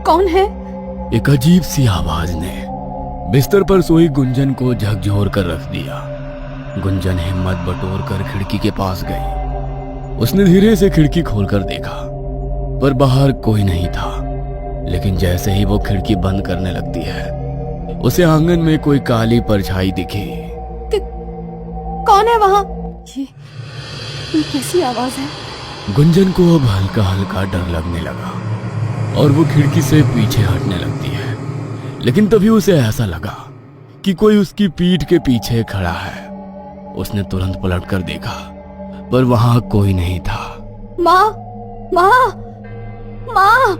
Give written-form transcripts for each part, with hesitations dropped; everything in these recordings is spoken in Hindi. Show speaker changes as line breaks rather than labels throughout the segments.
कौन है?
एक अजीब सी आवाज ने बिस्तर पर सोई गुंजन को झकझोर कर रख दिया। गुंजन हिम्मत बटोर कर खिड़की के पास गई। उसने धीरे से खिड़की खोलकर देखा, पर बाहर कोई नहीं था। लेकिन जैसे ही वो खिड़की बंद करने लगती है, उसे आंगन में कोई काली परछाई दिखी।
कौन है वहां? ये कैसी आवाज है?
गुंजन को अब हल्का हल्का डर लगने लगा और वो खिड़की से पीछे हटने लगती है। लेकिन तभी उसे ऐसा लगा कि कोई उसकी पीठ के पीछे खड़ा है। उसने तुरंत पलटकर देखा, पर वहां कोई नहीं था।
माँ, माँ, माँ!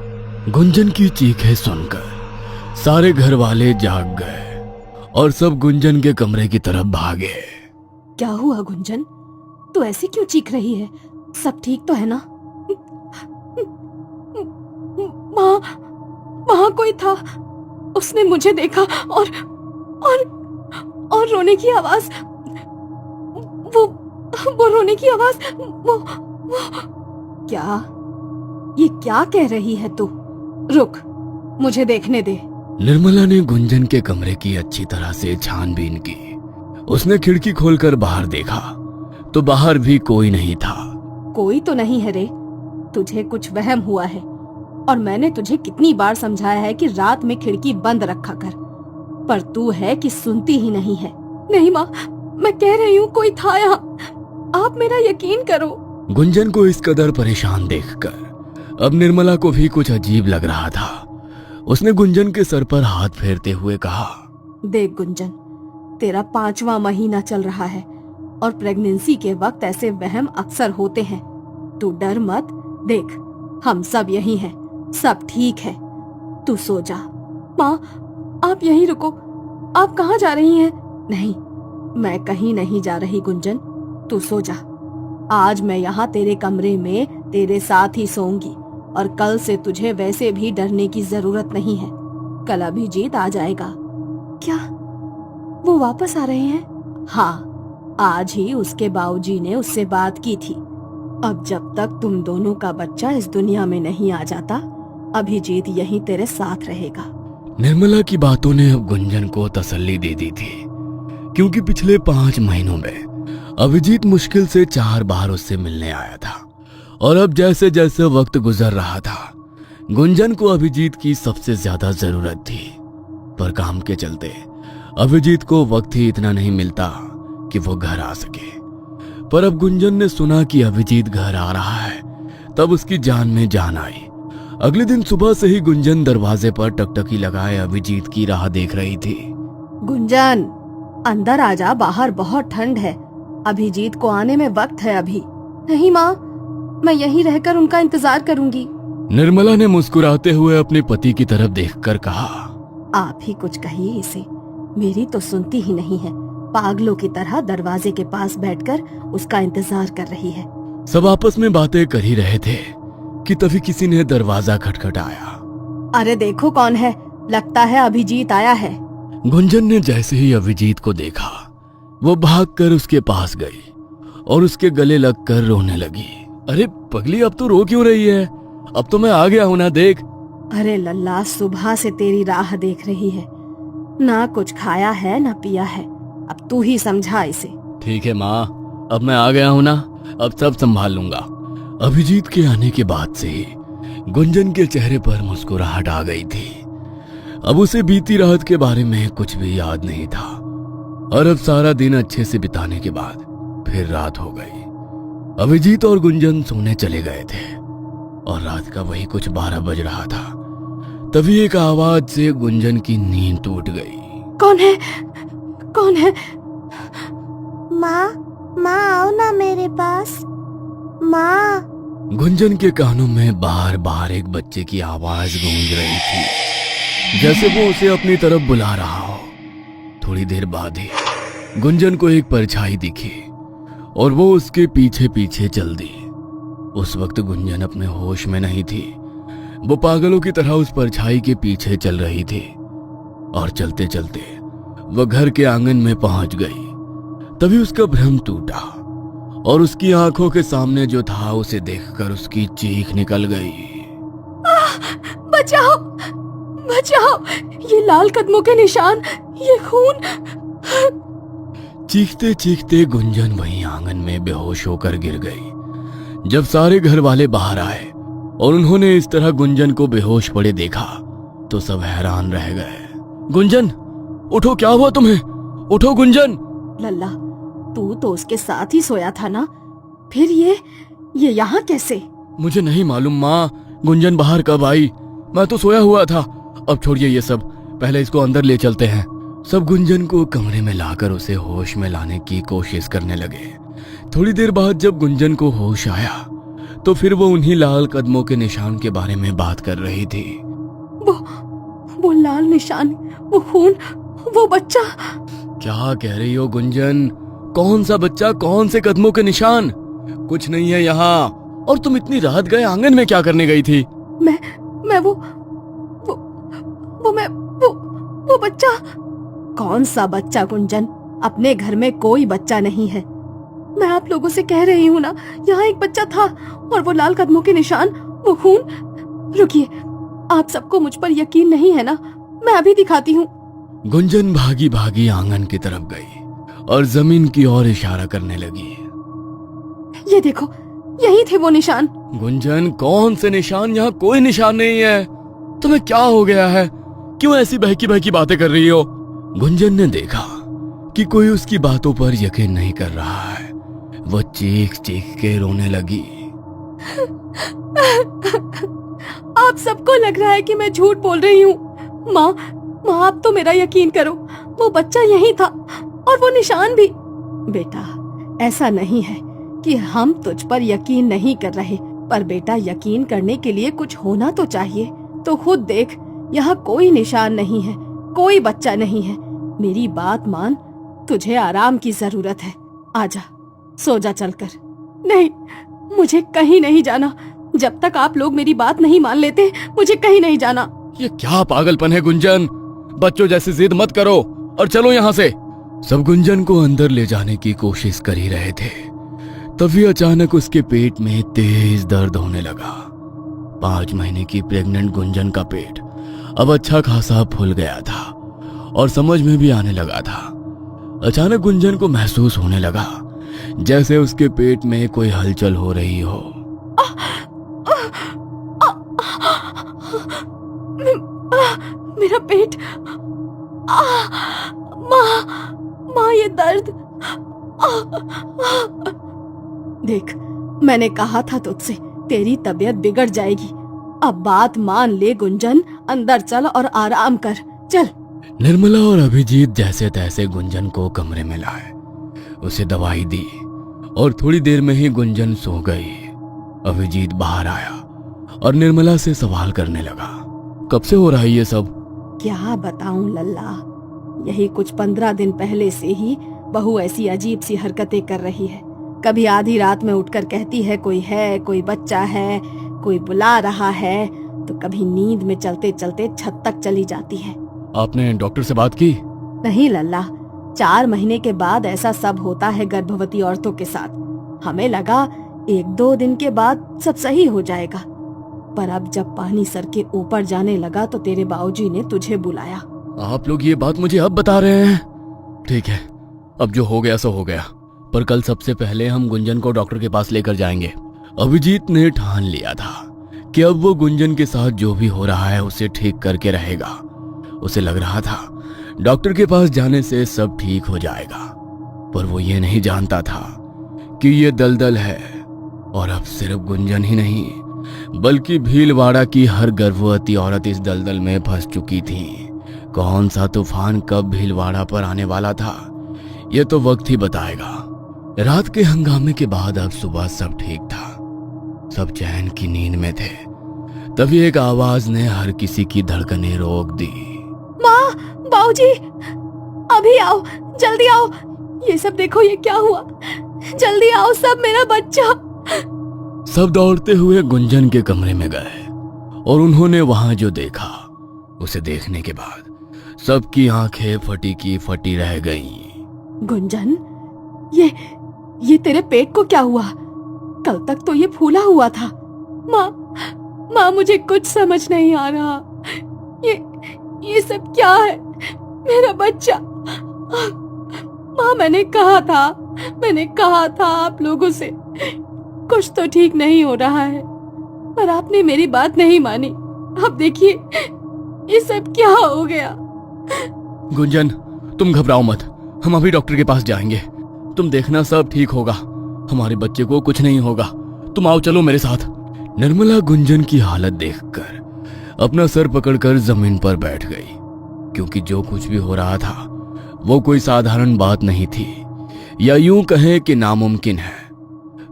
गुंजन की चीखें सुनकर सारे घर वाले जाग गए और सब गुंजन के कमरे की तरफ भागे।
क्या हुआ गुंजन? तू ऐसे क्यों चीख रही है? सब ठीक तो है ना? माँ, वहां कोई था। उसने मुझे देखा और रोने की आवाज, वो रोने की आवाज, वो क्या? ये क्या कह रही है तू? रुक, मुझे देखने दे।
निर्मला ने गुंजन के कमरे की अच्छी तरह से छानबीन की। उसने खिड़की खोलकर बाहर देखा तो बाहर भी कोई नहीं था।
कोई तो नहीं है रे, तुझे कुछ वहम हुआ है। और मैंने तुझे कितनी बार समझाया है कि रात में खिड़की बंद रखा कर, पर तू है कि सुनती ही नहीं है। नहीं माँ, मैं कह रही हूँ कोई था यहाँ। आप मेरा यकीन करो।
गुंजन को इस कदर परेशान देखकर अब निर्मला को भी कुछ अजीब लग रहा था। उसने गुंजन के सर पर हाथ फेरते हुए कहा,
देख गुंजन, तेरा 5वां महीना चल रहा है और प्रेगनेंसी के वक्त ऐसे वहम अक्सर होते हैं। तू डर मत। देख, हम सब यहीं हैं, सब ठीक है। तू सो जा। माँ, आप यहीं रुको। आप कहाँ जा रही हैं? नहीं, मैं कहीं नहीं जा रही गुंजन, तू सो जा। आज मैं यहाँ तेरे कमरे में तेरे साथ ही सोऊंगी और कल से तुझे वैसे भी डरने की जरूरत नहीं है। कल अभिजीत आ जाएगा। क्या वो वापस आ रहे हैं? हाँ, आज ही उसके बाबूजी ने उससे बात की थी। अब जब तक तुम दोनों का बच्चा इस दुनिया में नहीं आ जाता, अभिजीत यहीं तेरे साथ रहेगा।
निर्मला की बातों ने अब गुंजन को तसल्ली दे दी थी, क्योंकि पिछले 5 महीनों में अभिजीत मुश्किल से 4 बार उससे मिलने आया था। और अब जैसे जैसे वक्त गुजर रहा था, गुंजन को अभिजीत की सबसे ज्यादा जरूरत थी। पर काम के चलते अभिजीत को वक्त ही इतना नहीं मिलता कि वो घर आ सके। पर अब गुंजन ने सुना कि अभिजीत घर आ रहा है, तब उसकी जान में जान आई। अगले दिन सुबह से ही गुंजन दरवाजे पर टकटकी लगाए अभिजीत की राह देख रही थी।
गुंजन, अंदर आजा, बाहर बहुत ठंड है। अभिजीत को आने में वक्त है अभी। नहीं माँ, मैं यहीं रहकर उनका इंतजार करूंगी।
निर्मला ने मुस्कुराते हुए अपने पति की तरफ देखकर कहा,
आप ही कुछ कहिए इसे, मेरी तो सुनती ही नहीं है। पागलों की तरह दरवाजे के पास बैठकर उसका इंतजार कर रही है।
सब आपस में बातें कर ही रहे थे कि तभी किसी ने दरवाजा खटखटाया।
अरे देखो कौन है, लगता है अभिजीत आया है।
गुंजन ने जैसे ही अभिजीत को देखा, वो भागकर उसके पास गई और उसके गले लगकर रोने लगी। अरे पगली, अब तो रो क्यों रही है? अब तो मैं आ गया हूं ना, देख।
अरे लल्ला, सुबह से तेरी राह देख रही है, ना कुछ खाया है ना पिया है। अब तू ही समझा इसे।
ठीक है माँ, अब मैं आ गया हूं ना, अब सब संभाल लूंगा। अभिजीत के आने के बाद से ही गुंजन के चेहरे पर मुस्कुराहट आ गई थी। अब उसे बीती रात के बारे में कुछ भी याद नहीं था। और अब सारा दिन अच्छे से बिताने के बाद फिर रात हो गई। अभिजीत और गुंजन सोने चले गए थे और रात का वही कुछ 12 बज रहा था। तभी एक आवाज से गुंजन की नींद टूट गई।
कौन है? कौन है?
माँ, माँ आओ ना मेरे पास। माँ।
गुंजन के कानों में बार बार एक बच्चे की आवाज गूंज रही थी, जैसे वो उसे अपनी तरफ बुला रहा हो। थोड़ी देर बाद ही गुंजन को एक परछाई दिखी और वो उसके पीछे पीछे चल दी। उस वक्त गुंजन अपने होश में नहीं थी। वो पागलों की तरह उस परछाई के पीछे चल रही थी और चलते चलते वो घर के आंगन में पहुंच गई। तभी उसका भ्रम टूटा और उसकी आंखों के सामने जो था उसे देखकर उसकी चीख निकल गई।
बचाओ बचाओ, ये लाल कदमों के निशान, ये खून।
चीखते चीखते गुंजन वहीं आंगन में बेहोश होकर गिर गई। जब सारे घर वाले बाहर आए और उन्होंने इस तरह गुंजन को बेहोश पड़े देखा तो सब हैरान रह गए। गुंजन, उठो, क्या हुआ तुम्हें? उठो गुंजन।
लल्ला, तू तो उसके साथ ही सोया था ना, फिर ये यहाँ कैसे?
मुझे नहीं मालूम माँ, गुंजन बाहर कब आई? मैं तो सोया हुआ था। अब छोड़िए ये सब, पहले इसको अंदर ले चलते हैं। सब गुंजन को कमरे में लाकर उसे होश में लाने की कोशिश करने लगे। थोड़ी देर बाद जब गुंजन को होश आया तो फिर वो उन्हीं लाल कदमों के निशान के बारे में बात कर रही थी।
वो लाल निशान, वो खून, वो बच्चा।
क्या कह रही हो गुंजन? कौन सा बच्चा, कौन से कदमों के निशान? कुछ नहीं है यहाँ। और तुम इतनी रात गए आंगन में क्या करने गई थी?
मैं वो बच्चा। कौन सा बच्चा गुंजन? अपने घर में कोई बच्चा नहीं है। मैं आप लोगों से कह रही हूँ ना, यहाँ एक बच्चा था और वो लाल कदमों के निशान, वो खून। रुकिए, आप सबको मुझ पर यकीन नहीं है ना? मैं अभी दिखाती हूँ।
गुंजन भागी भागी आंगन की तरफ गई और जमीन की ओर इशारा करने लगी।
ये देखो, यही थे वो निशान।
गुंजन, कौन से निशान? यहाँ कोई निशान नहीं है। तुम्हें क्या हो गया है? क्यों ऐसी बहकी बहकी बातें कर रही हो? गुंजन ने देखा कि कोई उसकी बातों पर यकीन नहीं कर रहा है। वो चीख चीख के रोने लगी।
आप सबको लग रहा है कि मैं झूठ बोल रही हूँ। माँ, आप तो मेरा यकीन करो, वो बच्चा यही था और वो निशान भी। बेटा, ऐसा नहीं है कि हम तुझ पर यकीन नहीं कर रहे, पर बेटा यकीन करने के लिए कुछ होना तो चाहिए। तो खुद देख, यहाँ कोई निशान नहीं है, कोई बच्चा नहीं है। मेरी बात मान, तुझे आराम की जरूरत है। आजा, सो जा चलकर। नहीं, मुझे कहीं नहीं जाना। जब तक आप लोग मेरी बात नहीं मान लेते, मुझे कहीं नहीं जाना।
ये क्या पागलपन है गुंजन? बच्चों जैसी जिद मत करो और चलो यहाँ से। सब गुंजन को अंदर ले जाने की कोशिश कर ही रहे थे, तभी अचानक उसके पेट में तेज दर्द होने लगा। 5 महीने की प्रेग्नेंट गुंजन का पेट अब अच्छा खासा फूल गया था और समझ में भी आने लगा था। अचानक गुंजन को महसूस होने लगा जैसे उसके पेट में कोई हलचल हो रही हो।
मेरा पेट। माँ, ये दर्द। देख, मैंने कहा था तुझसे, तेरी तबीयत बिगड़ जाएगी। अब बात मान ले गुंजन, अंदर चल और आराम कर, चल।
निर्मला और अभिजीत जैसे तैसे गुंजन को कमरे में लाए, उसे दवाई दी और थोड़ी देर में ही गुंजन सो गई। अभिजीत बाहर आया और निर्मला से सवाल करने लगा, कब से हो रहा है ये सब?
क्या बताऊं लल्ला, यही कुछ 15 दिन पहले से ही बहू ऐसी अजीब सी हरकतें कर रही है। कभी आधी रात में उठकर कहती है कोई है, कोई बच्चा है, कोई बुला रहा है, तो कभी नींद में चलते चलते छत तक चली जाती है।
आपने डॉक्टर से बात की?
नहीं लल्ला, 4 महीने के बाद ऐसा सब होता है गर्भवती औरतों के साथ। हमें लगा 1-2 दिन के बाद सब सही हो जाएगा, पर अब जब पानी सर के ऊपर जाने लगा तो तेरे बाबूजी ने तुझे बुलाया।
आप लोग ये बात मुझे अब बता रहे हैं? ठीक है, अब जो हो गया सो हो गया, पर कल सबसे पहले हम गुंजन को डॉक्टर के पास लेकर जाएंगे। अभिजीत ने ठान लिया था कि अब वो गुंजन के साथ जो भी हो रहा है उसे ठीक करके रहेगा। उसे लग रहा था डॉक्टर के पास जाने से सब ठीक हो जाएगा, पर वो ये नहीं जानता था कि ये दलदल है। और अब सिर्फ गुंजन ही नहीं बल्कि भीलवाड़ा की हर गर्भवती औरत इस दलदल में फंस चुकी थी। कौन सा तूफान कब भीलवाड़ा पर आने वाला था, ये तो वक्त ही बताएगा। रात के हंगामे के बाद अब सुबह सब ठीक था, सब चैन की नींद में थे। तभी एक आवाज ने हर किसी की धड़कनें रोक दी।
माँ, बाबूजी, अभी आओ, जल्दी आओ। ये सब देखो, ये क्या हुआ? जल्दी आओ सब, मेरा बच्चा।
सब दौड़ते हुए गुंजन के कमरे में गए और उन्होंने वहां जो देखा उसे देखने के बाद सबकी आंखें फटी की फटी रह गईं।
गुंजन, ये तेरे पेट को क्या हुआ? कल तक तो ये फूला हुआ था। माँ मुझे कुछ समझ नहीं आ रहा। ये सब क्या है? मेरा बच्चा। माँ मैंने कहा था आप लोगों से कुछ तो ठीक नहीं हो रहा है, पर आपने मेरी बात नहीं मानी। अब देखिए ये सब क्या हो गया।
गुंजन, तुम घबराओ मत, हम अभी डॉक्टर के पास जाएंगे। तुम देखना सब ठीक होगा, हमारे बच्चे को कुछ नहीं होगा। तुम आओ, चलो मेरे साथ। निर्मला गुंजन की हालत देखकर अपना सर पकड़कर जमीन पर बैठ गई, क्योंकि जो कुछ भी हो रहा था वो कोई साधारण बात नहीं थी, या यूं कहें कि नामुमकिन है।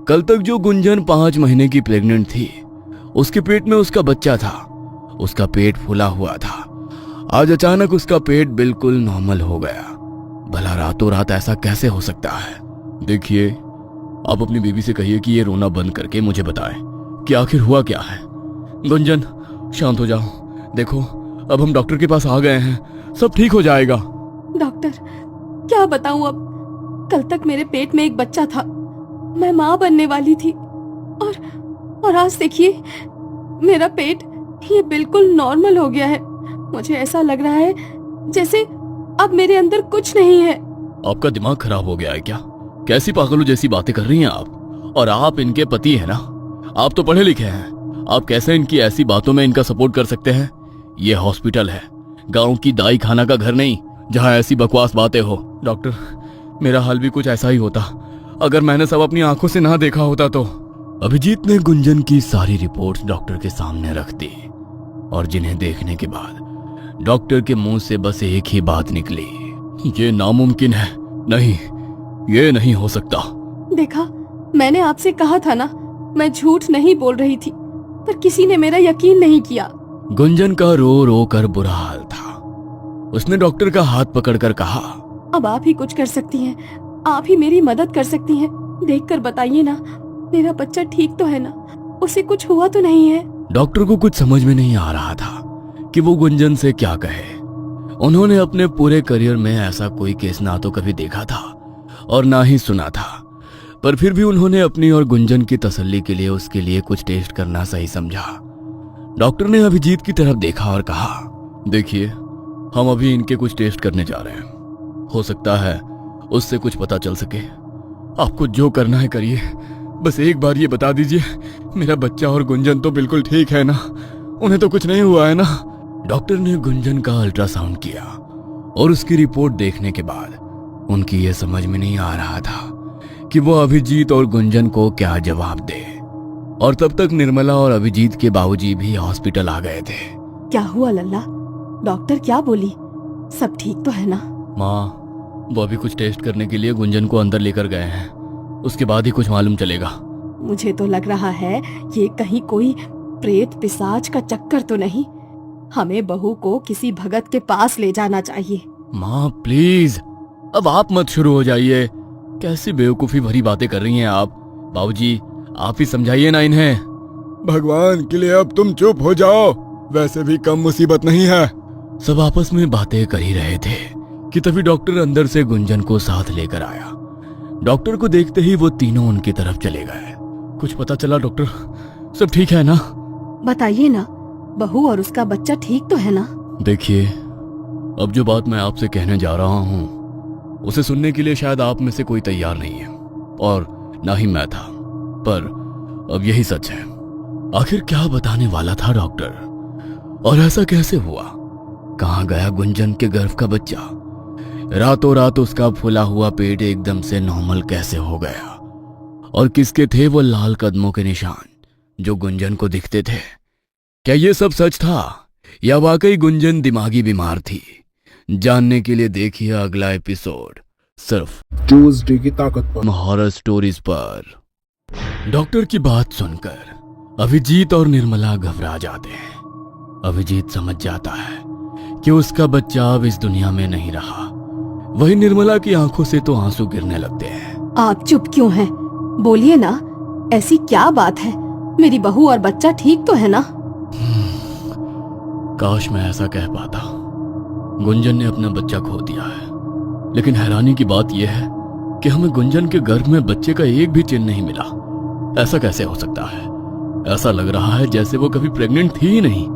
कल तक जो गुंजन 5 महीने की प्रेग्नेंट थी, उसके पेट में उसका बच्चा था, उसका पेट फूला हुआ था। आज अचानक उसका पेट बिल्कुल नॉर्मल हो गया। भला रातों रात ऐसा कैसे हो सकता है? देखिए, आप अपनी बीवी से कहिए कि ये रोना बंद करके मुझे बताए कि आखिर हुआ क्या है। गुंजन, शांत हो जाओ। देखो, अब हम डॉक्टर के पास आ गए हैं, सब ठीक हो जाएगा।
डॉक्टर, क्या बताऊं अब? कल तक मेरे पेट में एक बच्चा था, मैं माँ बनने वाली थी, और आज देखिए मेरा पेट ये बिल्कुल नॉर्मल हो गया है। मुझे ऐसा लग रहा है जैसे अब मेरे अंदर कुछ नहीं है।
आपका दिमाग खराब हो गया है क्या? कैसी पागलों जैसी बातें कर रही हैं आप? और आप इनके पति हैं ना? आप तो पढ़े लिखे हैं, आप कैसे इनकी ऐसी बातों में इनका सपोर्ट कर सकते हैं? ये हॉस्पिटल है, गांव की दाई खाना का घर नहीं, जहां ऐसी बकवास बातें हो। डॉक्टर, मेरा हाल भी कुछ ऐसा ही होता अगर मैंने सब अपनी आंखों से ना देखा होता तो। अभिजीत ने गुंजन की सारी रिपोर्ट्स डॉक्टर के सामने रख दी, और जिन्हें देखने के बाद डॉक्टर के मुंह से बस एक ही बात निकली, ये नामुमकिन है। नहीं, ये नहीं हो सकता।
देखा, मैंने आपसे कहा था ना, मैं झूठ नहीं बोल रही थी, पर किसी ने मेरा यकीन नहीं किया।
गुंजन का रो रो कर बुरा हाल था। उसने डॉक्टर का हाथ पकड़कर कहा,
अब आप ही कुछ कर सकती हैं, आप ही मेरी मदद कर सकती हैं। देखकर बताइए ना, मेरा बच्चा ठीक तो है ना? उसे कुछ हुआ तो नहीं है?
डॉक्टर को कुछ समझ में नहीं आ रहा था कि वो गुंजन से क्या कहे। उन्होंने अपने पूरे करियर में ऐसा कोई केस ना तो कभी देखा था और ना ही सुना था, पर फिर भी उन्होंने अपनी और गुंजन की तसल्ली के लिए उसके लिए कुछ टेस्ट करना सही समझा। डॉक्टर ने अभिजीत की तरफ देखा और कहा, देखिए, हम अभी इनके कुछ टेस्ट करने जा रहे हैं, हो सकता है उससे कुछ पता चल सके। आपको जो करना है करिए, बस एक बार ये बता दीजिए, मेरा बच्चा और गुंजन तो बिल्कुल ठीक है ना? उन्हें तो कुछ नहीं हुआ है ना? डॉक्टर ने गुंजन का अल्ट्रासाउंड किया, और उसकी रिपोर्ट देखने के बाद उनकी यह समझ में नहीं आ रहा था कि वो अभिजीत और गुंजन को क्या जवाब दे। और तब तक निर्मला और अभिजीत के बाबूजी भी हॉस्पिटल आ गए थे।
क्या हुआ लल्ला? डॉक्टर क्या बोली? सब ठीक तो है ना?
माँ, वो अभी कुछ टेस्ट करने के लिए गुंजन को अंदर लेकर गए हैं, उसके बाद ही कुछ मालूम चलेगा।
मुझे तो लग रहा है ये कहीं कोई प्रेत पिशाच का चक्कर तो नहीं। हमें बहू को किसी भगत के पास ले जाना चाहिए।
माँ प्लीज, अब आप मत शुरू हो जाइए। कैसी बेवकूफी भरी बातें कर रही हैं आप? बाबूजी, आप ही समझाइए ना इन्हें।
भगवान के लिए अब तुम चुप हो जाओ, वैसे भी कम मुसीबत नहीं है।
सब आपस में बातें कर ही रहे थे कि तभी डॉक्टर अंदर से गुंजन को साथ लेकर आया। डॉक्टर को देखते ही वो तीनों उनकी तरफ चले गए। कुछ पता चला डॉक्टर? सब ठीक है ना?
बताइए ना, बहू और उसका बच्चा ठीक तो है ना?
देखिए, अब जो बात मैं आपसे कहने जा रहा हूँ उसे सुनने के लिए शायद आप में से कोई तैयार नहीं है, और ना ही मैं था, पर अब यही सच है। आखिर क्या बताने वाला था डॉक्टर? और ऐसा कैसे हुआ? कहाँ गया गुंजन के गर्भ का बच्चा? रातों रात उसका फूला हुआ पेट एकदम से नॉर्मल कैसे हो गया? और किसके थे वो लाल कदमों के निशान जो गुंजन को दिखते थे? क्या ये सब सच था या वाकई गुंजन दिमागी बीमार थी? जानने के लिए देखिए अगला एपिसोड सिर्फ
ट्यूसडे की ताकत पर।
हॉरर स्टोरीज पर। डॉक्टर की बात सुनकर अभिजीत और निर्मला घबरा जाते हैं। अभिजीत समझ जाता है कि उसका बच्चा अब इस दुनिया में नहीं रहा। वही निर्मला की आंखों से तो आंसू गिरने लगते हैं।
आप चुप क्यों हैं? बोलिए ना, ऐसी क्या बात है? मेरी बहू और बच्चा ठीक तो है ना?
काश मैं ऐसा कह पाता। गुंजन ने अपना बच्चा खो दिया है, लेकिन हैरानी की बात यह है कि हमें गुंजन के गर्भ में बच्चे का एक भी चिन्ह नहीं मिला। ऐसा कैसे हो सकता है? ऐसा लग रहा है जैसे वो कभी प्रेग्नेंट थी ही नहीं।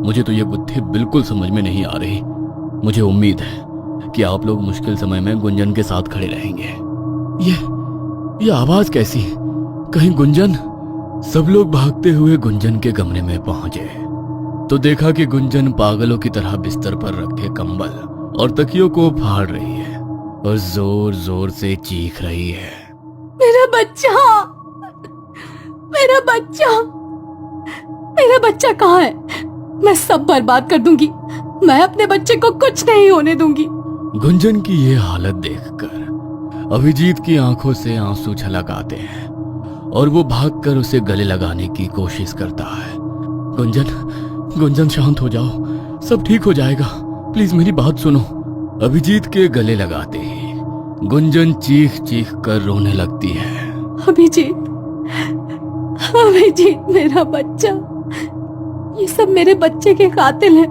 मुझे तो ये बुद्धि बिल्कुल समझ में नहीं आ रही। मुझे उम्मीद है कि आप लोग मुश्किल समय में गुंजन के साथ खड़े रहेंगे। ये आवाज कैसी? कहीं गुंजन? सब लोग भागते हुए गुंजन के कमरे में पहुंचे तो देखा कि गुंजन पागलों की तरह बिस्तर पर रखे कंबल और तकियों को फाड़ रही है और जोर जोर से चीख रही है।
मेरा बच्चा, मेरा बच्चा, मेरा बच्चा कहाँ है? मैं सब बर्बाद कर दूंगी। मैं अपने बच्चे को कुछ नहीं होने दूंगी।
गुंजन की ये हालत देखकर अभिजीत की आंखों से आंसू छलक आते हैं और वो भागकर उसे गले लगाने की कोशिश करता है। गुंजन शांत हो जाओ, सब ठीक हो जाएगा, प्लीज मेरी बात सुनो। अभिजीत के गले लगाते ही गुंजन चीख चीख कर रोने लगती है।
अभिजीत, अभिजीत मेरा बच्चा, ये सब मेरे बच्चे के कातिल हैं।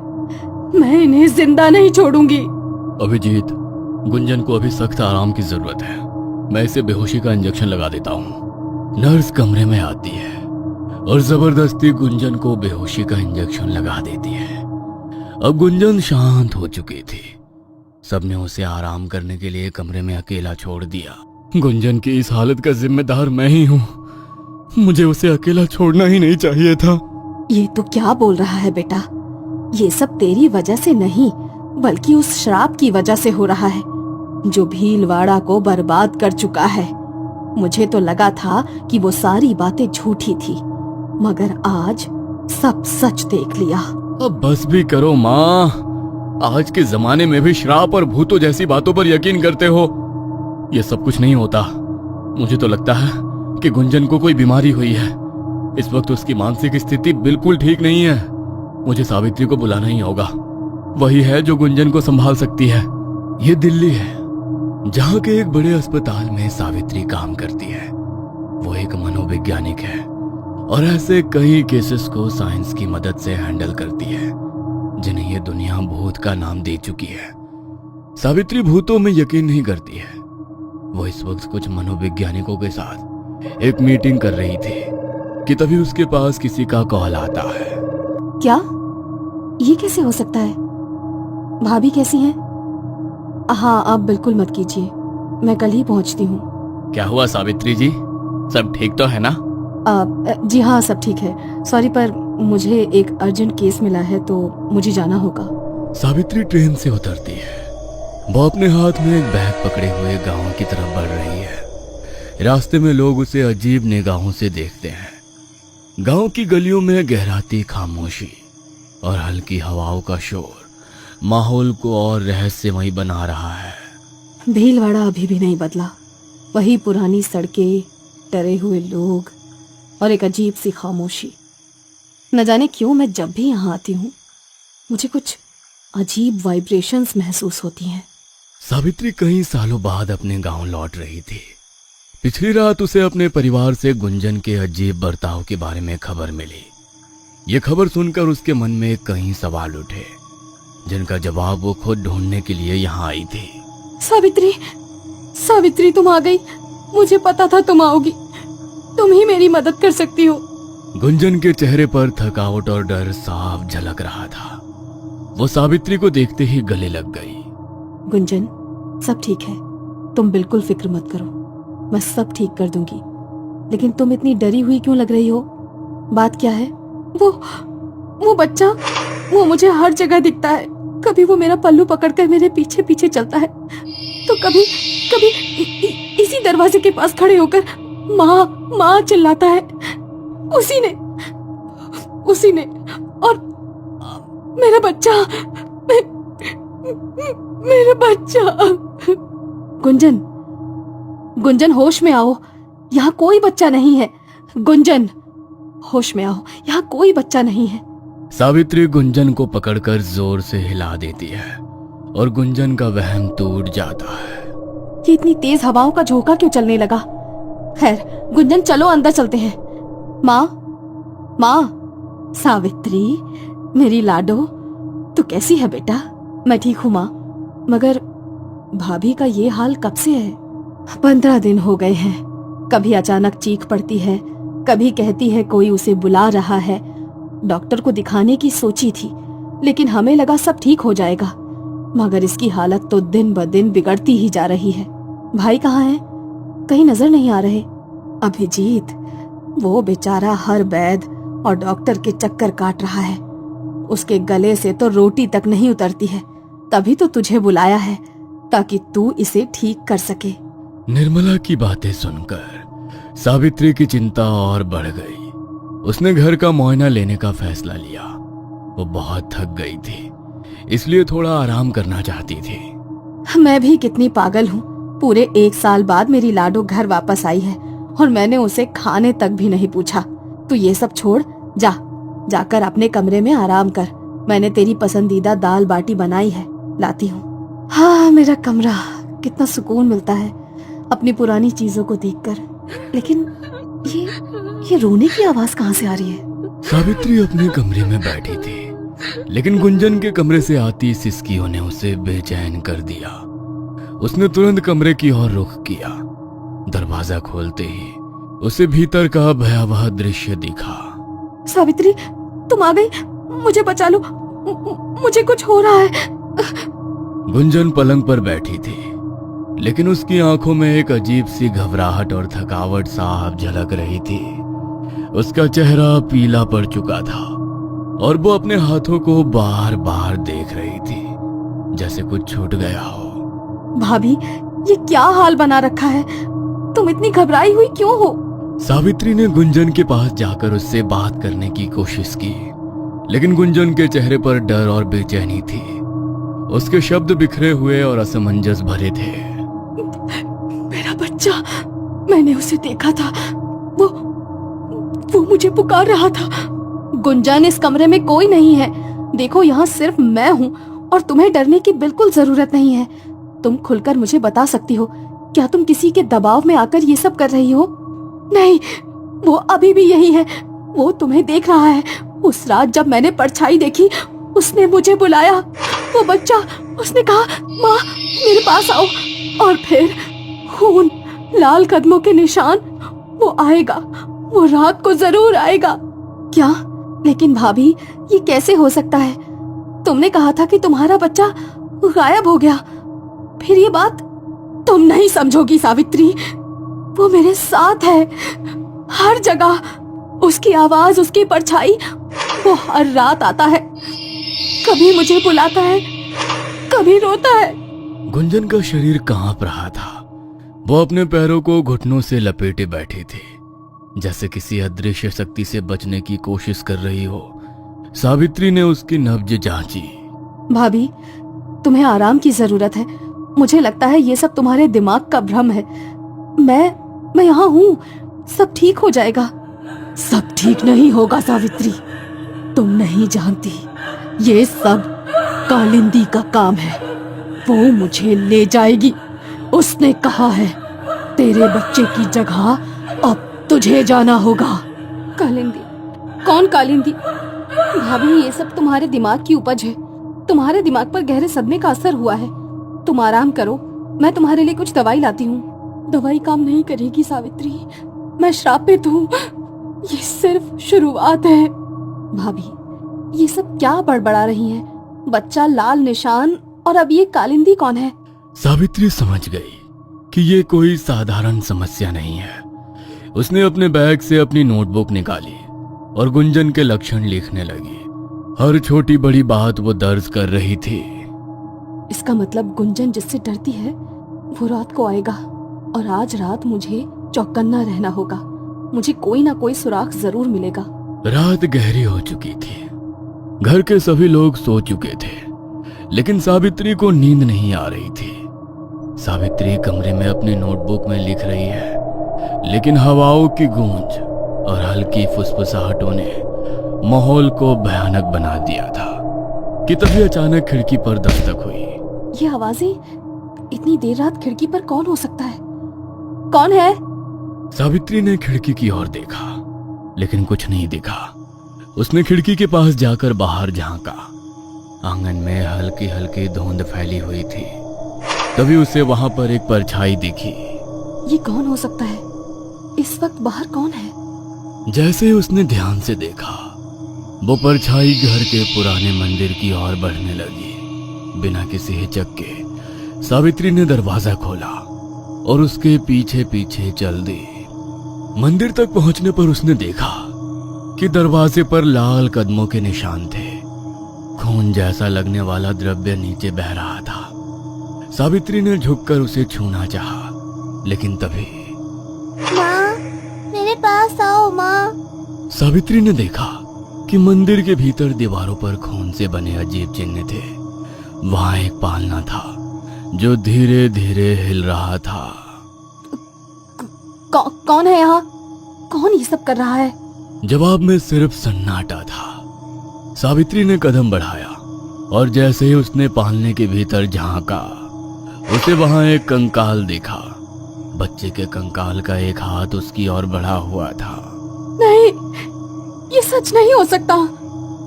मैं इन्हें जिंदा नहीं छोड़ूंगी।
अभिजीत, गुंजन को अभी सख्त आराम की जरूरत है। मैं इसे बेहोशी का इंजेक्शन लगा देता हूँ। नर्स कमरे में आती है और जबरदस्ती गुंजन को बेहोशी का इंजेक्शन लगा देती है। अब गुंजन शांत हो चुकी थी। सबने उसे आराम करने के लिए कमरे में अकेला छोड़ दिया। गुंजन की इस हालत का जिम्मेदार मैं ही हूँ। मुझे उसे अकेला छोड़ना ही नहीं चाहिए था।
ये तो क्या बोल रहा है बेटा? ये सब तेरी वजह से नहीं, बल्कि उस श्राप की वजह से हो रहा है जो भीलवाड़ा को बर्बाद कर चुका है। मुझे तो लगा था कि वो सारी बातें झूठी थी, मगर आज सब सच देख लिया।
अब बस भी करो माँ। आज के जमाने में भी श्राप और भूतों जैसी बातों पर यकीन करते हो? ये सब कुछ नहीं होता। मुझे तो लगता है कि गुंजन को कोई बीमारी हुई है। इस वक्त उसकी मानसिक स्थिति बिल्कुल ठीक नहीं है। मुझे सावित्री को बुलाना ही होगा। वही है जो गुंजन को संभाल सकती है। ये दिल्ली है, जहाँ के एक बड़े अस्पताल में सावित्री काम करती है। वो एक मनोवैज्ञानिक है और ऐसे कई केसेस को साइंस की मदद से हैंडल करती है जिन्हें ये दुनिया भूत का नाम दे चुकी है। सावित्री भूतों में यकीन नहीं करती है। वो इस वक्त कुछ मनोवैज्ञानिकों के साथ एक मीटिंग कर रही थी कि तभी उसके पास किसी का कॉल आता है।
क्या? ये कैसे हो सकता है? भाभी कैसी हैं? हाँ, आप बिल्कुल मत कीजिए, मैं कल ही पहुंचती हूँ।
क्या हुआ सावित्री जी, सब ठीक तो है ना?
जी हाँ, सब ठीक है। सॉरी, पर मुझे एक अर्जेंट केस मिला है तो मुझे जाना होगा।
सावित्री ट्रेन से उतरती है। वो अपने हाथ में एक बैग पकड़े हुए गांव की तरफ बढ़ रही है। रास्ते में लोग उसे अजीब निगाहों से देखते हैं। गांव की गलियों में गहराती खामोशी और हल्की हवाओं का शोर माहौल को और रहस्यमयी बना रहा है।
भीलवाड़ा अभी भी नहीं बदला। वही पुरानी सड़कें, डरे हुए लोग और एक अजीब सी खामोशी। न जाने क्यों मैं जब भी यहाँ आती हूँ मुझे कुछ अजीब वाइब्रेशंस महसूस होती हैं।
सावित्री कई सालों बाद अपने गांव लौट रही थी। पिछली रात उसे अपने परिवार से गुंजन के अजीब बर्ताव के बारे में खबर मिली। ये खबर सुनकर उसके मन में कई सवाल उठे जिनका जवाब वो खुद ढूंढने के लिए यहाँ आई थी।
सावित्री, सावित्री तुम आ गई। मुझे पता था तुम आओगी। तुम ही मेरी मदद कर सकती हो।
गुंजन के चेहरे पर थकावट और डर साफ झलक रहा था। वो सावित्री को देखते ही गले लग गई।
गुंजन, सब ठीक है, तुम बिल्कुल फिक्र मत करो, मैं सब ठीक कर दूंगी। लेकिन तुम इतनी डरी हुई क्यों लग रही हो? बात क्या है? वो बच्चा, वो मुझे हर जगह दिखता है। कभी वो मेरा पल्लू पकड़कर मेरे पीछे पीछे चलता है, तो कभी कभी इसी दरवाजे के पास खड़े होकर माँ माँ चिल्लाता है। उसी ने और मेरा बच्चा, मेरा बच्चा। गुंजन होश में आओ, यहाँ कोई बच्चा नहीं है। गुंजन, होश में आओ, यहाँ कोई बच्चा नहीं है।
सावित्री गुंजन को पकड़कर जोर से हिला देती है और गुंजन का वहम टूट जाता है।
ये इतनी तेज हवाओं का झोंका क्यों चलने लगा? खैर गुंजन, चलो अंदर चलते हैं। माँ, सावित्री मेरी लाडो, तू कैसी है बेटा? मैं ठीक हूँ माँ, मगर भाभी का ये हाल कब से है? 15 दिन हो गए हैं। कभी अचानक चीख पड़ती है, कभी कहती है कोई उसे बुला रहा है। डॉक्टर को दिखाने की सोची थी, लेकिन हमें लगा सब ठीक हो जाएगा, मगर इसकी हालत तो दिन ब दिन बिगड़ती ही जा रही है। भाई कहाँ है? कहीं नजर नहीं आ रहे। अभिजीत, वो बेचारा हर वैद्य और डॉक्टर के चक्कर काट रहा है। उसके गले से तो रोटी तक नहीं उतरती है। तभी तो तुझे बुलाया है, ताकि तू इसे ठीक कर सके।
निर्मला की बातें सुनकर सावित्री की चिंता और बढ़ गई। उसने घर का मुआयना लेने का फैसला लिया। वो बहुत थक गई थी, इसलिए थोड़ा आराम करना चाहती थी।
मैं भी कितनी पागल हूँ। पूरे 1 साल बाद मेरी लाडो घर वापस आई है और मैंने उसे खाने तक भी नहीं पूछा। तू ये सब छोड़, जाकर अपने कमरे में आराम कर। मैंने तेरी पसंदीदा दाल बाटी बनाई है, लाती हूँ। हाँ, मेरा कमरा, कितना सुकून मिलता है अपनी पुरानी चीजों को देखकर। लेकिन ये रोने की आवाज कहाँ से आ रही है?
सावित्री अपने कमरे में बैठी थी, लेकिन गुंजन के कमरे से आती सिसकियों ने उसे बेचैन कर दिया। उसने तुरंत कमरे की ओर रुख किया। दरवाजा खोलते ही उसे भीतर का भयावह दृश्य दिखा।
सावित्री, तुम आ गई, मुझे बचा लो, मुझे कुछ हो रहा है।
गुंजन पलंग पर बैठी थी, लेकिन उसकी आंखों में एक अजीब सी घबराहट और थकावट साफ झलक रही थी। उसका चेहरा पीला पड़ चुका था और वो अपने हाथों को बार बार देख रही थी, जैसे कुछ छूट गया हो।
भाभी, ये क्या हाल बना रखा है? तुम इतनी घबराई हुई क्यों हो?
सावित्री ने गुंजन के पास जाकर उससे बात करने की कोशिश की, लेकिन गुंजन के चेहरे पर डर और बेचैनी थी। उसके शब्द बिखरे हुए और असमंजस भरे थे।
मेरा बच्चा, मैंने उसे देखा था, वो मुझे पुकार रहा था। गुंजन, इस कमरे में कोई नहीं है। देखो, यहाँ सिर्फ मैं हूँ और तुम्हें डरने की बिल्कुल जरूरत नहीं है। तुम खुलकर मुझे बता सकती हो, क्या तुम किसी के दबाव में आकर ये सब कर रही हो? नहीं, वो अभी भी यही है। वो तुम्हें देख रहा है। उस रात जब मैंने परछाई देखी, उसने मुझे बुलाया। वो बच्चा, उसने कहा, माँ मेरे पास आओ। और फिर खून, लाल कदमों के निशान। वो आएगा, वो रात को जरूर आएगा। क्या? लेकिन भाभी, ये कैसे हो सकता है? तुमने कहा था कि तुम्हारा बच्चा गायब हो गया। फिर ये बात तुम नहीं समझोगी सावित्री। वो मेरे साथ है, हर जगह। उसकी आवाज, उसकी परछाई, वो हर रात आता है। कभी मुझे बुलाता है, कभी रोता है।
गुंजन का शरीर कांप रहा था। वो अपने पैरों को घुटनों से लपेटे बैठी थी, जैसे किसी अदृश्य शक्ति से बचने की कोशिश कर रही हो। सावित्री ने उसकी नब्ज जांची।
भाभी, तुम्हें आराम की जरूरत है। मुझे लगता है ये सब तुम्हारे दिमाग का भ्रम है। मैं यहाँ हूँ, सब ठीक हो जाएगा। सब ठीक नहीं होगा सावित्री, तुम नहीं जानती। ये सब कालिंदी का काम है। वो मुझे ले जाएगी। उसने कहा है, तेरे बच्चे की जगह अब तुझे जाना होगा। कालिंदी? कौन कालिंदी? भाभी, ये सब तुम्हारे दिमाग की उपज है। तुम्हारे दिमाग पर गहरे सदमे का असर हुआ है। तुम आराम करो, मैं तुम्हारे लिए कुछ दवाई लाती हूँ। दवाई काम नहीं करेगी सावित्री, मैं श्रापित हूँ। ये सिर्फ शुरुआत है। भाभी, ये सब क्या बड़बड़ा रही हैं? बच्चा, लाल निशान, और अब ये कालिंदी कौन है?
सावित्री समझ गई कि ये कोई साधारण समस्या नहीं है। उसने अपने बैग से अपनी नोटबुक निकाली और गुंजन के लक्षण लिखने लगी। हर छोटी बड़ी बात वो दर्ज कर रही थी।
इसका मतलब गुंजन जिससे डरती है वो रात को आएगा, और आज रात मुझे चौकन्ना रहना होगा। मुझे कोई ना कोई सुराग जरूर मिलेगा।
रात गहरी हो चुकी थी। घर के सभी लोग सो चुके थे, लेकिन सावित्री को नींद नहीं आ रही थी। सावित्री कमरे में अपनी नोटबुक में लिख रही है, लेकिन हवाओं की गूंज और हल्की फुसफुसाहटों ने माहौल को भयानक बना दिया था कि तभी अचानक खिड़की पर दस्तक हुई।
ये आवाजें, इतनी देर रात खिड़की पर कौन हो सकता है? कौन है?
सावित्री ने खिड़की की ओर देखा, लेकिन कुछ नहीं दिखा। उसने खिड़की के पास जाकर बाहर झांका। आंगन में हल्की हल्की धुंध फैली हुई थी। तभी उसे वहां पर एक परछाई दिखी।
ये कौन हो सकता है? इस वक्त बाहर कौन है?
जैसे ही उसने ध्यान से देखा, वो परछाई घर के पुराने मंदिर की ओर बढ़ने लगी। बिना किसी हिचक के सावित्री ने दरवाजा खोला और उसके पीछे पीछे चल दी। मंदिर तक पहुंचने पर उसने देखा कि दरवाजे पर लाल कदमों के निशान थे। खून जैसा लगने वाला द्रव्य नीचे बह रहा था। सावित्री ने झुककर उसे छूना चाहा, लेकिन तभी
माँ, मेरे पास आओ माँ।
सावित्री ने देखा कि मंदिर के भीतर दीवारों पर खून से बने अजीब चिन्ह थे। वहां एक पालना था जो धीरे धीरे हिल रहा था।
कौन है यहाँ? कौन ये सब कर रहा है?
जवाब में सिर्फ सन्नाटा था। सावित्री ने कदम बढ़ाया और जैसे ही उसने पालने के भीतर झांका, उसे वहां एक कंकाल देखा। बच्चे के कंकाल का एक हाथ उसकी ओर बढ़ा हुआ था।
नहीं, ये सच नहीं हो सकता।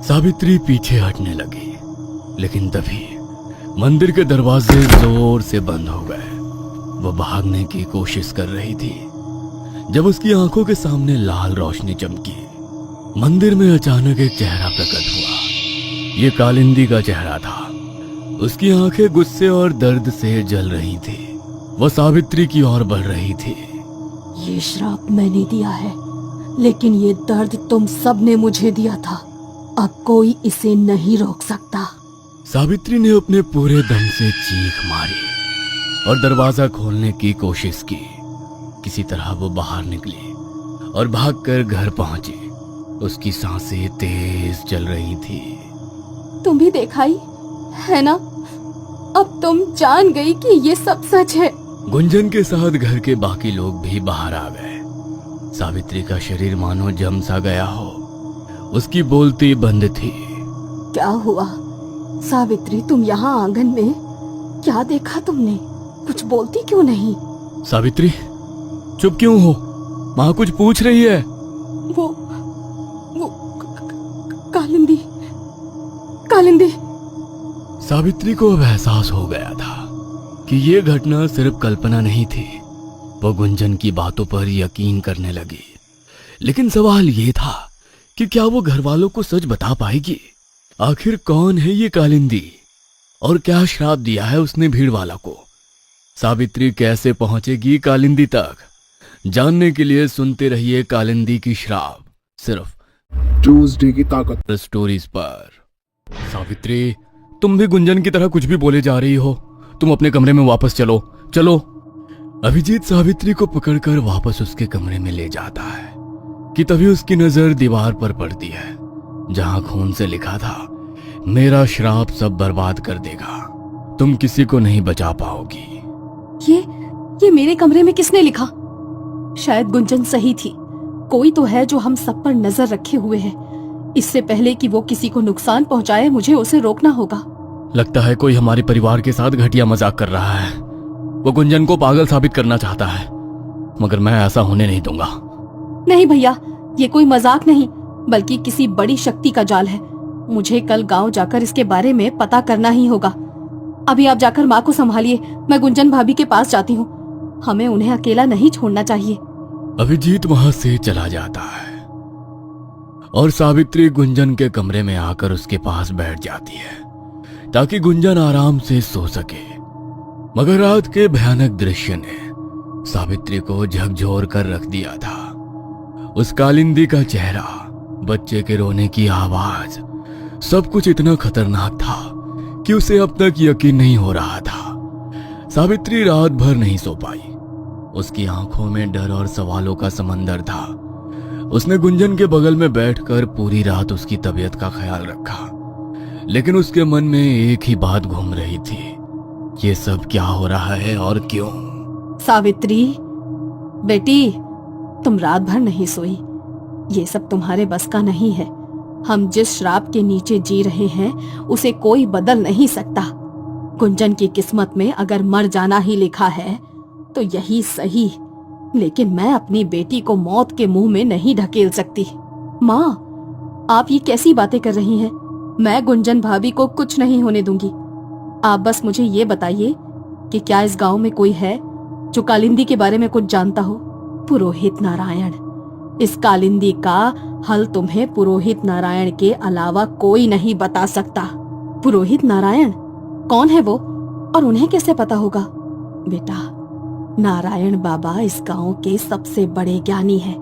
सावित्री पीछे हटने लगी, लेकिन तभी मंदिर के दरवाजे जोर से बंद हो गए। वो भागने की कोशिश कर रही थी जब उसकी आंखों के सामने लाल रोशनी चमकी। मंदिर में अचानक एक चेहरा प्रकट हुआ। ये कालिंदी का चेहरा था। उसकी आंखें गुस्से और दर्द से जल रही थी। वो सावित्री की ओर बढ़ रही थी।
ये श्राप मैंने दिया है, लेकिन ये दर्द तुम सब ने मुझे दिया था। अब कोई इसे नहीं रोक सकता।
सावित्री ने अपने पूरे दम से चीख मारी और दरवाजा खोलने की कोशिश की। किसी तरह वो बाहर निकली और भागकर घर पहुंची। उसकी सांसें तेज चल रही थी।
तुम भी देखाई है ना? अब तुम जान गई कि ये सब सच है।
गुंजन के साथ घर के बाकी लोग भी बाहर आ गए। सावित्री का शरीर मानो जम सा गया हो। उसकी बोलती बंद थी।
क्या हुआ सावित्री, तुम यहाँ आंगन में क्या देखा तुमने? कुछ बोलती क्यों नहीं?
सावित्री, चुप क्यों हो? माँ कुछ पूछ रही है।
वो कालिंदी कालिंदी।
सावित्री को अब एहसास हो गया था कि ये घटना सिर्फ कल्पना नहीं थी। वो गुंजन की बातों पर यकीन करने लगी, लेकिन सवाल ये था कि क्या वो घर वालों को सच बता पाएगी? आखिर कौन है ये कालिंदी और क्या श्राप दिया है उसने भीड़ वाला को? सावित्री कैसे पहुंचेगी कालिंदी तक? जानने के लिए सुनते रहिए कालिंदी की श्राप, सिर्फ
ट्यूसडे की ताकत
स्टोरीज पर। सावित्री, तुम भी गुंजन की तरह कुछ भी बोले जा रही हो। तुम अपने कमरे में वापस चलो चलो। अभिजीत सावित्री को पकड़कर वापस उसके कमरे में ले जाता है कि तभी उसकी नजर दीवार पर पड़ती है, जहां खून से लिखा था, मेरा श्राप सब बर्बाद कर देगा, तुम किसी को नहीं बचा पाओगी।
ये मेरे कमरे में किसने लिखा? शायद गुंजन सही थी। कोई तो है जो हम सब पर नजर रखे हुए है। इससे पहले कि वो किसी को नुकसान पहुंचाए, मुझे उसे रोकना होगा।
लगता है कोई हमारे परिवार के साथ घटिया मजाक कर रहा है। वो गुंजन को पागल साबित करना चाहता है, मगर मैं ऐसा होने नहीं दूंगा।
नहीं भैया, ये कोई मजाक नहीं, बल्कि किसी बड़ी शक्ति का जाल है। मुझे कल गांव जाकर इसके बारे में पता करना ही होगा। अभी आप जाकर माँ को संभालिए, मैं गुंजन भाभी के पास जाती हूँ। हमें उन्हें अकेला नहीं छोड़ना चाहिए।
अभिजीत वहां से चला जाता है और सावित्री गुंजन के कमरे में आकर उसके पास बैठ जाती है ताकि गुंजन आराम से सो सके। मगर रात के भयानक दृश्य ने सावित्री को झकझोर कर रख दिया था। उस कालिंदी का चेहरा, बच्चे के रोने की आवाज, सब कुछ इतना खतरनाक था कि उसे अब तक यकीन नहीं हो रहा था। सावित्री रात भर नहीं सो पाई। उसकी आंखों में डर और सवालों का समंदर था। उसने गुंजन के बगल में बैठकर पूरी रात उसकी तबीयत का ख्याल रखा, लेकिन उसके मन में एक ही बात घूम रही थी, ये सब क्या हो रहा है और क्यों?
सावित्री बेटी, तुम रात भर नहीं सोई। ये सब तुम्हारे बस का नहीं है। हम जिस श्राप के नीचे जी रहे हैं उसे कोई बदल नहीं सकता। गुंजन की किस्मत में अगर मर जाना ही लिखा है तो यही सही, लेकिन मैं अपनी बेटी को मौत के मुंह में नहीं ढकेल सकती। माँ, आप ये कैसी बातें कर रही हैं? मैं गुंजन भाभी को कुछ नहीं होने दूंगी। आप बस मुझे ये बताइए कि क्या इस गांव में कोई है जो कालिंदी के बारे में कुछ जानता हो? पुरोहित नारायण। इस कालिंदी का हल तुम्हें पुरोहित नारायण के अलावा कोई नहीं बता सकता। पुरोहित नारायण कौन है वो और उन्हें कैसे पता होगा? बेटा, नारायण बाबा इस गांव के सबसे बड़े ज्ञानी हैं।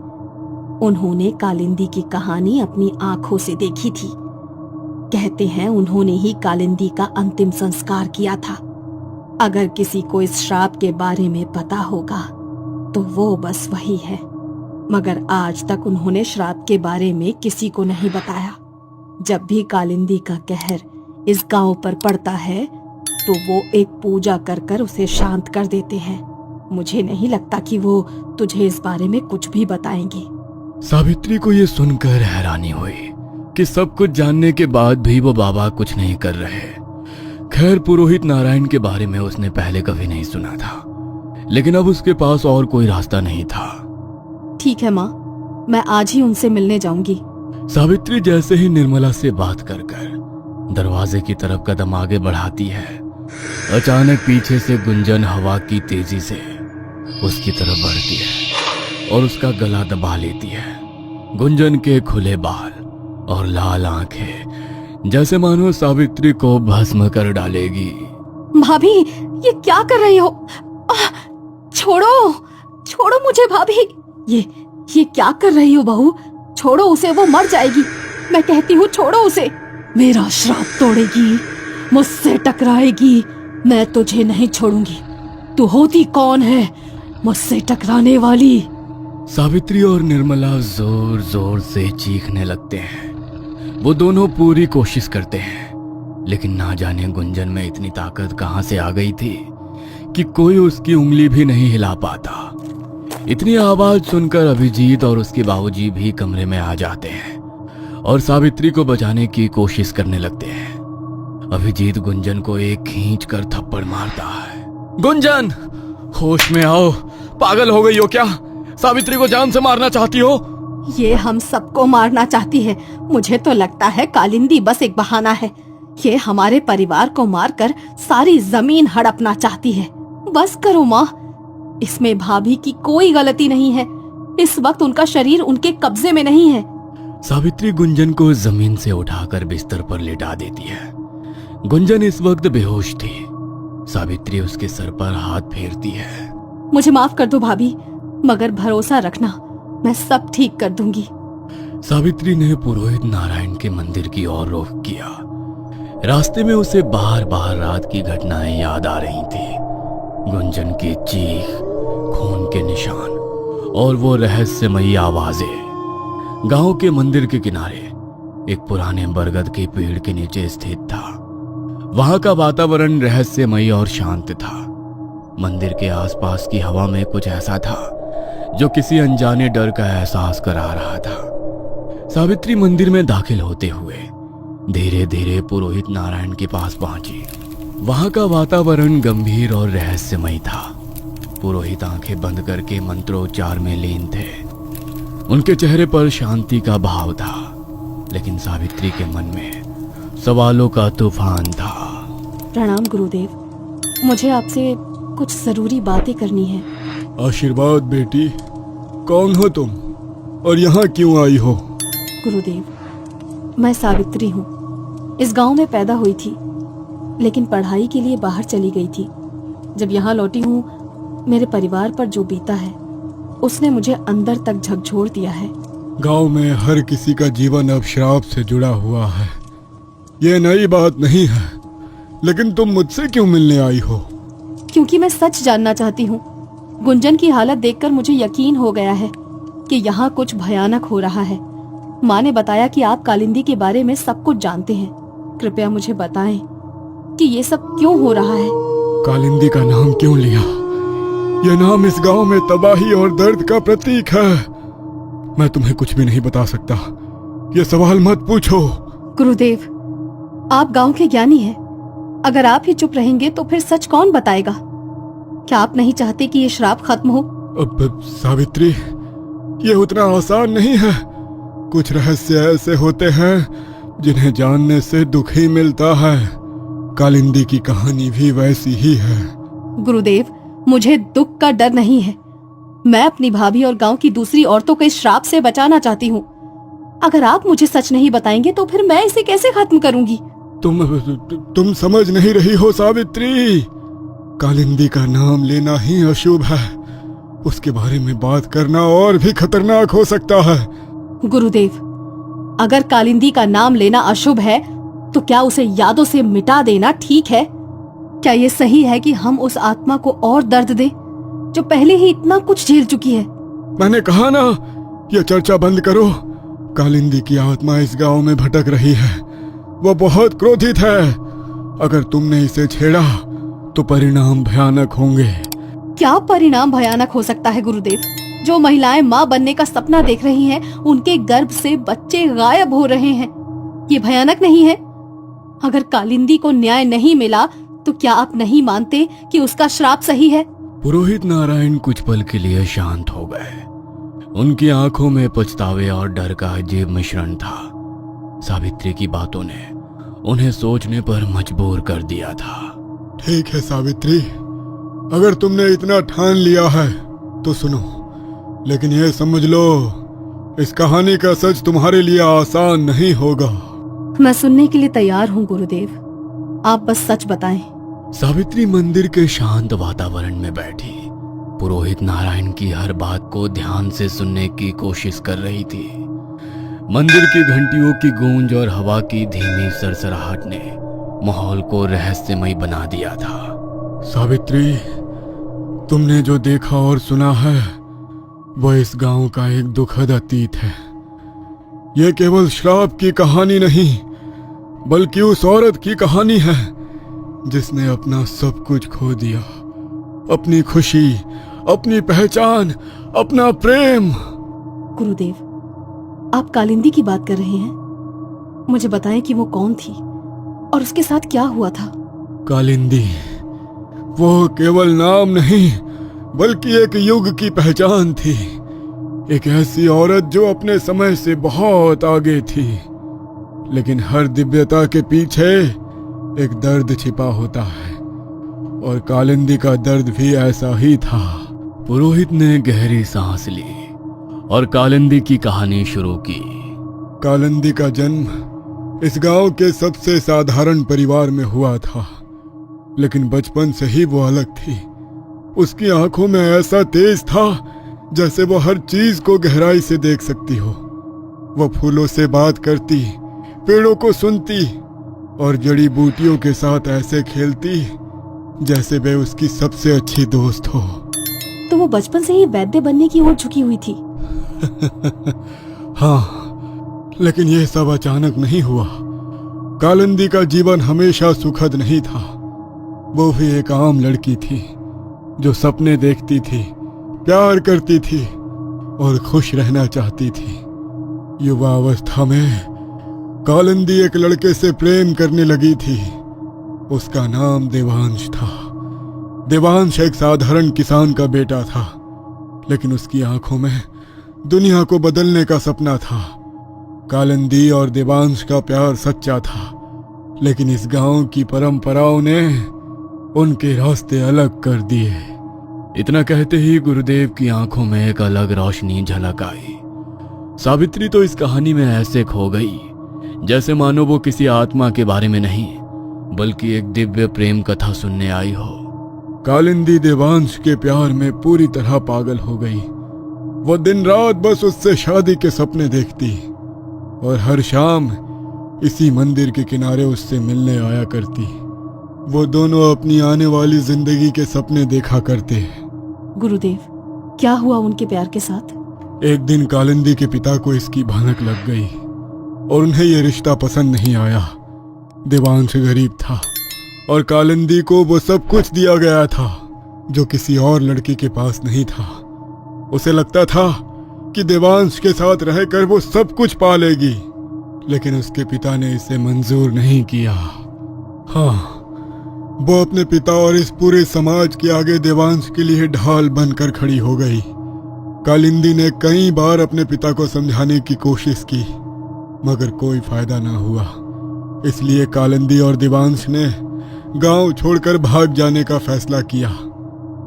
उन्होंने कालिंदी की कहानी अपनी आंखों से देखी थी। कहते हैं उन्होंने ही कालिंदी का अंतिम संस्कार किया था। अगर किसी को इस श्राप के बारे में पता होगा तो वो बस वही है, मगर आज तक उन्होंने श्राप के बारे में किसी को नहीं बताया। जब भी कालिंदी का कहर इस गांव पर पड़ता है तो वो एक पूजा कर कर उसे शांत कर देते हैं। मुझे नहीं लगता कि वो तुझे इस बारे में कुछ भी बताएंगे।
सावित्री को ये सुनकर हैरानी हुई कि सब कुछ जानने के बाद भी वो बाबा कुछ नहीं कर रहे। खैर, पुरोहित नारायण के बारे में उसने पहले कभी नहीं सुना था, लेकिन अब उसके पास और कोई रास्ता नहीं था।
ठीक है माँ, मैं आज ही उनसे मिलने जाऊंगी।
सावित्री जैसे ही निर्मला से बात कर दरवाजे की तरफ कदम आगे बढ़ाती है, अचानक पीछे से गुंजन हवा की तेजी से उसकी तरफ बढ़ती है और उसका गला दबा लेती है। गुंजन के खुले बाल और लाल आंखें जैसे मानो सावित्री को भस्म कर डालेगी।
भाभी, ये क्या कर रही हो? छोड़ो, छोड़ो मुझे भाभी। ये क्या कर रही हो बहू? छोड़ो उसे, वो मर जाएगी। मैं कहती हूँ छोड़ो उसे। मेरा श्राप तोड़ेगी, मुझसे टकराएगी, मैं तुझे नहीं छोड़ूंगी। तू होती कौन है मुझसे टकराने वाली?
सावित्री और निर्मला जोर जोर से चीखने लगते हैं। वो दोनों पूरी कोशिश करते हैं, लेकिन ना जाने गुंजन में इतनी ताकत कहां से आ गई थी कि कोई उसकी उंगली भी नहीं हिला पाता। इतनी आवाज सुनकर अभिजीत और उसके बाबूजी भी कमरे में आ जाते हैं और सावित्री को बचाने की कोशिश करने लगते हैं। अभिजीत गुंजन को एक खींच कर थप्पड़ मारता है। गुंजन, होश में आओ, पागल हो गई हो क्या? सावित्री को जान से मारना चाहती हो?
ये हम सबको मारना चाहती है। मुझे तो लगता है कालिंदी बस एक बहाना है। ये हमारे परिवार को मारकर सारी जमीन हड़पना चाहती है। बस करो माँ, इसमें भाभी की कोई गलती नहीं है। इस वक्त उनका शरीर उनके कब्जे में नहीं है।
सावित्री गुंजन को जमीन से उठाकर बिस्तर पर लिटा देती है। गुंजन इस वक्त बेहोश थी। सावित्री उसके सर पर हाथ फेरती है।
मुझे माफ कर दो भाभी, मगर भरोसा रखना, मैं सब ठीक कर दूंगी।
सावित्री ने पुरोहित नारायण के मंदिर की ओर रुख किया। रास्ते में उसे बार बार रात की घटनाएं याद आ रही थी। गुंजन की चीख, खून के निशान और वो रहस्यमयी आवाजें। गांव के मंदिर के किनारे एक पुराने बरगद के पेड़ के नीचे स्थित था। वहां का वातावरण रहस्यमयी और शांत था। मंदिर के आसपास की हवा में कुछ ऐसा था जो किसी अनजाने डर का एहसास करा रहा था। सावित्री मंदिर में दाखिल होते हुए धीरे धीरे पुरोहित नारायण के पास पहुंची। वहां का वातावरण गंभीर और रहस्यमयी था। पुरोहित आंखें बंद करके मंत्रोच्चार में लीन थे। उनके चेहरे पर शांति का भाव था, लेकिन सावित्री के मन में सवालों का तूफान था।
प्रणाम गुरुदेव, मुझे आपसे कुछ जरूरी बातें करनी है।
आशीर्वाद बेटी, कौन हो तुम और यहाँ क्यों आई हो?
गुरुदेव, मैं सावित्री हूँ। इस गांव में पैदा हुई थी, लेकिन पढ़ाई के लिए बाहर चली गई थी। जब यहाँ लौटी हूँ, मेरे परिवार पर जो बीता है उसने मुझे अंदर तक झकझोर दिया है।
गांव में हर किसी का जीवन अब श्राप से जुड़ा हुआ है। ये नई बात नहीं है, लेकिन तुम मुझसे क्यों मिलने आई हो?
क्योंकि मैं सच जानना चाहती हूँ। गुंजन की हालत देखकर मुझे यकीन हो गया है कि यहाँ कुछ भयानक हो रहा है। माँ ने बताया कि आप कालिंदी के बारे में सब कुछ जानते हैं। कृपया मुझे बताएं कि ये सब क्यों हो रहा है।
कालिंदी का नाम क्यों लिया? यह नाम इस गांव में तबाही और दर्द का प्रतीक है। मैं तुम्हें कुछ भी नहीं बता सकता। ये सवाल मत पूछो।
गुरुदेव, आप गांव के ज्ञानी हैं। अगर आप ही चुप रहेंगे तो फिर सच कौन बताएगा? क्या आप नहीं चाहते कि ये श्राप खत्म हो?
अब सावित्री, ये उतना आसान नहीं है। कुछ रहस्य ऐसे होते हैं जिन्हें जानने से दुख ही मिलता है। कालिंदी की कहानी भी वैसी ही है।
गुरुदेव, मुझे दुख का डर नहीं है। मैं अपनी भाभी और गांव की दूसरी औरतों को इस श्राप से बचाना चाहती हूँ। अगर आप मुझे सच नहीं बताएंगे तो फिर मैं इसे कैसे खत्म करूंगी?
तुम समझ नहीं रही हो सावित्री। कालिंदी का नाम लेना ही अशुभ है। उसके बारे में बात करना और भी खतरनाक हो सकता है।
गुरुदेव, अगर कालिंदी का नाम लेना अशुभ है तो क्या उसे यादों से मिटा देना ठीक है? क्या ये सही है कि हम उस आत्मा को और दर्द दें जो पहले ही इतना कुछ झेल चुकी है?
मैंने कहा ना, ये चर्चा बंद करो। कालिंदी की आत्मा इस गांव में भटक रही है। वो बहुत क्रोधित है। अगर तुमने इसे छेड़ा तो परिणाम भयानक होंगे।
क्या परिणाम भयानक हो सकता है गुरुदेव? जो महिलाएं माँ बनने का सपना देख रही हैं, उनके गर्भ से बच्चे गायब हो रहे हैं। ये भयानक नहीं है? अगर कालिंदी को न्याय नहीं मिला तो क्या आप नहीं मानते कि उसका श्राप सही है?
पुरोहित नारायण कुछ पल के लिए शांत हो गए। उनकी आंखों में पछतावे और डर का अजीब मिश्रण था। सावित्री की बातों ने उन्हें सोचने पर मजबूर कर दिया था।
ठीक है सावित्री, अगर तुमने इतना ठान लिया है तो सुनो, लेकिन ये समझ लो, इस कहानी का सच तुम्हारे लिए आसान नहीं होगा।
मैं सुनने के लिए तैयार हूँ गुरुदेव, आप बस सच बताएं।
सावित्री मंदिर के शांत वातावरण में बैठी पुरोहित नारायण की हर बात को ध्यान से सुनने की कोशिश कर रही थी। मंदिर की घंटियों की गूंज और हवा की धीमी सरसराहट ने माहौल को रहस्यमय बना दिया था।
सावित्री, तुमने जो देखा और सुना है वह इस गांव का एक दुखद अतीत है। यह केवल श्राप की कहानी नहीं, बल्कि उस औरत की कहानी है जिसने अपना सब कुछ खो दिया। अपनी खुशी, अपनी पहचान, अपना प्रेम।
गुरुदेव, आप कालिंदी की बात कर रहे हैं? मुझे बताएं कि वो कौन थी और उसके साथ क्या हुआ था?
कालिंदी वो केवल नाम नहीं, बल्कि एक युग की पहचान थी। एक ऐसी औरत जो अपने समय से बहुत आगे थी। लेकिन हर दिव्यता के पीछे एक दर्द छिपा होता है, और कालिंदी का दर्द भी ऐसा ही था।
पुरोहित ने गहरी सांस ली और कालिंदी की कहानी शुरू की।
कालिंदी का जन्म इस गांव के सबसे साधारण परिवार में हुआ था, लेकिन बचपन से ही वो अलग थी। उसकी आंखों में ऐसा तेज था जैसे वो हर चीज को गहराई से देख सकती हो। वो फूलों से बात करती, पेड़ों को सुनती और जड़ी बूटियों के साथ ऐसे खेलती जैसे वे उसकी सबसे अच्छी दोस्त हो।
तो वो बचपन से ही वैद्य बनने की ओर झुकी हुई थी।
हाँ, लेकिन यह सब अचानक नहीं हुआ। कालिंदी का जीवन हमेशा सुखद नहीं था। वो भी एक आम लड़की थी जो सपने देखती थी, प्यार करती थी और खुश रहना चाहती थी। युवा अवस्था में कालिंदी एक लड़के से प्रेम करने लगी थी। उसका नाम देवांश था। देवांश एक साधारण किसान का बेटा था, लेकिन उसकी आंखों में दुनिया को बदलने का सपना था। कालिंदी और देवांश का प्यार सच्चा था, लेकिन इस गांव की परंपराओं ने उनके रास्ते अलग कर दिए।
इतना कहते ही गुरुदेव की आंखों में एक अलग रोशनी झलक आई। सावित्री तो इस कहानी में ऐसे खो गई जैसे मानो वो किसी आत्मा के बारे में नहीं, बल्कि एक दिव्य प्रेम कथा सुनने आई हो।
कालिंदी देवांश के प्यार में पूरी तरह पागल हो गई। वो दिन रात बस उससे शादी के सपने देखती और हर शाम इसी मंदिर के किनारे उससे मिलने आया करती। वो दोनों अपनी आने वाली जिंदगी के सपने देखा करते।
गुरुदेव, क्या हुआ उनके प्यार के साथ?
एक दिन कालिंदी के पिता को इसकी भनक लग गई और उन्हें यह रिश्ता पसंद नहीं आया। देवांश गरीब था और कालिंदी को वो सब कुछ दिया गया था जो किसी और लड़की के पास नहीं था। उसे लगता था कि देवांश के साथ रहकर वो सब कुछ पा लेगी, लेकिन उसके पिता ने इसे मंजूर नहीं किया। हाँ, वो अपने पिता और इस पूरे समाज के आगे देवांश के लिए ढाल बनकर खड़ी हो गई। कालिंदी ने कई बार अपने पिता को समझाने की कोशिश की, मगर कोई फायदा ना हुआ। इसलिए कालिंदी और देवांश ने गांव छोड़कर भाग जाने का फैसला किया।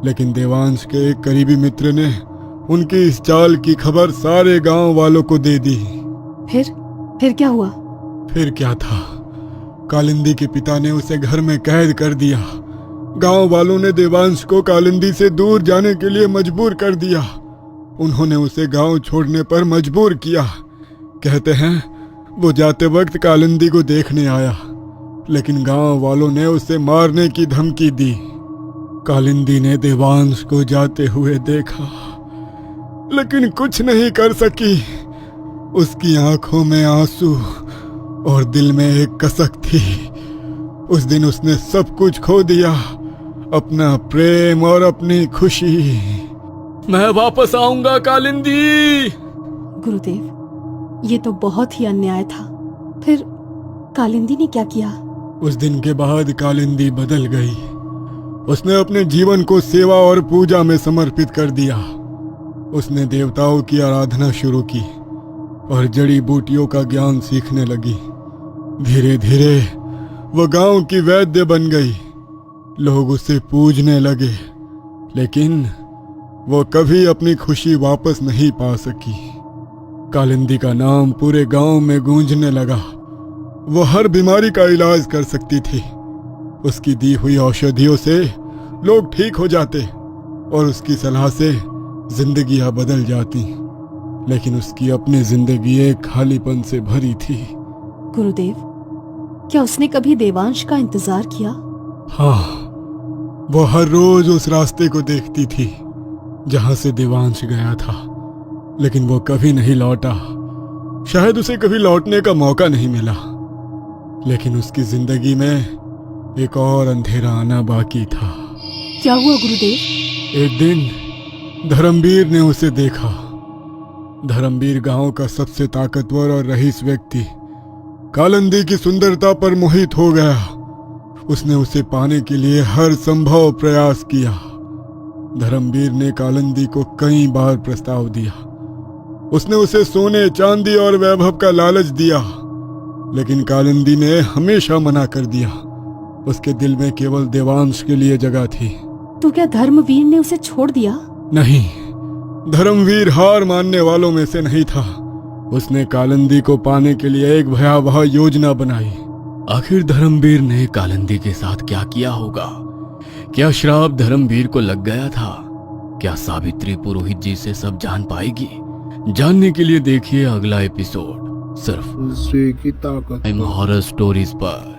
लेकिन देवांश के एक करीबी मित्र ने उनकी इस चाल की खबर सारे गांव वालों को दे दी।
फिर क्या हुआ?
फिर क्या था, कालिंदी के पिता ने उसे घर में कैद कर दिया। गांव वालों ने देवांश को कालिंदी से दूर जाने के लिए मजबूर कर दिया। उन्होंने उसे गांव छोड़ने पर मजबूर किया। कहते हैं वो जाते वक्त कालिंदी को देखने आया, लेकिन गांव वालों ने उसे मारने की धमकी दी। कालिंदी ने देवांश को जाते हुए देखा, लेकिन कुछ नहीं कर सकी। उसकी आंखों में आंसू और दिल में एक कसक थी। उस दिन उसने सब कुछ खो दिया, अपना प्रेम और अपनी खुशी।
मैं वापस आऊंगा कालिंदी।
गुरुदेव, ये तो बहुत ही अन्याय था। फिर कालिंदी ने क्या किया?
उस दिन के बाद कालिंदी बदल गई। उसने अपने जीवन को सेवा और पूजा में समर्पित कर दिया। उसने देवताओं की आराधना शुरू की और जड़ी बूटियों का ज्ञान सीखने लगी। धीरे धीरे वो गांव की वैद्य बन गई। लोग उसे पूजने लगे, लेकिन वो कभी अपनी खुशी वापस नहीं पा सकी। कालिंदी का नाम पूरे गांव में गूंजने लगा। वो हर बीमारी का इलाज कर सकती थी। उसकी दी हुई औषधियों से लोग ठीक हो जाते और उसकी सलाह से जिंदगियां बदल जाती। लेकिन उसकी अपनी जिंदगी एक खालीपन से भरी थी।
गुरुदेव, क्या उसने कभी देवांश का इंतजार किया?
हाँ, वो हर रोज उस रास्ते को देखती थी जहां से देवांश गया था, लेकिन वो कभी नहीं लौटा। शायद उसे कभी लौटने का मौका नहीं मिला, लेकिन उसकी जिंदगी में एक और अंधेरा आना बाकी था।
क्या हुआ गुरुदेव?
एक दिन धर्मवीर ने उसे देखा। धर्मवीर गांव का सबसे ताकतवर और रईस व्यक्ति कालिंदी की सुंदरता पर मोहित हो गया। उसने उसे पाने के लिए हर संभव प्रयास किया। धर्मवीर ने कालिंदी को कई बार प्रस्ताव दिया। उसने उसे सोने, चांदी और वैभव का लालच दिया, लेकिन कालिंदी ने हमेशा मना कर दिया। उसके दिल में केवल देवांश के लिए जगह थी।
तो क्या धर्मवीर ने उसे छोड़ दिया?
नहीं, धर्मवीर हार मानने वालों में से नहीं था। उसने कालिंदी को पाने के लिए एक भयावह योजना बनाई।
आखिर धर्मवीर ने कालिंदी के साथ क्या किया होगा? क्या श्राप धर्मवीर को लग गया था? क्या सावित्री पुरोहित जी से सब जान पाएगी? जानने के लिए देखिए अगला एपिसोड सिर्फ
ट्यूसडे की ताकत।
हॉरर स्टोरीज पर।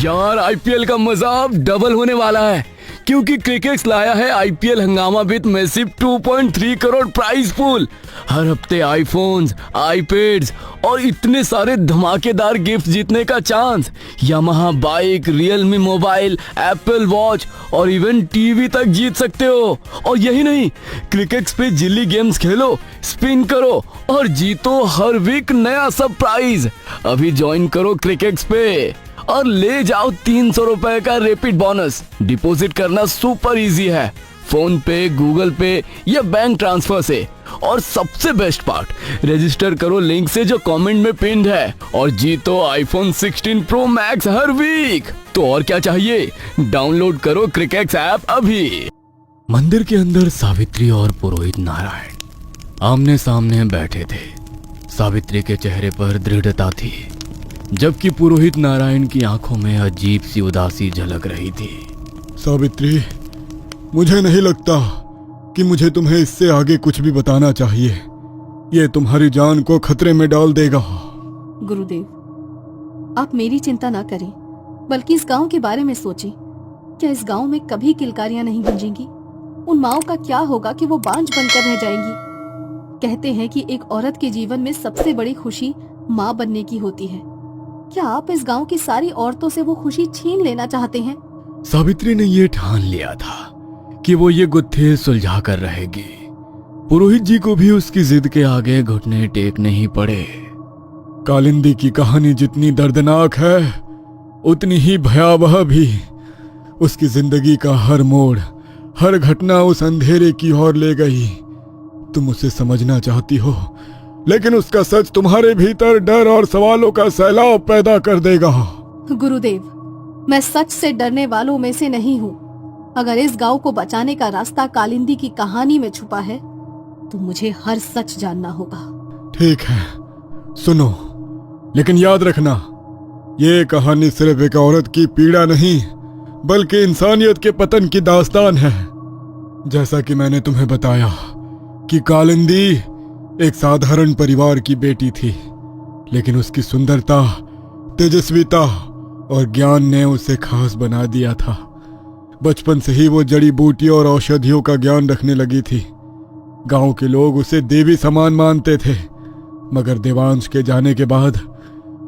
यार, आईपीएल का मजा अब डबल होने वाला है, क्योंकि क्रिकेक्स लाया है आईपीएल हंगामा with massive 2.3 crore prize pool. हर हफ्ते आईफोन्स, आईपैड्स और इतने सारे धमाकेदार गिफ्ट जीतने का chance. Yamaha bike, Realme mobile, Apple watch और इवन टीवी तक जीत सकते हो। और यही नहीं, क्रिकेक्स पे जिली गेम्स खेलो, स्पिन करो और जीतो हर वीक नया सब प्राइज। अभी ज्वाइन करो क्रिकेक्स पे और ले जाओ 300 रुपए का रैपिड बोनस। डिपॉजिट करना सुपर इजी है, फोन पे, गूगल पे या बैंक ट्रांसफर से। और सबसे बेस्ट पार्ट, रजिस्टर करो लिंक से जो कमेंट में पिन्ड है और जीतो आईफोन 16 प्रो मैक्स हर वीक। तो और क्या चाहिए, डाउनलोड करो क्रिकेक्स ऐप अभी। मंदिर के अंदर सावित्री और पुरोहित नारायण आमने सामने बैठे थे। सावित्री के चेहरे पर दृढ़ता थी, जबकि पुरोहित नारायण की आंखों में अजीब सी उदासी झलक रही थी।
सावित्री, मुझे नहीं लगता कि मुझे तुम्हें इससे आगे कुछ भी बताना चाहिए। ये तुम्हारी जान को खतरे में डाल देगा।
गुरुदेव, आप मेरी चिंता ना करें, बल्कि इस गांव के बारे में सोचें। क्या इस गांव में कभी किलकारियां नहीं गूंजेंगी? उन माओं का क्या होगा कि वो बांझ बनकर रह जाएंगी? कहते हैं कि एक औरत के जीवन में सबसे बड़ी खुशी माँ बनने की होती है। क्या आप इस गांव की सारी औरतों से वो खुशी छीन लेना चाहते हैं?
सावित्री ने ये ठान लिया था कि वो ये गुत्थे सुलझा कर रहेगी। पुरोहित जी को भी उसकी जिद के आगे घुटने टेकने ही पड़े।
कालिंदी की कहानी जितनी दर्दनाक है, उतनी ही भयावह भी। उसकी जिंदगी का हर मोड़, हर घटना उस अंधेरे की ओर ले गई। तुम उसे समझना चाहती हो, लेकिन उसका सच तुम्हारे भीतर डर और सवालों का सैलाब पैदा कर देगा।
गुरुदेव, मैं सच से डरने वालों में से नहीं हूँ। अगर इस गांव को बचाने का रास्ता कालिंदी की कहानी में छुपा है तो मुझे हर सच जानना होगा।
ठीक है, सुनो, लेकिन याद रखना, ये कहानी सिर्फ एक औरत की पीड़ा नहीं बल्कि इंसानियत के पतन की दास्तान है। जैसा कि मैंने तुम्हें बताया कि कालिंदी एक साधारण परिवार की बेटी थी, लेकिन उसकी सुंदरता, तेजस्विता और ज्ञान ने उसे खास बना दिया था। बचपन से ही वो जड़ी बूटियों और औषधियों का ज्ञान रखने लगी थी। गांव के लोग उसे देवी समान मानते थे, मगर देवांश के जाने के बाद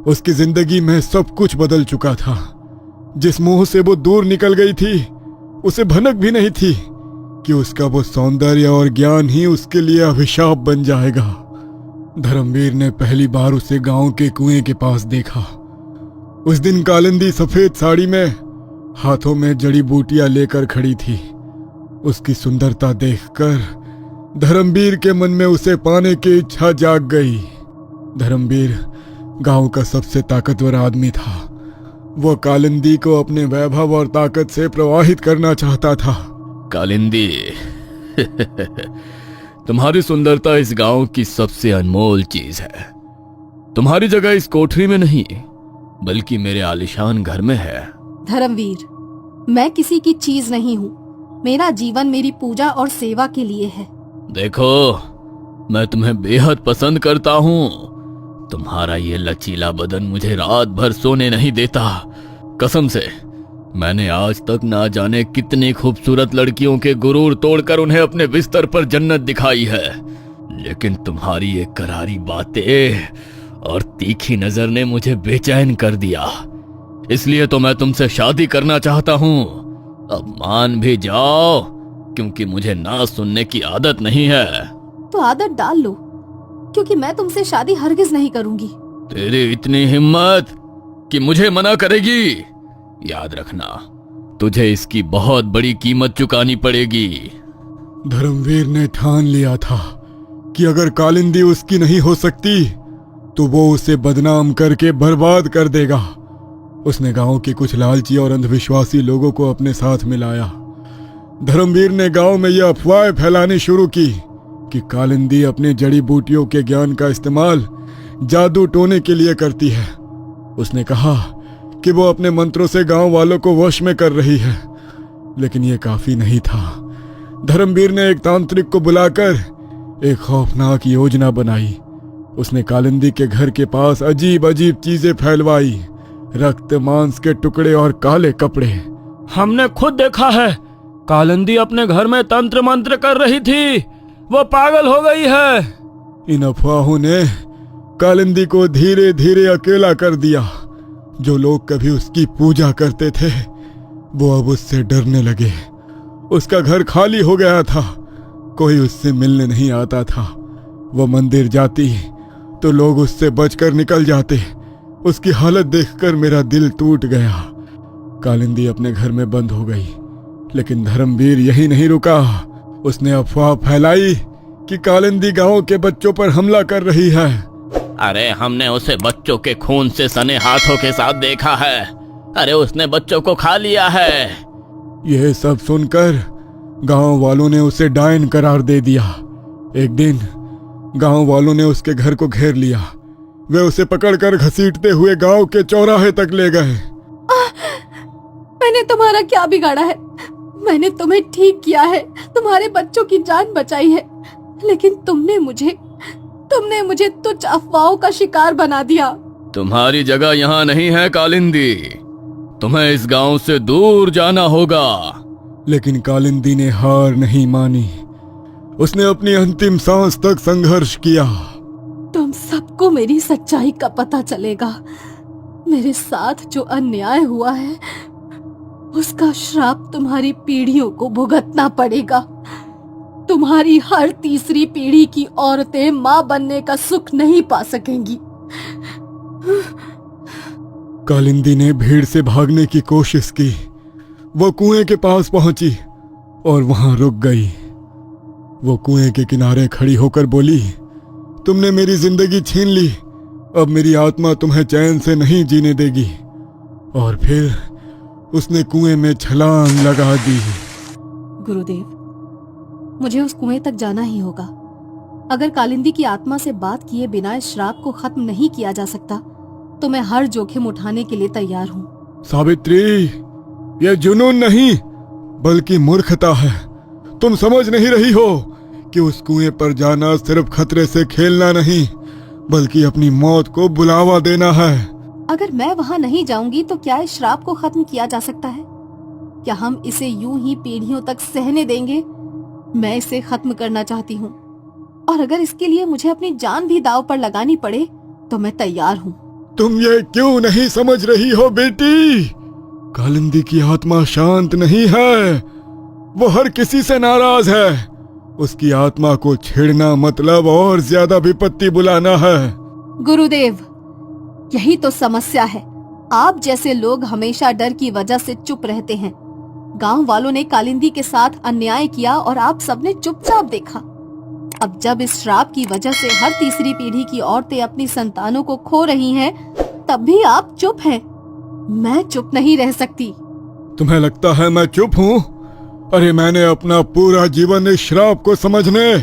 उसकी जिंदगी में सब कुछ बदल चुका था। जिस मुंह से वो दूर निकल गई थी, उसे भनक भी नहीं थी कि उसका वो सौंदर्य और ज्ञान ही उसके लिए अभिशाप बन जाएगा। धर्मवीर ने पहली बार उसे गांव के कुएं के पास देखा। उस दिन कालिंदी सफेद साड़ी में हाथों में जड़ी बूटियां लेकर खड़ी थी। उसकी सुंदरता देखकर धर्मवीर के मन में उसे पाने की इच्छा जाग गई। धर्मवीर गांव का सबसे ताकतवर आदमी था। वो कालिंदी को अपने वैभव और ताकत से प्रवाहित करना चाहता था।
कालिंदी, तुम्हारी सुंदरता इस गांव की सबसे अनमोल चीज है। तुम्हारी जगह इस कोठरी में नहीं बल्कि मेरे आलीशान घर में है।
धर्मवीर, मैं किसी की चीज नहीं हूँ। मेरा जीवन मेरी पूजा और सेवा के लिए है।
देखो, मैं तुम्हें बेहद पसंद करता हूँ। तुम्हारा ये लचीला बदन मुझे रात भर सोने नहीं देता। कसम से, मैंने आज तक ना जाने कितनी खूबसूरत लड़कियों के गुरूर तोड़कर उन्हें अपने बिस्तर पर जन्नत दिखाई है, लेकिन तुम्हारी ये करारी बातें और तीखी नजर ने मुझे बेचैन कर दिया। इसलिए तो मैं तुमसे शादी करना चाहता हूँ। अब मान भी जाओ, क्योंकि मुझे ना सुनने की आदत नहीं है।
तो आदत डाल लो, क्योंकि मैं तुमसे शादी हरगिज नहीं करूंगी।
तेरी इतनी हिम्मत कि मुझे मना करेगी? याद रखना, तुझे इसकी बहुत बड़ी कीमत चुकानी पड़ेगी।
धर्मवीर ने ठान लिया था कि अगर कालिंदी उसकी नहीं हो सकती तो वो उसे बदनाम करके बर्बाद कर देगा। उसने गांव के कुछ लालची और अंधविश्वासी लोगों को अपने साथ मिलाया। धर्मवीर ने गांव में यह अफवाहें फैलानी शुरू की कि कालिंदी अपने जड़ी बूटियों के ज्ञान का इस्तेमाल जादू टोने के लिए करती है। उसने कहा कि वो अपने मंत्रों से गांव वालों को वश में कर रही है, लेकिन यह काफी नहीं था। धर्मवीर ने एक तांत्रिक को बुलाकर एक खौफनाक योजना बनाई। उसने कालिंदी के घर के पास अजीब अजीब चीजें फैलवाई, रक्त, मांस के टुकड़े और काले कपड़े।
हमने खुद देखा है, कालिंदी अपने घर में तंत्र मंत्र कर रही थी। वो पागल हो गई है।
इन अफवाहों ने कालिंदी को धीरे धीरे अकेला कर दिया। जो लोग कभी उसकी पूजा करते थे वो अब उससे डरने लगे। उसका घर खाली हो गया था, कोई उससे मिलने नहीं आता था। वो मंदिर जाती तो लोग उससे बचकर निकल जाते। उसकी हालत देखकर मेरा दिल टूट गया। कालिंदी अपने घर में बंद हो गई, लेकिन धर्मवीर यही नहीं रुका। उसने अफवाह फैलाई कि कालिंदी गांव के बच्चों पर हमला कर रही है।
अरे, हमने उसे बच्चों के खून से सने हाथों के साथ देखा है। अरे, उसने बच्चों को खा लिया है।
यह सब सुनकर गांव वालों ने उसे डायन करार दे दिया। एक दिन गांव वालों ने उसके घर को घेर लिया। वे उसे पकड़कर घसीटते हुए गांव के चौराहे तक ले गए।
मैंने तुम्हारा क्या बिगाड़ा है? मैंने तुम्हें ठीक किया है, तुम्हारे बच्चों की जान बचाई है, लेकिन तुमने मुझे तुच्छ अफवाहों का शिकार बना दिया।
तुम्हारी जगह यहाँ नहीं है कालिंदी। तुम्हें इस गांव से दूर जाना होगा।
लेकिन कालिंदी ने हार नहीं मानी। उसने अपनी अंतिम सांस तक संघर्ष किया।
तुम सबको मेरी सच्चाई का पता चलेगा। मेरे साथ जो अन्याय हुआ है उसका श्राप तुम्हारी पीढ़ियों को भुगतना पड़ेगा। तुम्हारी हर तीसरी पीढ़ी की औरतें मां बनने का सुख नहीं पा सकेंगी।
कालिंदी ने भीड़ से भागने की कोशिश की। वो कुएं के पास पहुंची और वहां रुक गई। वो कुएं के किनारे खड़ी होकर बोली, तुमने मेरी जिंदगी छीन ली, अब मेरी आत्मा तुम्हें चैन से नहीं जीने देगी। और फिर उसने कुएं में छलांग लगा दी।
गुरुदेव, मुझे उस कुएं तक जाना ही होगा। अगर कालिंदी की आत्मा से बात किए बिना इस श्राप को खत्म नहीं किया जा सकता तो मैं हर जोखिम उठाने के लिए तैयार हूँ।
सावित्री, ये जुनून नहीं बल्कि मूर्खता है। तुम समझ नहीं रही हो कि उस कुएं पर जाना सिर्फ खतरे से खेलना नहीं बल्कि अपनी मौत को बुलावा देना है।
अगर मैं वहां नहीं जाऊंगी तो क्या इस श्राप को खत्म किया जा सकता है? क्या हम इसे यूं ही पीढ़ियों तक सहने देंगे? मैं इसे खत्म करना चाहती हूँ और अगर इसके लिए मुझे अपनी जान भी दांव पर लगानी पड़े तो मैं तैयार हूँ।
तुम ये क्यों नहीं समझ रही हो बेटी? कालिंदी की आत्मा शांत नहीं है, वो हर किसी से नाराज है। उसकी आत्मा को छेड़ना मतलब और ज्यादा विपत्ति बुलाना है।
गुरुदेव, यही तो समस्या है। आप जैसे लोग हमेशा डर की वजह से चुप रहते हैं। गांव वालों ने कालिंदी के साथ अन्याय किया और आप सबने चुपचाप देखा। अब जब इस श्राप की वजह से हर तीसरी पीढ़ी की औरतें अपनी संतानों को खो रही हैं, तब भी आप चुप हैं। मैं चुप नहीं रह सकती।
तुम्हें लगता है मैं चुप हूँ? अरे मैंने अपना पूरा जीवन इस श्राप को समझने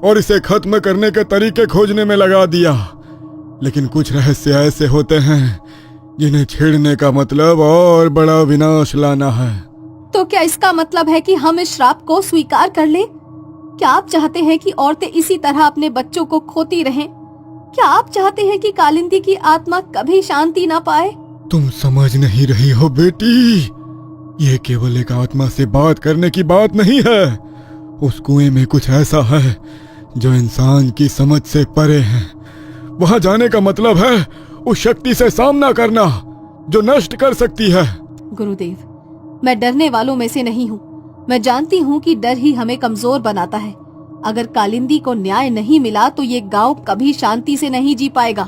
और इसे खत्म करने के तरीके खोजने में लगा दिया। लेकिन कुछ रहस्य ऐसे होते हैं जिन्हें छेड़ने का मतलब और बड़ा विनाश लाना है।
तो क्या इसका मतलब है कि हम इस श्राप को स्वीकार कर लें? क्या आप चाहते हैं कि औरतें इसी तरह अपने बच्चों को खोती रहें? क्या आप चाहते हैं कि कालिंदी की आत्मा कभी शांति ना पाए?
तुम समझ नहीं रही हो बेटी, ये केवल एक आत्मा से बात करने की बात नहीं है। उस कुएं में कुछ ऐसा है जो इंसान की समझ से परे है। वहां जाने का मतलब है उस शक्ति से सामना करना जो नष्ट कर सकती है।
गुरुदेव, मैं डरने वालों में से नहीं हूँ। मैं जानती हूँ कि डर ही हमें कमजोर बनाता है। अगर कालिंदी को न्याय नहीं मिला तो ये गांव कभी शांति से नहीं जी पाएगा।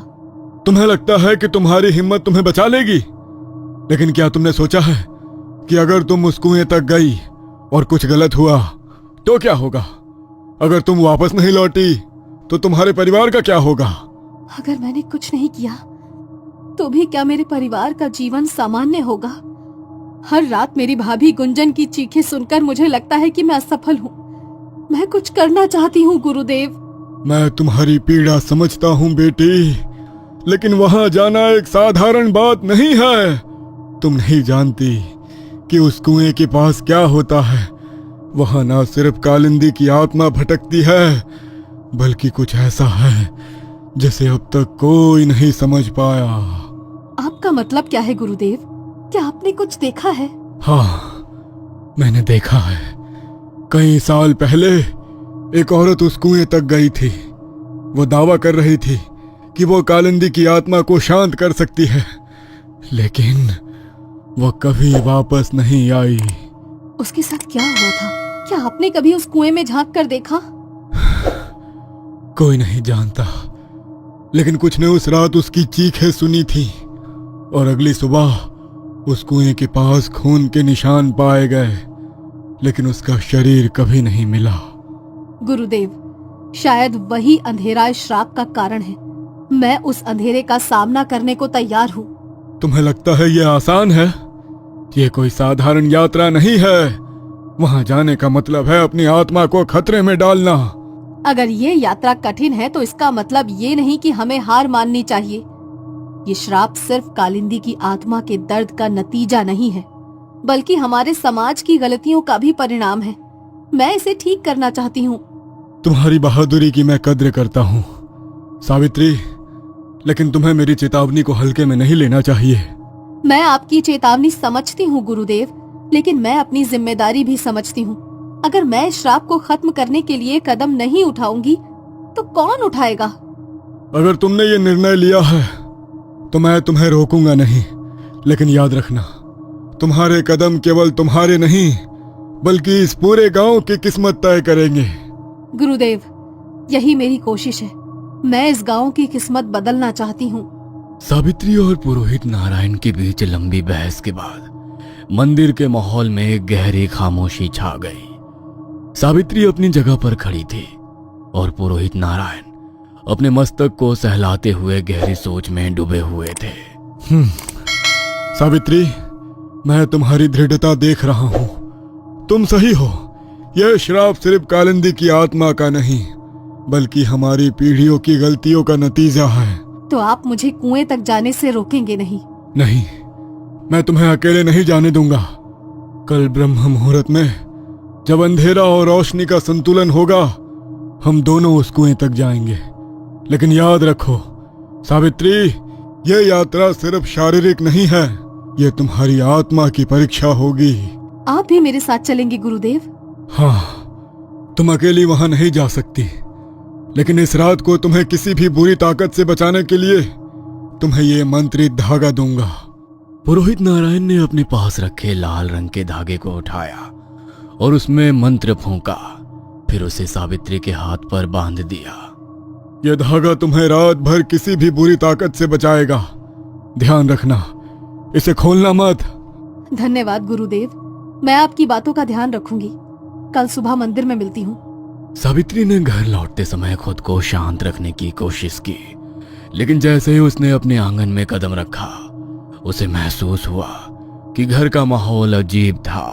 तुम्हें लगता है कि तुम्हारी हिम्मत तुम्हें बचा लेगी, लेकिन क्या तुमने सोचा है कि अगर तुम उस कुएं तक गई और कुछ गलत हुआ तो क्या होगा? अगर तुम वापस नहीं लौटी तो तुम्हारे परिवार का क्या होगा?
अगर मैंने कुछ नहीं किया तो भी क्या मेरे परिवार का जीवन सामान्य होगा? हर रात मेरी भाभी गुंजन की चीखें सुनकर मुझे लगता है कि मैं असफल हूँ। मैं कुछ करना चाहती हूँ गुरुदेव।
मैं तुम्हारी पीड़ा समझता हूँ बेटी, लेकिन वहां जाना एक साधारण बात नहीं है। तुम नहीं जानती कि उस कुएं के पास क्या होता है। वहां ना सिर्फ कालिंदी की आत्मा भटकती है बल्कि कुछ ऐसा है जिसे अब तक कोई नहीं समझ पाया।
आपका मतलब क्या है गुरुदेव? क्या आपने कुछ देखा है?
हाँ, मैंने देखा है। कई साल पहले एक औरत उस कुएं तक गई थी। वो दावा कर रही थी कि वो कालिंदी की आत्मा को शांत कर सकती है, लेकिन वो कभी वापस नहीं आई।
उसके साथ क्या हुआ था? क्या आपने कभी उस कुएं में झांक कर देखा?
कोई नहीं जानता, लेकिन कुछ ने उस रात उसकी चीखें सुनी थी और अगली सुबह उस कुएं के पास खून के निशान पाए गए, लेकिन उसका शरीर कभी नहीं मिला।
गुरुदेव, शायद वही अंधेरा इस श्राप का कारण है। मैं उस अंधेरे का सामना करने को तैयार हूँ।
तुम्हें लगता है ये आसान है? ये कोई साधारण यात्रा नहीं है। वहां जाने का मतलब है अपनी आत्मा को खतरे में डालना।
अगर ये यात्रा कठिन है तो इसका मतलब ये नहीं कि हमें हार माननी चाहिए। ये श्राप सिर्फ कालिंदी की आत्मा के दर्द का नतीजा नहीं है, बल्कि हमारे समाज की गलतियों का भी परिणाम है। मैं इसे ठीक करना चाहती हूँ।
तुम्हारी बहादुरी की मैं कद्र करता हूँ सावित्री, लेकिन तुम्हें मेरी चेतावनी को हल्के में नहीं लेना चाहिए।
मैं आपकी चेतावनी समझती हूँ गुरुदेव, लेकिन मैं अपनी जिम्मेदारी भी समझती हूँ। अगर मैं इस श्राप को खत्म करने के लिए कदम नहीं उठाऊंगी तो कौन उठाएगा?
अगर तुमने ये निर्णय लिया है तो मैं तुम्हें रोकूंगा नहीं, लेकिन याद रखना, तुम्हारे कदम केवल तुम्हारे नहीं बल्कि इस पूरे गांव की किस्मत तय करेंगे।
गुरुदेव, यही मेरी कोशिश है। मैं इस गांव की किस्मत बदलना चाहती हूँ।
सावित्री और पुरोहित नारायण के बीच लंबी बहस के बाद मंदिर के माहौल में एक गहरी खामोशी छा गई। सावित्री अपनी जगह पर खड़ी थी और पुरोहित नारायण अपने मस्तक को सहलाते हुए गहरी सोच में डूबे हुए थे।
सावित्री, मैं तुम्हारी दृढ़ता देख रहा हूँ। तुम सही हो, यह श्राप सिर्फ कालिंदी की आत्मा का नहीं, बल्कि हमारी पीढ़ियों की गलतियों का नतीजा है।
तो आप मुझे कुएं तक जाने से रोकेंगे नहीं?
नहीं, मैं तुम्हें अकेले नहीं जाने दूंगा। कल ब्रह्म मुहूर्त में जब अंधेरा और रोशनी का संतुलन होगा, हम दोनों उस कुएं तक जाएंगे। लेकिन याद रखो सावित्री, यह यात्रा सिर्फ शारीरिक नहीं है, यह तुम्हारी आत्मा की परीक्षा होगी।
आप भी मेरे साथ चलेंगे गुरुदेव?
हाँ, तुम अकेली वहां नहीं जा सकती, लेकिन इस रात को तुम्हें किसी भी बुरी ताकत से बचाने के लिए तुम्हें ये मंत्रित धागा दूंगा।
पुरोहित नारायण ने अपने पास रखे लाल रंग के धागे को उठाया और उसमें मंत्र फूंका, फिर उसे सावित्री के हाथ पर बांध दिया।
यह धागा तुम्हें रात भर किसी भी बुरी ताकत से बचाएगा। ध्यान रखना, इसे खोलना मत।
धन्यवाद गुरुदेव, मैं आपकी बातों का ध्यान रखूंगी। कल सुबह मंदिर में मिलती हूँ।
सावित्री ने घर लौटते समय खुद को शांत रखने की कोशिश की, लेकिन जैसे ही उसने अपने आंगन में कदम रखा, उसे महसूस हुआ कि घर का माहौल अजीब था।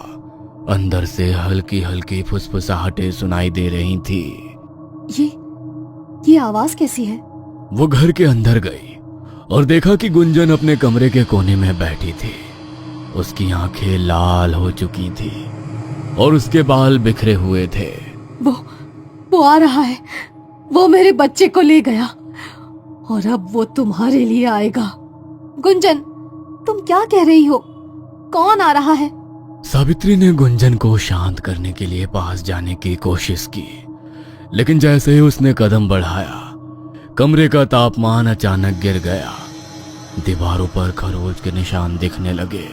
अंदर से हल्की हल्की फुसफुसाहटें सुनाई दे रही थी।
ये आवाज कैसी है?
वो घर के अंदर गई और देखा कि गुंजन अपने कमरे के कोने में बैठी थी। उसकी आंखें लाल हो चुकी थी और उसके बाल बिखरे हुए थे।
वो आ रहा है। वो मेरे बच्चे को ले गया और अब वो तुम्हारे लिए आएगा। गुंजन, तुम क्या कह रही हो? कौन आ रहा है?
सावित्री ने गुंजन को शांत करने के लिए पास जाने की कोशिश की, लेकिन जैसे ही उसने कदम बढ़ाया, कमरे का तापमान अचानक गिर गया। दीवारों पर खरोच के निशान दिखने लगे।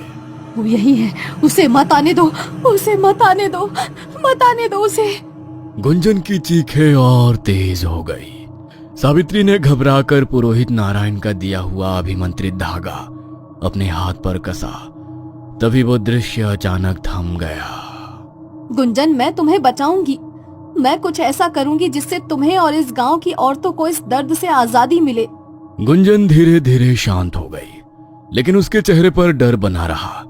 वो यही है, उसे मत आने दो, उसे मत आने दो, मत आने दो उसे।
गुंजन की चीखें और तेज हो गई। सावित्री ने घबराकर पुरोहित नारायण का दिया हुआ अभिमंत्रित धागा अपने हाथ पर कसा। तभी वो दृश्य अचानक थम गया।
गुंजन, मैं तुम्हें बचाऊंगी। मैं कुछ ऐसा करूंगी जिससे तुम्हें और इस गांव की औरतों को इस दर्द से आजादी मिले।
गुंजन धीरे धीरे शांत हो गई, लेकिन उसके चेहरे पर डर बना रहा।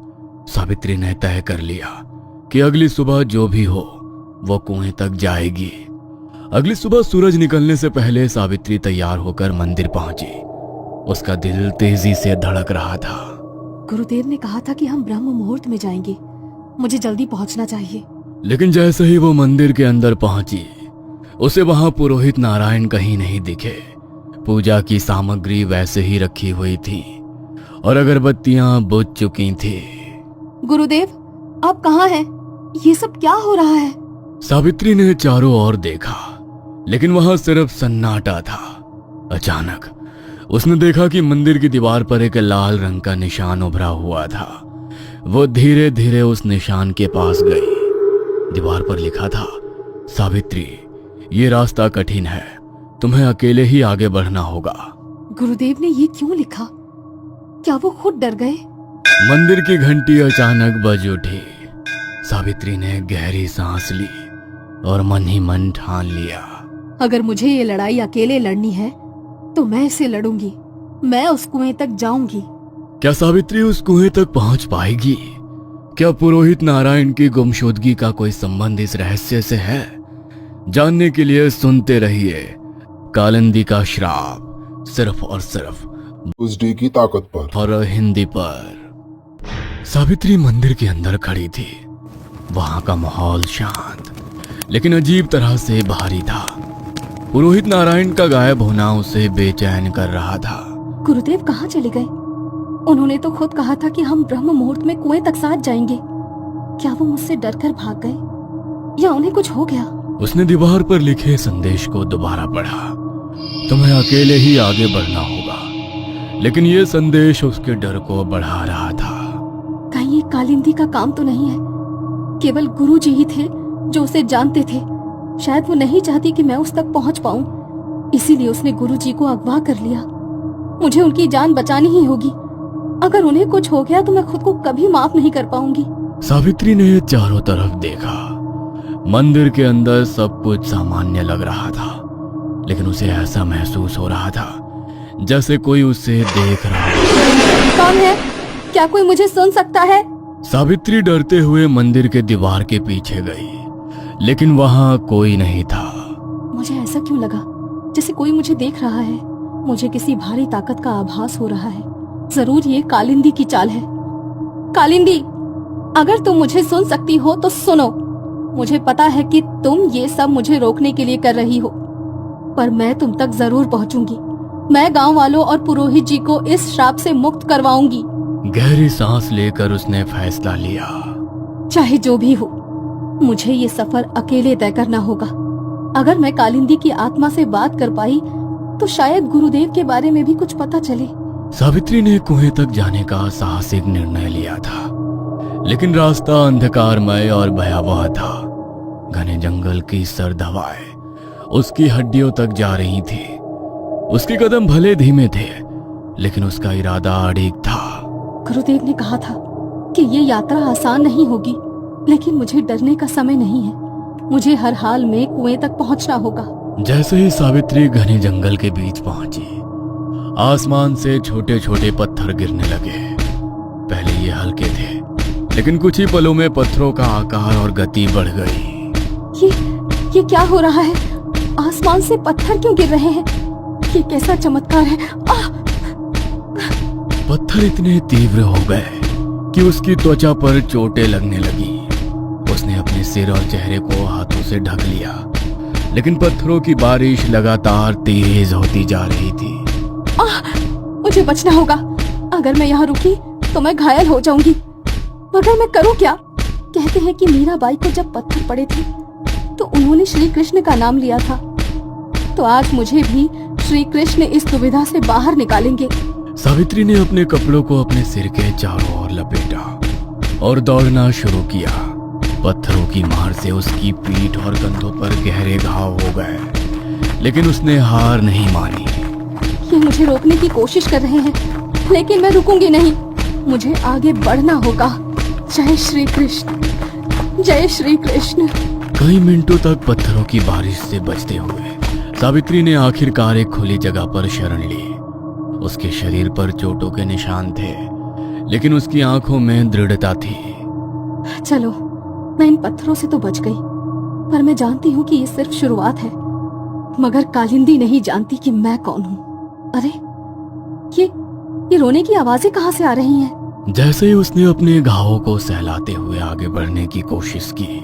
सावित्री ने तय कर लिया कि अगली सुबह जो भी हो वो कुएं तक जाएगी। अगली सुबह सूरज निकलने से पहले सावित्री तैयार होकर मंदिर पहुंची। उसका दिल तेजी से धड़क रहा था।
गुरुदेव ने कहा था कि हम ब्रह्म मुहूर्त में जाएंगे। मुझे जल्दी पहुंचना चाहिए।
लेकिन जैसे ही वो मंदिर के अंदर पहुंची, उसे वहां पुरोहित नारायण कहीं नहीं दिखे। पूजा की सामग्री वैसे ही रखी हुई थी और अगरबत्तियां बुझ चुकी थी।
गुरुदेव, आप कहाँ हैं? ये सब क्या हो रहा है?
सावित्री ने चारों ओर देखा, लेकिन वहां सिर्फ सन्नाटा था। अचानक उसने देखा कि मंदिर की दीवार पर एक लाल रंग का निशान उभरा हुआ था। वो धीरे धीरे उस निशान के पास गई। दीवार पर लिखा था, सावित्री, ये रास्ता कठिन है, तुम्हें अकेले ही आगे बढ़ना होगा।
गुरुदेव ने ये क्यों लिखा? क्या वो खुद डर गए?
मंदिर की घंटी अचानक बज उठी। सावित्री ने गहरी सांस ली और मन ही मन ठान लिया,
अगर मुझे ये लड़ाई अकेले लड़नी है तो मैं इसे लड़ूंगी। मैं उस कुएं तक जाऊंगी।
क्या सावित्री उस कुएं तक पहुंच पाएगी? क्या पुरोहित नारायण की गुमशुदगी का कोई संबंध इस रहस्य से है? जानने के लिए सुनते रहिए कालिंदी का श्राप, सिर्फ और सिर्फ
ट्यूसडे की ताकत पर।
और हिंदी पर। सावित्री मंदिर के अंदर खड़ी थी। वहां का माहौल शांत लेकिन अजीब तरह से भारी था। पुरोहित नारायण का गायब होना उसे बेचैन कर रहा था।
गुरुदेव कहाँ चले गए? उन्होंने तो खुद कहा था कि हम ब्रह्म मुहूर्त में कुएं तक साथ जाएंगे। क्या वो मुझसे डरकर भाग गए या उन्हें कुछ हो गया?
उसने दीवार पर लिखे संदेश को दोबारा पढ़ा, तुम्हें अकेले ही आगे बढ़ना होगा। लेकिन ये संदेश उसके डर को बढ़ा रहा था।
कहीं ये कालिंदी का काम तो नहीं है? केवल गुरु जी ही थे जो उसे जानते थे। शायद वो नहीं चाहती कि मैं उस तक पहुंच पाऊं, इसीलिए उसने गुरु जी को अगवा कर लिया। मुझे उनकी जान बचानी ही होगी। अगर उन्हें कुछ हो गया तो मैं खुद को कभी माफ नहीं कर पाऊंगी।
सावित्री ने चारों तरफ देखा। मंदिर के अंदर सब कुछ सामान्य लग रहा था, लेकिन उसे ऐसा महसूस हो रहा था जैसे कोई उसे देख रहा है।
कौन है? क्या कोई मुझे सुन सकता है?
सावित्री डरते हुए मंदिर के दीवार के पीछे गई, लेकिन वहां कोई नहीं था।
मुझे ऐसा क्यों लगा जैसे कोई मुझे देख रहा है? मुझे किसी भारी ताकत का आभास हो रहा है। जरूर ये कालिंदी की चाल है। कालिंदी, अगर तुम मुझे सुन सकती हो तो सुनो। मुझे पता है कि तुम ये सब मुझे रोकने के लिए कर रही हो, पर मैं तुम तक जरूर पहुंचूंगी। मैं गांव वालों और पुरोहित जी को इस श्राप से मुक्त करवाऊंगी।
गहरी सांस लेकर उसने फैसला लिया।
चाहे जो भी हो, मुझे ये सफर अकेले तय करना होगा। अगर मैं कालिंदी की आत्मा से बात कर पाई तो शायद गुरुदेव के बारे में भी कुछ पता चले।
सावित्री ने कुएं तक जाने का साहसिक निर्णय लिया था, लेकिन रास्ता अंधकारमय और भयावह था। घने जंगल की सर्द हवाएं उसकी हड्डियों तक जा रही थी। उसके कदम भले धीमे थे, लेकिन उसका इरादा अड़िग था।
गुरुदेव ने कहा था कि ये यात्रा आसान नहीं होगी, लेकिन मुझे डरने का समय नहीं है। मुझे हर हाल में कुएं तक पहुंचना होगा।
जैसे ही सावित्री घने जंगल के बीच पहुंची, आसमान से छोटे छोटे पत्थर गिरने लगे। पहले ये हल्के थे, लेकिन कुछ ही पलों में पत्थरों का आकार और गति बढ़ गई।
ये क्या हो रहा है? आसमान से पत्थर क्यों गिर रहे हैं? ये कैसा चमत्कार है?
पत्थर इतने तीव्र हो गए कि उसकी त्वचा पर चोटें लगने लगी। उसने अपने सिर और चेहरे को हाथों से ढक लिया, लेकिन पत्थरों की बारिश लगातार तेज होती जा रही थी।
मुझे बचना होगा। अगर मैं यहाँ रुकी तो मैं घायल हो जाऊंगी। मगर मैं करूँ क्या? कहते हैं कि मीराबाई को जब पत्थर पड़े थे तो उन्होंने श्री कृष्ण का नाम लिया था। तो आज मुझे भी श्री कृष्ण इस दुविधा से बाहर निकालेंगे।
सावित्री ने अपने कपड़ों को अपने सिर के चारों ओर लपेटा और दौड़ना शुरू किया। पत्थरों की मार से उसकी पीठ और कंधों पर गहरे घाव हो गए, लेकिन उसने हार नहीं मानी।
ये मुझे रोकने की कोशिश कर रहे हैं, लेकिन मैं रुकूंगी नहीं। मुझे आगे बढ़ना होगा। जय श्री कृष्ण, जय श्री कृष्ण।
कई मिनटों तक पत्थरों की बारिश से बचते हुए सावित्री ने आखिरकार एक खुली जगह पर शरण ली। उसके शरीर पर चोटों के निशान थे, लेकिन उसकी आंखों में दृढ़ता थी।
चलो, मैं इन पत्थरों से तो बच गई, पर मैं जानती हूँ कि ये सिर्फ शुरुआत है। मगर कालिंदी नहीं जानती कि मैं कौन हूँ। अरे, ये रोने की आवाजें कहाँ से आ रही हैं?
जैसे ही उसने अपने घावों को सहलाते हुए आगे बढ़ने की कोशिश की,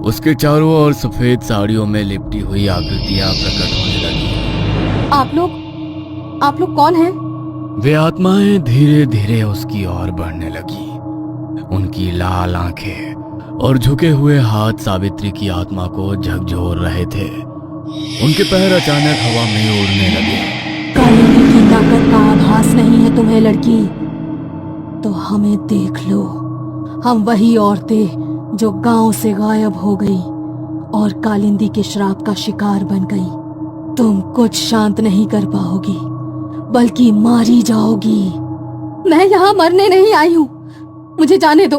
उसके चारों ओर सफेद साड़ियों में लिपटी हुई आकृतियां प्रकट होने लगी।
आप लोग कौन हैं?
वे आत्माएं धीरे धीरे उसकी ओर बढ़ने लगी। उनकी लाल आंखें और झुके हुए हाथ सावित्री की आत्मा को झकझोर रहे थे। उनके पैर अचानक हवा में उड़ने लगे।
कालिंदी की ताकत का आभास नहीं है तुम्हें लड़की? तो हमें देख लो। हम वही औरतें जो गांव से गायब हो गई और कालिंदी के श्राप का शिकार बन गई। तुम कुछ शांत नहीं कर पाओगी, बल्कि मारी जाओगी। मैं यहाँ मरने नहीं आई हूँ, मुझे जाने दो।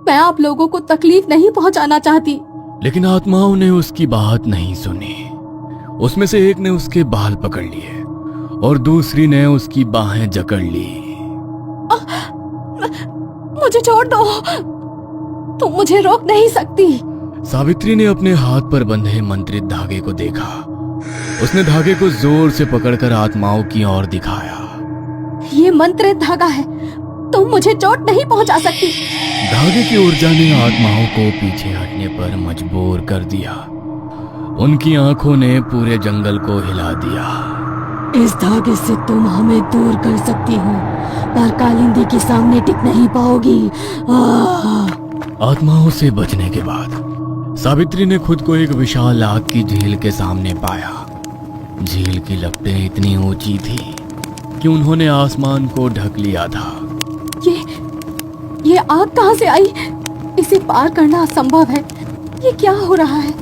मैं आप लोगों को तकलीफ नहीं पहुँचाना चाहती।
लेकिन आत्माओं ने उसकी बात नहीं सुनी। उसमें से एक ने उसके बाल पकड़ लिए और दूसरी ने उसकी बाहें जकड़ ली।
मुझे छोड़ दो, तुम मुझे रोक नहीं सकती।
सावित्री ने अपने हाथ पर बंधे मंत्रित धागे को देखा। उसने धागे को जोर से पकड़कर आत्माओं की ओर दिखाया।
ये मंत्रित धागा है, तुम मुझे चोट नहीं पहुंचा सकती।
धागे की ऊर्जा ने आत्माओं को पीछे हटने पर मजबूर कर दिया। उनकी आंखों ने पूरे जंगल को हिला दिया।
इस धागे से तुम हमें दूर कर सकती हो, पर कालिंदी के सामने टिक नहीं पाओगी।
आत्माओं से बचने के बाद सावित्री ने खुद को एक विशाल आग की झील के सामने पाया। झील की लपटें इतनी ऊंची थी कि उन्होंने आसमान को ढक लिया था।
ये आग कहाँ से आई? इसे पार करना असंभव है। ये क्या हो रहा है?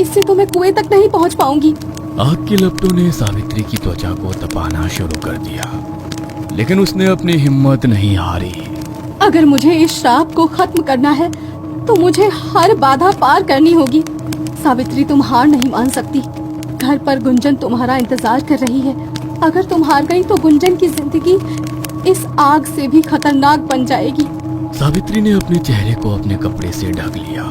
इससे तो मैं कुएं तक नहीं पहुंच पाऊंगी।
आग की लपटों ने सावित्री की त्वचा को तपाना शुरू कर दिया, लेकिन उसने अपनी हिम्मत नहीं हारी।
अगर मुझे इस श्राप को खत्म करना है तो मुझे हर बाधा पार करनी होगी। सावित्री, तुम हार नहीं मान सकती। घर पर गुंजन तुम्हारा इंतजार कर रही है। अगर तुम हार गई तो गुंजन की जिंदगी इस आग से भी खतरनाक बन जाएगी।
सावित्री ने अपने चेहरे को अपने कपड़े से ढक लिया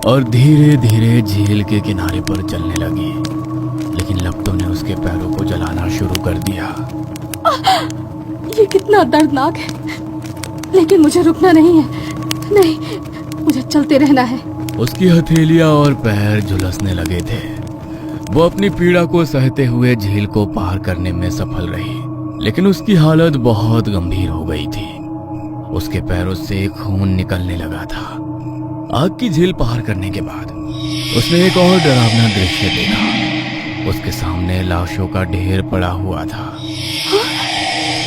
और धीरे धीरे झील के किनारे पर चलने लगी। लेकिन लपटों ने उसके पैरों को जलाना शुरू कर दिया।
ये कितना दर्दनाक है, लेकिन मुझे रुकना नहीं है। नहीं, मुझे चलते रहना है।
उसकी हथेलियां और पैर झुलसने लगे थे। वो अपनी पीड़ा को सहते हुए झील को पार करने में सफल रही, लेकिन उसकी हालत बहुत गंभीर हो गई थी। उसके पैरों से खून निकलने लगा था। आग की झील पार करने के बाद उसने एक और डरावना दृश्य देखा। उसके सामने लाशों का ढेर पड़ा हुआ था।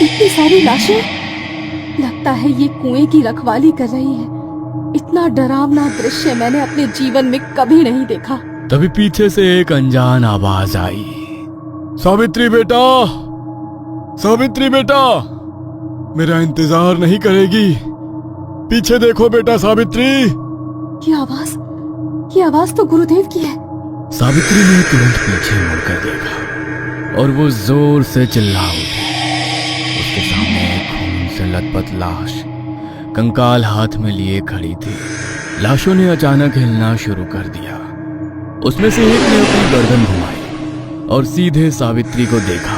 इतनी सारी लाशें! लगता है ये कुएं की रखवाली कर रही है। इतना डरावना दृश्य मैंने अपने जीवन में कभी नहीं देखा।
तभी पीछे से एक अनजान आवाज आई।
सावित्री बेटा, सावित्री बेटा, मेरा इंतजार नहीं करेगी? पीछे देखो बेटा सावित्री।
ये आवाज तो गुरुदेव की है।
सावित्री ने तुरंत पीछे मुड़कर देखा और वो जोर से चिल्ला उठी। उसके सामने एक खून से लथपथ लाश कंकाल हाथ में लिए खड़ी थी। लाशों ने अचानक हिलना शुरू कर दिया। उसमें से एक ने अपनी गर्दन घुमाई और सीधे सावित्री को देखा।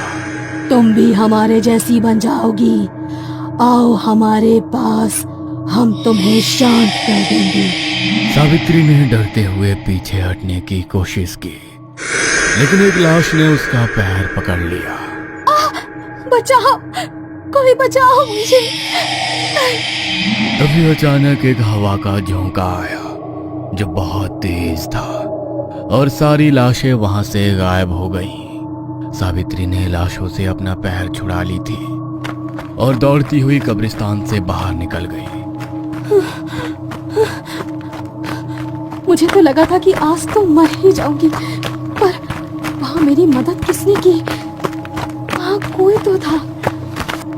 तुम भी हमारे जैसी बन जाओगी। आओ हमारे पास, हम तुम्हें शांत कर देंगे।
सावित्री ने डरते हुए पीछे हटने की कोशिश की, लेकिन एक लाश ने उसका पैर पकड़ लिया।
बचाओ, कोई बचाओ मुझे।
तभी अचानक एक हवा का झोंका आया जो बहुत तेज था और सारी लाशें वहां से गायब हो गईं। सावित्री ने लाशों से अपना पैर छुड़ा ली थी और दौड़ती हुई कब्रिस्तान से बाहर निकल गई।
मुझे तो लगा था कि आज तो मर ही जाऊंगी, पर वहां मेरी मदद किसने की? वहां कोई तो था।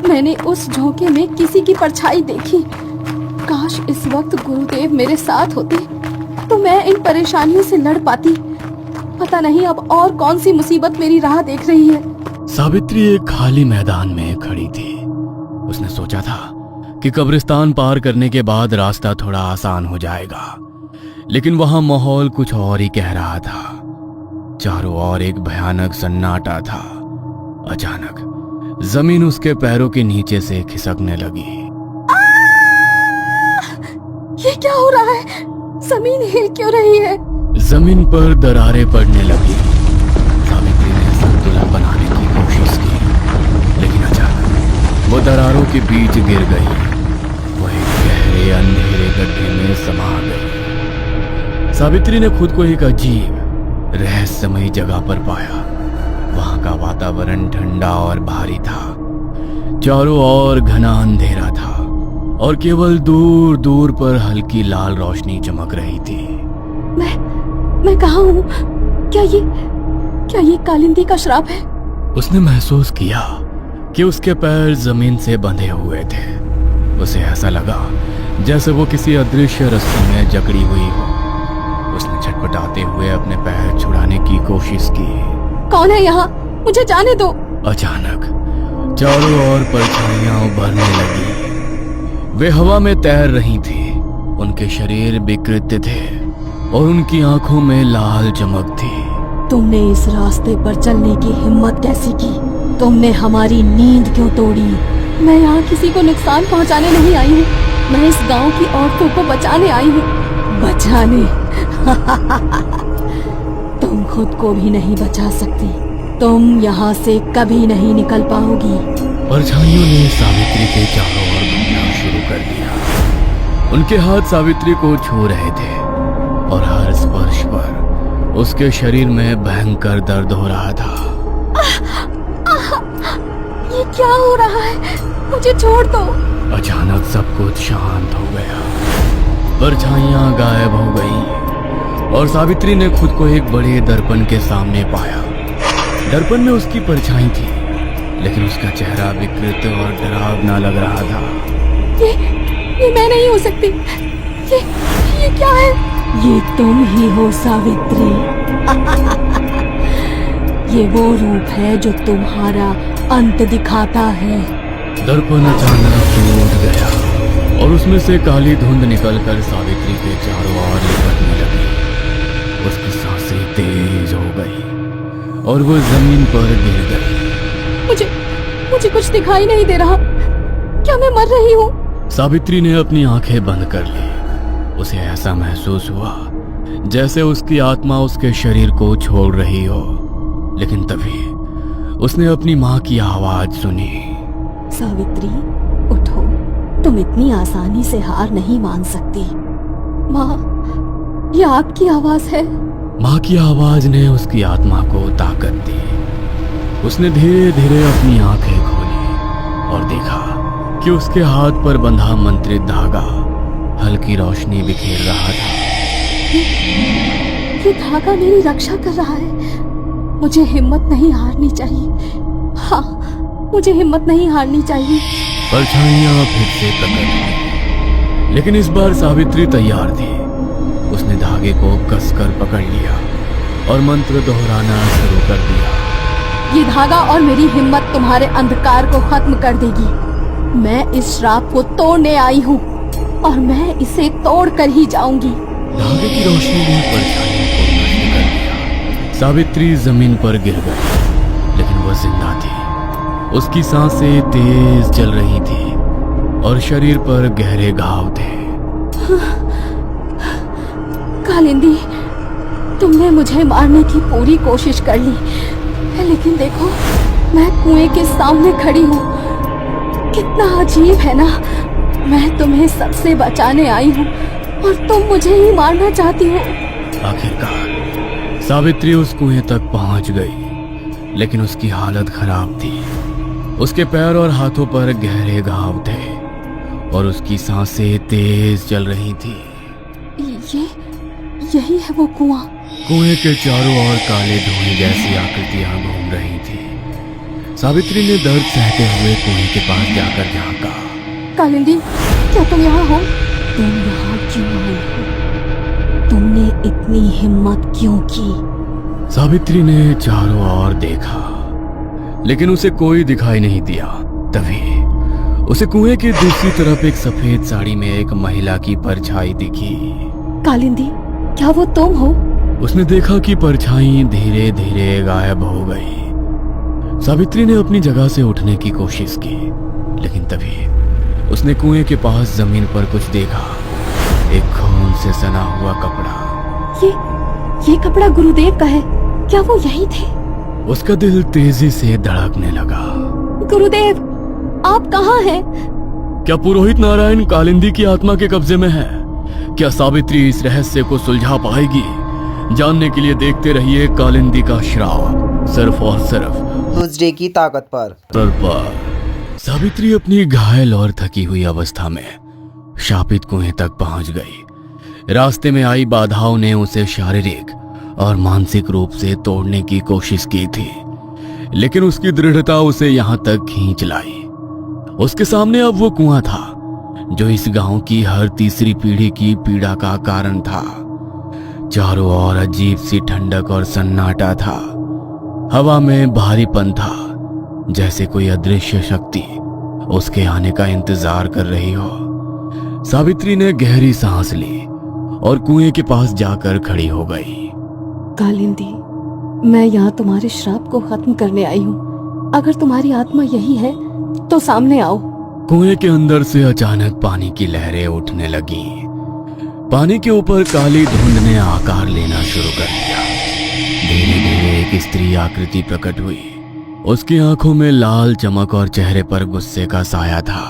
मैंने उस झोंके में किसी की परछाई देखी। काश इस वक्त गुरुदेव मेरे साथ होते तो मैं इन परेशानियों से लड़ पाती। पता नहीं अब और कौन सी मुसीबत मेरी राह देख रही है।
सावित्री एक खाली मैदान में खड़ी थी। उसने सोचा था कि कब्रिस्तान पार करने के बाद रास्ता थोड़ा आसान हो जाएगा, लेकिन वहां माहौल कुछ और ही कह रहा था। चारों ओर एक भयानक सन्नाटा था। अचानक जमीन उसके पैरों के नीचे से खिसकने लगी।
ये क्या हो रहा है? जमीन हिल क्यों रही है?
जमीन पर दरारें पड़ने लगी। सावित्री ने संतुलन बनाने की कोशिश की, लेकिन अचानक वो दरारों के बीच गिर गई। वो एक गहरे अंधेरे गड्ढे में समा गई। सावित्री ने खुद को एक अजीब रहस्यमयी जगह पर पाया। वहां का वातावरण ठंडा और भारी था। चारों ओर घना अंधेरा था और केवल दूर दूर पर हल्की लाल रोशनी चमक रही थी।
मैं कहाँ हूँ? क्या ये कालिंदी का श्राप है?
उसने महसूस किया कि उसके पैर जमीन से बंधे हुए थे। उसे ऐसा लगा जैसे वो किसी अदृश्य रस्सी में जकड़ी हुई हो। उसने छटपटाते हुए अपने पैर छुड़ाने की कोशिश की।
कौन है यहाँ? मुझे जाने दो।
अचानक चारों ओर परछाइयां उभरने लगी। वे हवा में तैर रही थी। उनके शरीर विकृत थे और उनकी आंखों में लाल चमक थी।
तुमने इस रास्ते पर चलने की हिम्मत कैसी की? तुमने हमारी नींद क्यों तोड़ी? मैं यहाँ किसी को नुकसान पहुँचाने नहीं आई हूँ। मैं इस गांव की औरतों को बचाने आई हूँ। बचाने? तुम खुद को भी नहीं बचा सकती। तुम यहाँ से कभी नहीं निकल पाओगी।
परछाइयों ने सावित्री के चारों ओर घूमना शुरू कर दिया। उनके हाथ सावित्री को छू रहे थे और हर स्पर्श पर उसके शरीर में भयंकर दर्द हो रहा था।
ये क्या हो रहा है? मुझे छोड़ दो।
अचानक सब कुछ शांत हो गया। परछाइयां गायब हो गईं और सावित्री ने खुद को एक बड़े दर्पण के सामने पाया। दर्पण में उसकी परछाई थी, लेकिन उसका चेहरा विकृत और डरावना लग रहा था।
ये मैं नहीं हो सकती। ये क्या है? ये तुम ही हो सावित्री। ये वो रूप है जो तुम्हारा अंत दिखाता है।
दर्पण अचानक टूट गया और उसमें से काली धुंध निकलकर सावित्री के चारों ओर लिपटने लगी। और वो जमीन पर गिर गई।
मुझे कुछ दिखाई नहीं दे रहा। क्या मैं मर रही हूँ?
सावित्री ने अपनी आंखें बंद कर ली। उसे ऐसा महसूस हुआ जैसे उसकी आत्मा उसके शरीर को छोड़ रही हो। लेकिन तभी उसने अपनी माँ की आवाज सुनी।
सावित्री, उठो। तुम इतनी आसानी से हार नहीं मान सकती। माँ, ये आपकी आवाज है।
माँ की आवाज ने उसकी आत्मा को ताकत दी। उसने धीरे धीरे अपनी आंखें खोली और देखा कि उसके हाथ पर बंधा मंत्रित धागा हल्की रोशनी बिखेर रहा था।
ये धागा मेरी रक्षा कर रहा है। मुझे हिम्मत नहीं हारनी चाहिए। हाँ, मुझे हिम्मत नहीं हारनी चाहिए।
परछाइयां फिर से प्रकट हुई, लेकिन इस बार सावित्री तैयार थी। उसने धागे को कसकर पकड़ लिया और मंत्र दोहराना शुरू कर दिया।
ये धागा और मेरी हिम्मत तुम्हारे अंधकार को खत्म कर देगी। मैं इस श्राप को तोड़ने आई हूँ और मैं इसे तोड़ कर ही जाऊंगी।
धागे की रोशनी ने परछाइयों को नष्ट कर दिया। सावित्री जमीन पर गिर गई, लेकिन वह जिंदा थी। उसकी सांसें तेज चल रही थी और शरीर पर गहरे घाव थे।
कालिंदी, तुमने मुझे मारने की पूरी कोशिश कर ली, लेकिन देखो, मैं कुएं के सामने खड़ी हूँ। कितना अजीब है ना। मैं तुम्हें सबसे बचाने आई हूँ और तुम मुझे ही मारना चाहती हो।
आखिरकार सावित्री उस कुएं तक पहुंच गई, लेकिन उसकी हालत खराब थी। उसके पैर और हाथों पर गहरे घाव थे और उसकी सांसें तेज चल रही थी।
यही है वो कुआं।
कुएं के चारों ओर काले धुएं जैसी आकृतियां घूम रही थी। सावित्री ने दर्द सहते हुए कुएं के पास जाकर झांका।
कालिंदी, क्या तुम यहाँ हो? तुम यहाँ क्यों आई हो? तुमने इतनी हिम्मत क्यों की?
सावित्री ने चारों ओर देखा, लेकिन उसे कोई दिखाई नहीं दिया। तभी उसे कुएं के दूसरी तरफ एक सफेद साड़ी में एक महिला की परछाई दिखी।
कालिंदी, क्या वो तुम हो?
उसने देखा कि परछाई धीरे धीरे गायब हो गई। सावित्री ने अपनी जगह से उठने की कोशिश की, लेकिन तभी उसने कुएं के पास जमीन पर कुछ देखा। एक खून से सना हुआ कपड़ा।
ये कपड़ा गुरुदेव का है। क्या वो यही थे?
उसका दिल तेजी से धड़कने लगा।
गुरुदेव, आप कहाँ हैं?
क्या पुरोहित नारायण कालिंदी की आत्मा के कब्जे में है? क्या सावित्री इस रहस्य को सुलझा पाएगी? जानने के लिए देखते रहिए कालिंदी का श्राप, सिर्फ और सिर्फ
ट्यूसडे की ताकत पर।
सावित्री अपनी घायल और थकी हुई अवस्था में शापित कुएं तक पहुंच गई। रास्ते में आई बाधाओं ने उसे शारीरिक और मानसिक रूप से तोड़ने की कोशिश की थी, लेकिन उसकी दृढ़ता उसे यहां तक खींच लाई। उसके सामने अब वो कुआं था जो इस गांव की हर तीसरी पीढ़ी की पीड़ा का कारण था। चारों ओर अजीब सी ठंडक और सन्नाटा था। हवा में भारीपन था, जैसे कोई अदृश्य शक्ति उसके आने का इंतजार कर रही हो। सावित्री ने गहरी सांस ली और कुएं के पास जाकर खड़ी हो गई।
कालिंदी, मैं यहाँ तुम्हारे श्राप को खत्म करने आई हूँ। अगर तुम्हारी आत्मा यही है तो सामने आओ।
कुएं के अंदर से अचानक पानी की लहरें उठने लगी। पानी के ऊपर काली धुंध ने आकार लेना शुरू कर दिया। धीरे धीरे एक स्त्री आकृति प्रकट हुई। उसकी आंखों में लाल चमक और चेहरे पर गुस्से का साया था।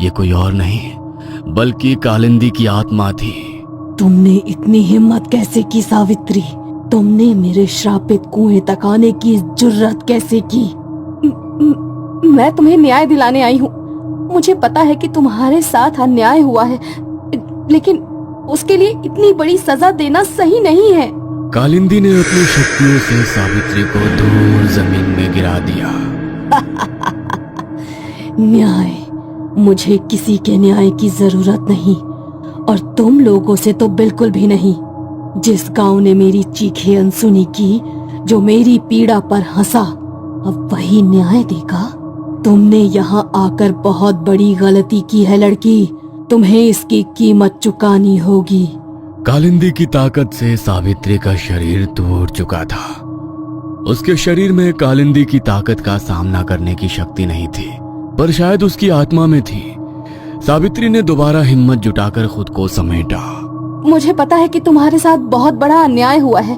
ये कोई और नहीं बल्कि कालिंदी की आत्मा थी।
तुमने इतनी हिम्मत कैसे की सावित्री? तुमने मेरे श्रापित कुएं तक आने की जुर्रत कैसे की? मैं तुम्हें न्याय दिलाने आई हूँ। मुझे पता है कि तुम्हारे साथ अन्याय हुआ है, लेकिन उसके लिए इतनी बड़ी सजा देना सही नहीं है।
कालिंदी ने अपनी शक्तियों से सावित्री को दूर जमीन में गिरा दिया।
न्याय? मुझे किसी के न्याय की जरूरत नहीं, और तुम लोगों से तो बिल्कुल भी नहीं। जिस गांव ने मेरी चीखें अनसुनी की, जो मेरी पीड़ा पर हंसा, अब वही न्याय देगा? तुमने यहाँ आकर बहुत बड़ी गलती की है लड़की। तुम्हें इसकी कीमत चुकानी होगी।
कालिंदी की ताकत से सावित्री का शरीर टूट चुका था उसके शरीर में कालिंदी की ताकत का सामना करने की शक्ति नहीं थी, पर शायद उसकी आत्मा में थी। सावित्री ने दोबारा हिम्मत जुटाकर खुद को समेटा।
मुझे पता है कि तुम्हारे साथ बहुत बड़ा अन्याय हुआ है,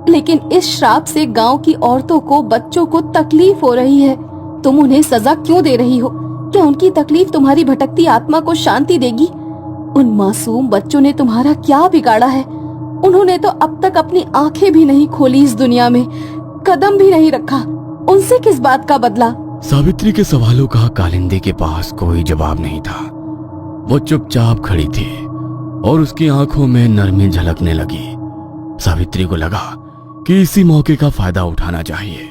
लेकिन इस श्राप से गांव की औरतों को, बच्चों को तकलीफ हो रही है। तुम उन्हें सजा क्यों दे रही हो? क्या उनकी तकलीफ तुम्हारी भटकती आत्मा को शांति देगी? उन मासूम बच्चों ने तुम्हारा क्या बिगाड़ा है? उन्होंने तो अब तक अपनी आंखें भी नहीं खोली, इस दुनिया में कदम भी नहीं रखा। उनसे किस बात का बदला?
सावित्री के सवालों का कालिंदी के पास कोई जवाब नहीं था। वो चुपचाप खड़ी थी और उसकी आंखों में नरमी झलकने लगी। सावित्री को लगा कि इसी मौके का फायदा उठाना चाहिए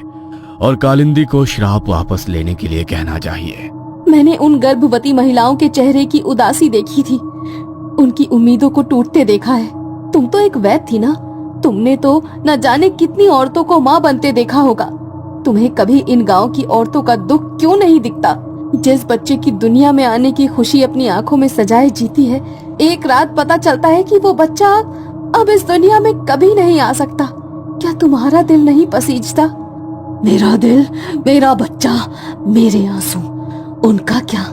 और कालिंदी को श्राप वापस लेने के लिए कहना चाहिए।
मैंने उन गर्भवती महिलाओं के चेहरे की उदासी देखी थी, उनकी उम्मीदों को टूटते देखा है। तुम तो एक वैद्य थी ना, तुमने तो न जाने कितनी औरतों को माँ बनते देखा होगा। तुम्हें कभी इन गांव की औरतों का दुख क्यों नहीं दिखता? जिस बच्चे की दुनिया में आने की खुशी अपनी आंखों में सजाए जीती है, एक रात पता चलता है कि वो बच्चा अब इस दुनिया में कभी नहीं आ सकता। क्या तुम्हारा दिल नहीं पसीजता? मेरा दिल, मेरा बच्चा, मेरे आंसू, उनका क्या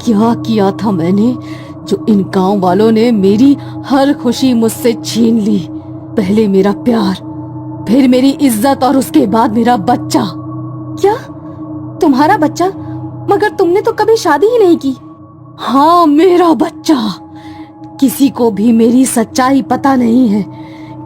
किया था मैंने, जो इन गांव वालों ने मेरी हर खुशी मुझसे छीन ली। पहले मेरा प्यार, फिर मेरी इज्जत और उसके बाद मेरा बच्चा। क्या तुम्हारा बच्चा? मगर तुमने तो कभी शादी ही नहीं की। हाँ, मेरा बच्चा। किसी को भी मेरी सच्चाई पता नहीं है,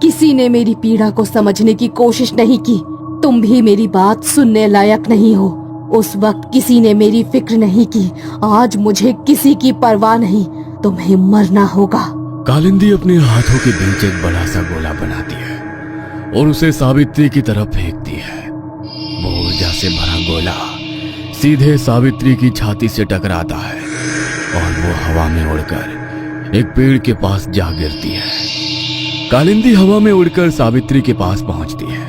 किसी ने मेरी पीड़ा को समझने की कोशिश नहीं की। तुम भी मेरी बात सुनने लायक नहीं हो। उस वक्त किसी ने मेरी फिक्र नहीं की, आज मुझे किसी की परवाह नहीं। तुम्हें मरना होगा।
कालिंदी अपने हाथों के बीच एक बड़ा सा गोला बनाती है और उसे सावित्री की तरफ फेंकती है। वो ऊर्जा से भरा गोला सीधे सावित्री की छाती से टकराता है और वो हवा में उड़कर एक पेड़ के पास जा गिरती है। कालिंदी हवा में उड़कर सावित्री के पास पहुंचती है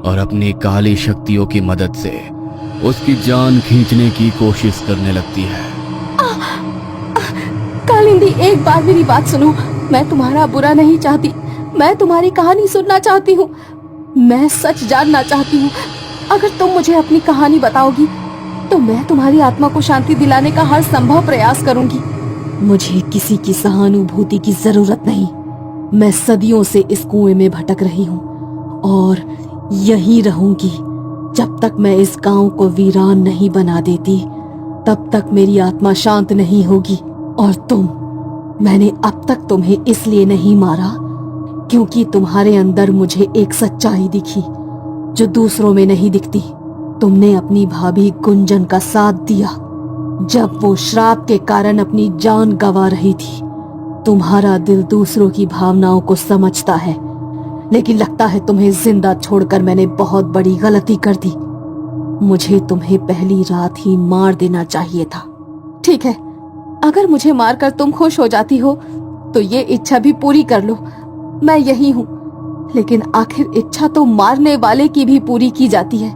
और अपनी काली शक्तियों की मदद से उसकी जान खींचने की कोशिश करने लगती है।
कालिंदी, एक बार मेरी बात सुनो। मैं तुम्हारा बुरा नहीं चाहती, मैं तुम्हारी कहानी सुनना चाहती हूँ, मैं सच जानना चाहती हूँ। अगर तुम मुझे अपनी कहानी बताओगी तो मैं तुम्हारी आत्मा को शांति दिलाने का हर संभव प्रयास करूंगी। मुझे किसी की सहानुभूति की जरूरत नहीं। मैं सदियों से इस कुएं में भटक रही हूँ और यहीं रहूंगी जब तक मैं इस गांव को वीरान नहीं बना देती। तब तक मेरी आत्मा शांत नहीं होगी। और तुम, मैंने अब तक तुम्हें इसलिए नहीं मारा क्योंकि तुम्हारे अंदर मुझे एक सच्चाई दिखी जो दूसरों में नहीं दिखती। तुमने अपनी भाभी गुंजन का साथ दिया जब वो श्राप के कारण अपनी जान गंवा रही थी। तुम्हारा दिल दूसरों की भावनाओं को समझता है, लेकिन लगता है तुम्हें जिंदा छोड़कर मैंने बहुत बड़ी गलती कर दी। मुझे तुम्हें पहली रात ही मार देना चाहिए था। ठीक है, अगर मुझे मारकर तुम खुश हो जाती हो तो ये इच्छा भी पूरी कर लो, मैं यही हूँ। लेकिन आखिर इच्छा तो मारने वाले की भी पूरी की जाती है।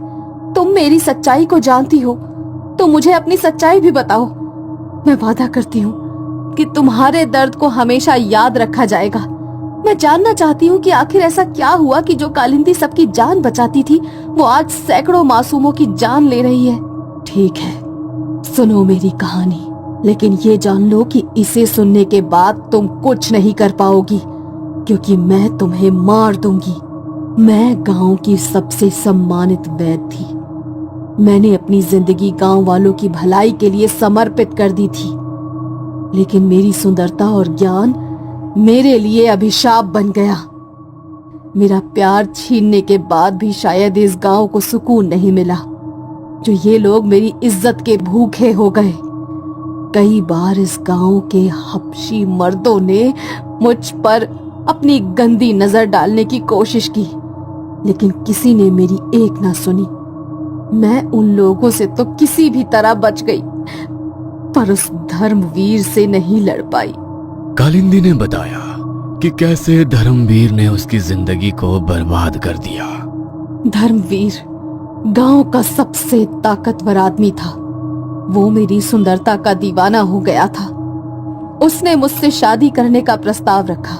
तुम मेरी सच्चाई को जानती हो तो मुझे अपनी सच्चाई भी बताओ। मैं वादा करती हूँ कि तुम्हारे दर्द को हमेशा याद रखा जाएगा। मैं जानना चाहती हूँ कि आखिर ऐसा क्या हुआ कि जो कालिंदी सबकी जान बचाती थी वो आज सैकड़ों मासूमों की जान ले रही है। ठीक है, सुनो मेरी कहानी, लेकिन ये जान लो कि इसे सुनने के बाद तुम कुछ नहीं कर पाओगी क्योंकि मैं तुम्हें मार दूंगी। मैं गांव की सबसे सम्मानित वैद्य थी। मैंने अपनी जिंदगी गांव वालों की भलाई के लिए समर्पित कर दी थी, लेकिन मेरी सुंदरता और ज्ञान मेरे लिए अभिशाप बन गया। मेरा प्यार छीनने के बाद भी शायद इस गांव को सुकून नहीं मिला। जो ये लोग मेरी इज्जत के भूखे हो गए। कई बार इस गांव के हबशी मर्दों ने मुझ पर अपनी गंदी नजर डालने की कोशिश की, लेकिन किसी ने मेरी एक ना सुनी। मैं उन लोगों से तो किसी भी तरह बच गई, पर उस धर्मवीर से नहीं लड़ पाई।
कालिंदी ने बताया कि कैसे धर्मवीर ने उसकी जिंदगी को बर्बाद कर दिया।
धर्मवीर गांव का सबसे ताकतवर आदमी था। वो मेरी सुंदरता का दीवाना हो गया था। उसने मुझसे शादी करने का प्रस्ताव रखा।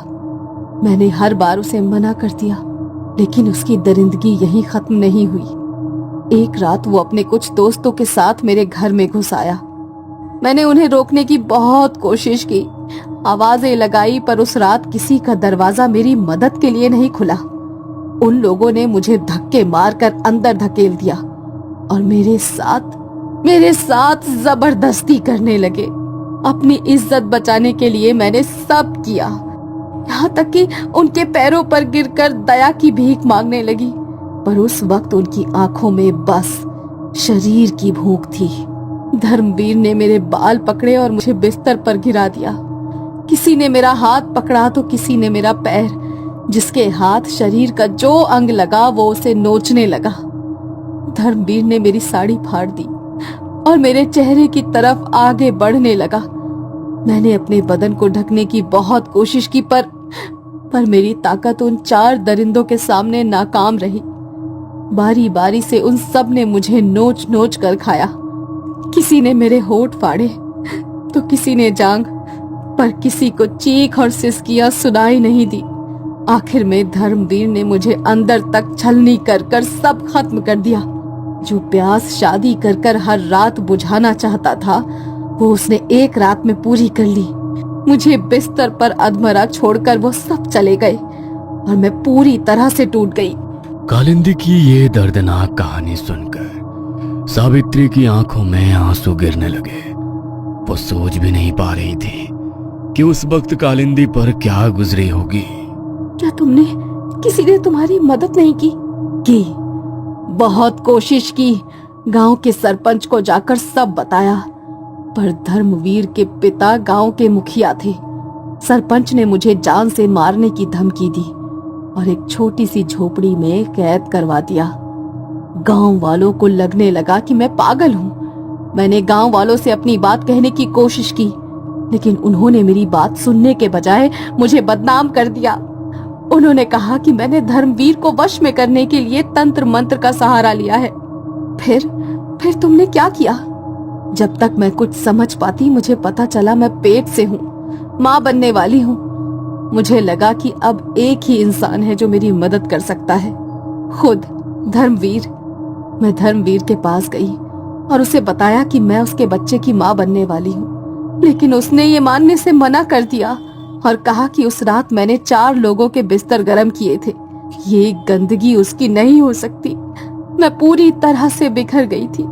मैंने हर बार उसे मना कर दिया, लेकिन उसकी दरिंदगी यहीं खत्म नहीं हुई। एक रात वो अपने कुछ दोस्तों के साथ मेरे घर में घुस आया। मैंने उन्हें रोकने की बहुत कोशिश की, आवाजें लगाई, पर उस रात किसी का दरवाजा मेरी मदद के लिए नहीं खुला। उन लोगों ने मुझे धक्के मारकर अंदर धकेल दिया और मेरे साथ जबरदस्ती करने लगे। अपनी इज्जत बचाने के लिए मैंने सब किया, यहाँ तक कि उनके पैरों पर गिरकर दया की भीख मांगने लगी। पर उस वक्त उनकी आंखों में बस शरीर की भूख थी। धर्मवीर ने मेरे बाल पकड़े और मुझे बिस्तर पर गिरा दिया। किसी ने मेरा हाथ पकड़ा तो किसी ने मेरा पैर। जिसके हाथ शरीर का जो अंग लगा वो उसे नोचने लगा। धर्मवीर ने मेरी साड़ी फाड़ दी और मेरे चेहरे की तरफ आगे बढ़ने लगा। मैंने अपने बदन को ढकने की बहुत कोशिश की, पर मेरी ताकत उन 4 दरिंदों के सामने नाकाम रही। बारी बारी से उन सब ने मुझे नोच नोच कर खाया। किसी ने मेरे होठ फाड़े तो किसी ने जांग, पर किसी को चीख और सिसकियां सुनाई नहीं दी। आखिर में धर्मवीर ने मुझे अंदर तक छलनी कर कर सब खत्म कर दिया। जो प्यास शादी कर कर हर रात बुझाना चाहता था वो उसने एक रात में पूरी कर ली। मुझे बिस्तर पर अधमरा छोड़कर वो सब चले गए और मैं पूरी तरह से टूट गई।
कालिंदी की ये दर्दनाक कहानी सुनकर सावित्री की आंखों में आंसू गिरने लगे। वो सोच भी नहीं पा रही थी कि उस वक्त कालिंदी पर क्या गुजरी होगी।
क्या किसी ने तुम्हारी मदद नहीं की? बहुत कोशिश की, गांव के सरपंच को जाकर सब बताया, पर धर्मवीर के पिता गांव के मुखिया थे। सरपंच ने मुझे जान से मारने की धमकी दी और एक छोटी सी झोपड़ी में कैद करवा दिया। गांव वालों को लगने लगा कि मैं पागल हूँ। मैंने गांव वालों से अपनी बात कहने की कोशिश की, लेकिन उन्होंने मेरी बात सुनने के बजाय मुझे बदनाम कर दिया। उन्होंने कहा कि मैंने धर्मवीर को वश में करने के लिए तंत्र मंत्र का सहारा लिया है। फिर तुमने क्या किया? जब तक मैं कुछ समझ पाती मुझे पता चला मैं पेट से हूँ, माँ बनने वाली हूँ। मुझे लगा कि अब एक ही इंसान है जो मेरी मदद कर सकता है, खुद धर्मवीर। मैं धर्मवीर के पास गई और उसे बताया कि मैं उसके बच्चे की माँ बनने वाली हूँ, लेकिन उसने ये मानने से मना कर दिया और कहा कि उस रात मैंने 4 लोगों के बिस्तर गर्म किए थे। ये गंदगी उसकी नहीं हो सकती। मैं पूरी तरह से बिखर गई थी।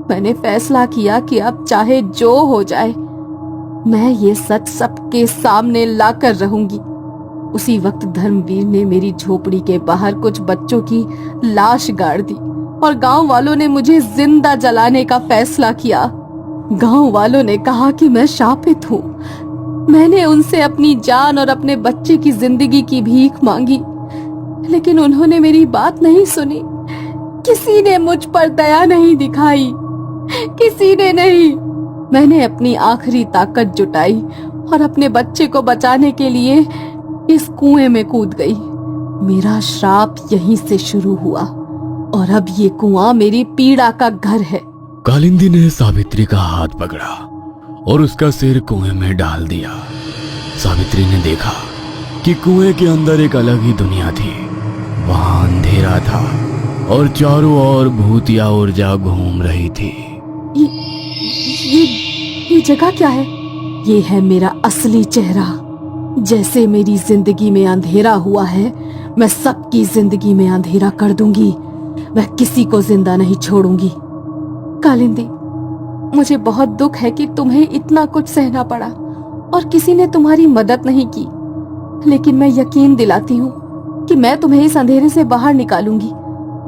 मैंने फैसला किया कि अब चाहे जो हो जाए मैं ये सच सबके सामने लाकर रहूंगी। उसी वक्त धर्मवीर ने मेरी झोपड़ी के बाहर कुछ बच्चों की लाश गाड़ दी और गांव वालों ने मुझे जिंदा जलाने का फैसला किया। गांव वालों ने कहा कि मैं शापित हूँ। मैंने उनसे अपनी जान और अपने बच्चे की जिंदगी की भीख मांगी, लेकिन उन्होंने मेरी बात नहीं सुनी। किसी ने मुझ पर दया नहीं दिखाई, किसी ने नहीं। मैंने अपनी आखिरी ताकत जुटाई और अपने बच्चे को बचाने के लिए इस कुएं में कूद गई। मेरा श्राप यहीं से शुरू हुआ और अब ये कुआं मेरी पीड़ा का घर है।
कालिंदी ने सावित्री का हाथ पकड़ा और उसका सिर कुएं में डाल दिया। सावित्री ने देखा कि कुएं के अंदर एक अलग ही दुनिया थी। वहां अंधेरा था और चारों ओर भूतिया ऊर्जा घूम रही थी।
ये जगह क्या है? ये है मेरा असली चेहरा। जैसे मेरी जिंदगी में अंधेरा हुआ है, मैं सबकी जिंदगी में अंधेरा कर दूंगी। मैं किसी को जिंदा नहीं छोड़ूंगी। कालिंदी, मुझे बहुत दुख है कि तुम्हें इतना कुछ सहना पड़ा और किसी ने तुम्हारी मदद नहीं की, लेकिन मैं यकीन दिलाती हूँ कि मैं तुम्हें इस अंधेरे से बाहर निकालूंगी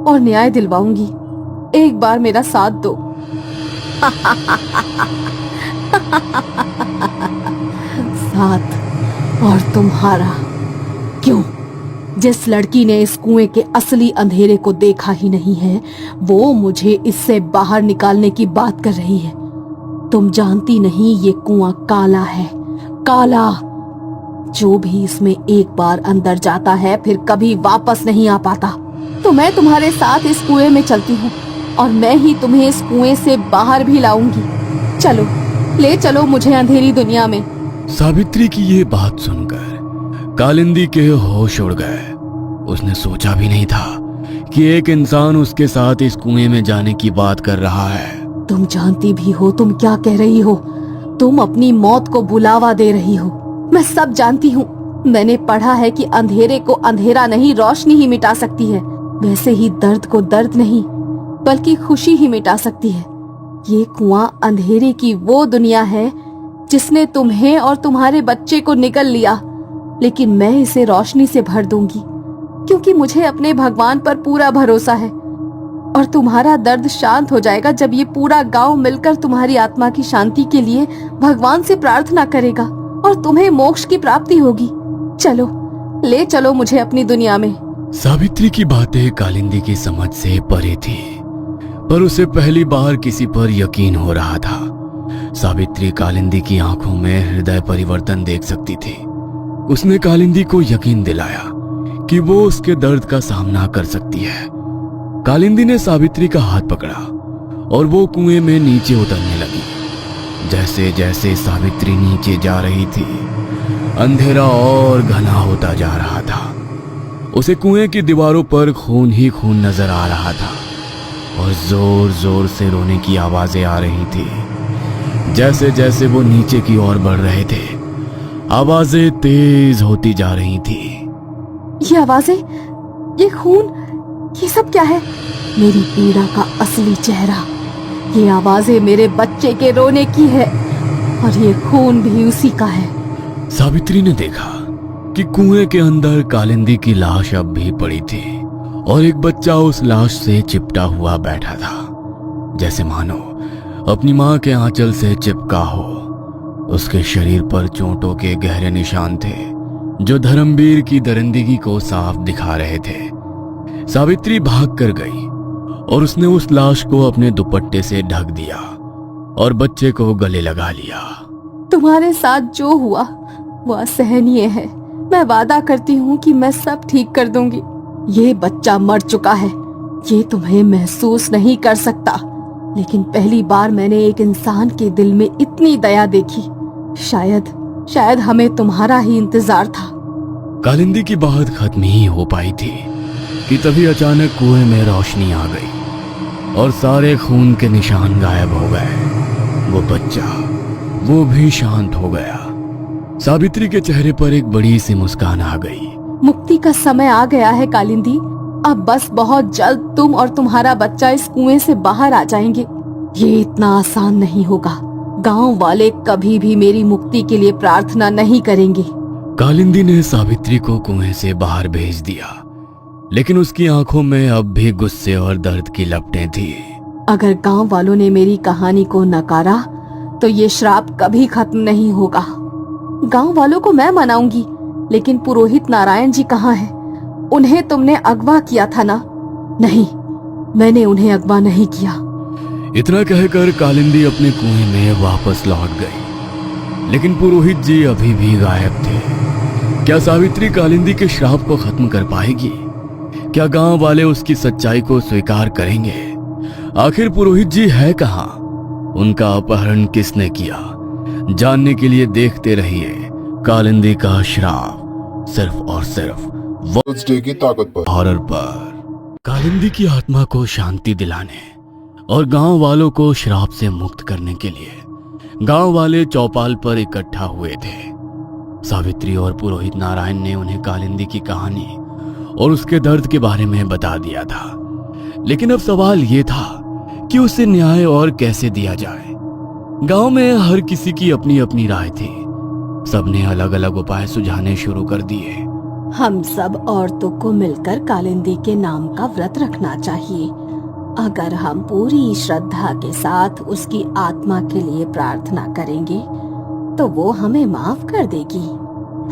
और न्याय दिलवाऊंगी। एक बार मेरा साथ दो। साथ और तुम्हारा? क्यों? जिस लड़की ने इस कुएं के असली अंधेरे को देखा ही नहीं है, वो मुझे इससे बाहर निकालने की बात कर रही है। तुम जानती नहीं ये कुआं काला है, काला। जो भी इसमें एक बार अंदर जाता है फिर कभी वापस नहीं आ पाता। तो मैं तुम्हारे साथ इस कुएं में चलती हूँ और मैं ही तुम्हें इस कुएं से बाहर भी लाऊंगी। चलो, ले चलो मुझे अंधेरी दुनिया में।
सावित्री की ये बात सुनकर कालिंदी के होश उड़ गए। उसने सोचा भी नहीं था कि एक इंसान उसके साथ इस कुएं में जाने की बात कर रहा है।
तुम जानती भी हो तुम क्या कह रही हो। तुम अपनी मौत को बुलावा दे रही हो। मैं सब जानती हूँ। मैंने पढ़ा है कि अंधेरे को अंधेरा नहीं, रोशनी ही मिटा सकती है। वैसे ही दर्द को दर्द नहीं, बल्कि खुशी ही मिटा सकती है। ये कुआं अंधेरे की वो दुनिया है जिसने तुम्हें और तुम्हारे बच्चे को निगल लिया, लेकिन मैं इसे रोशनी से भर दूंगी, क्योंकि मुझे अपने भगवान पर पूरा भरोसा है। और तुम्हारा दर्द शांत हो जाएगा जब ये पूरा गांव मिलकर तुम्हारी आत्मा की शांति के लिए भगवान से प्रार्थना करेगा और तुम्हें मोक्ष की प्राप्ति होगी। चलो, ले चलो मुझे अपनी दुनिया में।
सावित्री की बातें कालिंदी की समझ से परे थी, पर उसे पहली बार किसी पर यकीन हो रहा था। सावित्री कालिंदी की आंखों में हृदय परिवर्तन देख सकती थी। उसने कालिंदी को यकीन दिलाया कि वो उसके दर्द का सामना कर सकती है। कालिंदी ने सावित्री का हाथ पकड़ा और वो कुएं में नीचे उतरने लगी। जैसे जैसे सावित्री नीचे जा रही थी, अंधेरा और घना होता जा रहा था। उसे कुएं की दीवारों पर खून ही खून नजर आ रहा था और जोर जोर से रोने की आवाजें आ रही थी। जैसे जैसे वो नीचे की ओर बढ़ रहे थे, आवाजें तेज होती जा रही थी।
ये आवाजें, ये खून, ये सब क्या है? मेरी पीड़ा का असली चेहरा। ये आवाजें मेरे बच्चे के रोने की है और ये खून भी उसी का है।
सावित्री ने देखा कि कुएं के अंदर कालिंदी की लाश अब भी पड़ी थी और एक बच्चा उस लाश से चिपटा हुआ बैठा था, जैसे मानो अपनी मां के आंचल से चिपका हो। उसके शरीर पर चोटों के गहरे निशान थे जो धर्मवीर की दरिंदगी को साफ दिखा रहे थे। सावित्री भाग कर गई और उसने उस लाश को अपने दुपट्टे से ढक दिया और बच्चे को गले लगा लिया।
तुम्हारे साथ जो हुआ वो असहनीय है। मैं वादा करती हूँ कि मैं सब ठीक कर दूंगी। ये बच्चा मर चुका है, ये तुम्हें महसूस नहीं कर सकता, लेकिन पहली बार मैंने एक इंसान के दिल में इतनी दया देखी। शायद हमें तुम्हारा ही इंतजार था।
कालिंदी की बात खत्म ही हो पाई थी कि तभी अचानक कुएं में रोशनी आ गई और सारे खून के निशान गायब हो गए। वो बच्चा, वो भी शांत हो गया। सावित्री के चेहरे पर एक बड़ी सी मुस्कान आ गई।
मुक्ति का समय आ गया है कालिंदी। अब बस बहुत जल्द तुम और तुम्हारा बच्चा इस कुएं से बाहर आ जाएंगे। ये इतना आसान नहीं होगा। गांव वाले कभी भी मेरी मुक्ति के लिए प्रार्थना नहीं करेंगे।
कालिंदी ने सावित्री को कुएं से बाहर भेज दिया, लेकिन उसकी आंखों में अब भी गुस्से और दर्द की लपटें थी।
अगर गांव वालों ने मेरी कहानी को नकारा तो ये श्राप कभी खत्म नहीं होगा। गांव वालों को मैं मनाऊंगी, लेकिन पुरोहित नारायण जी कहाँ हैं? उन्हें तुमने अगवा किया था ना? नहीं, मैंने उन्हें अगवा नहीं किया।
इतना कहकर कालिंदी अपने कुएं में वापस लौट गई, लेकिन पुरोहित जी अभी भी गायब थे। क्या सावित्री कालिंदी के श्राप को खत्म कर पाएगी? क्या गांव वाले उसकी सच्चाई को स्वीकार करेंगे? आखिर पुरोहित जी है कहाँ? उनका अपहरण किसने किया? जानने के लिए देखते रहिए कालिंदी का श्राप, सिर्फ और सिर्फ
ट्यूसडे की ताकत पर।
हॉरर पर। कालिंदी की आत्मा को शांति दिलाने और गांव वालों को श्राप से मुक्त करने के लिए गांव वाले चौपाल पर इकट्ठा हुए थे। सावित्री और पुरोहित नारायण ने उन्हें कालिंदी की कहानी और उसके दर्द के बारे में बता दिया था, लेकिन अब सवाल ये था कि उसे न्याय और कैसे दिया जाए। गांव में हर किसी की अपनी अपनी राय थी। सबने अलग अलग उपाय सुझाने शुरू कर दिए।
हम सब औरतों को मिलकर कालिंदी के नाम का व्रत रखना चाहिए। अगर हम पूरी श्रद्धा के साथ उसकी आत्मा के लिए प्रार्थना करेंगे तो वो हमें माफ कर देगी।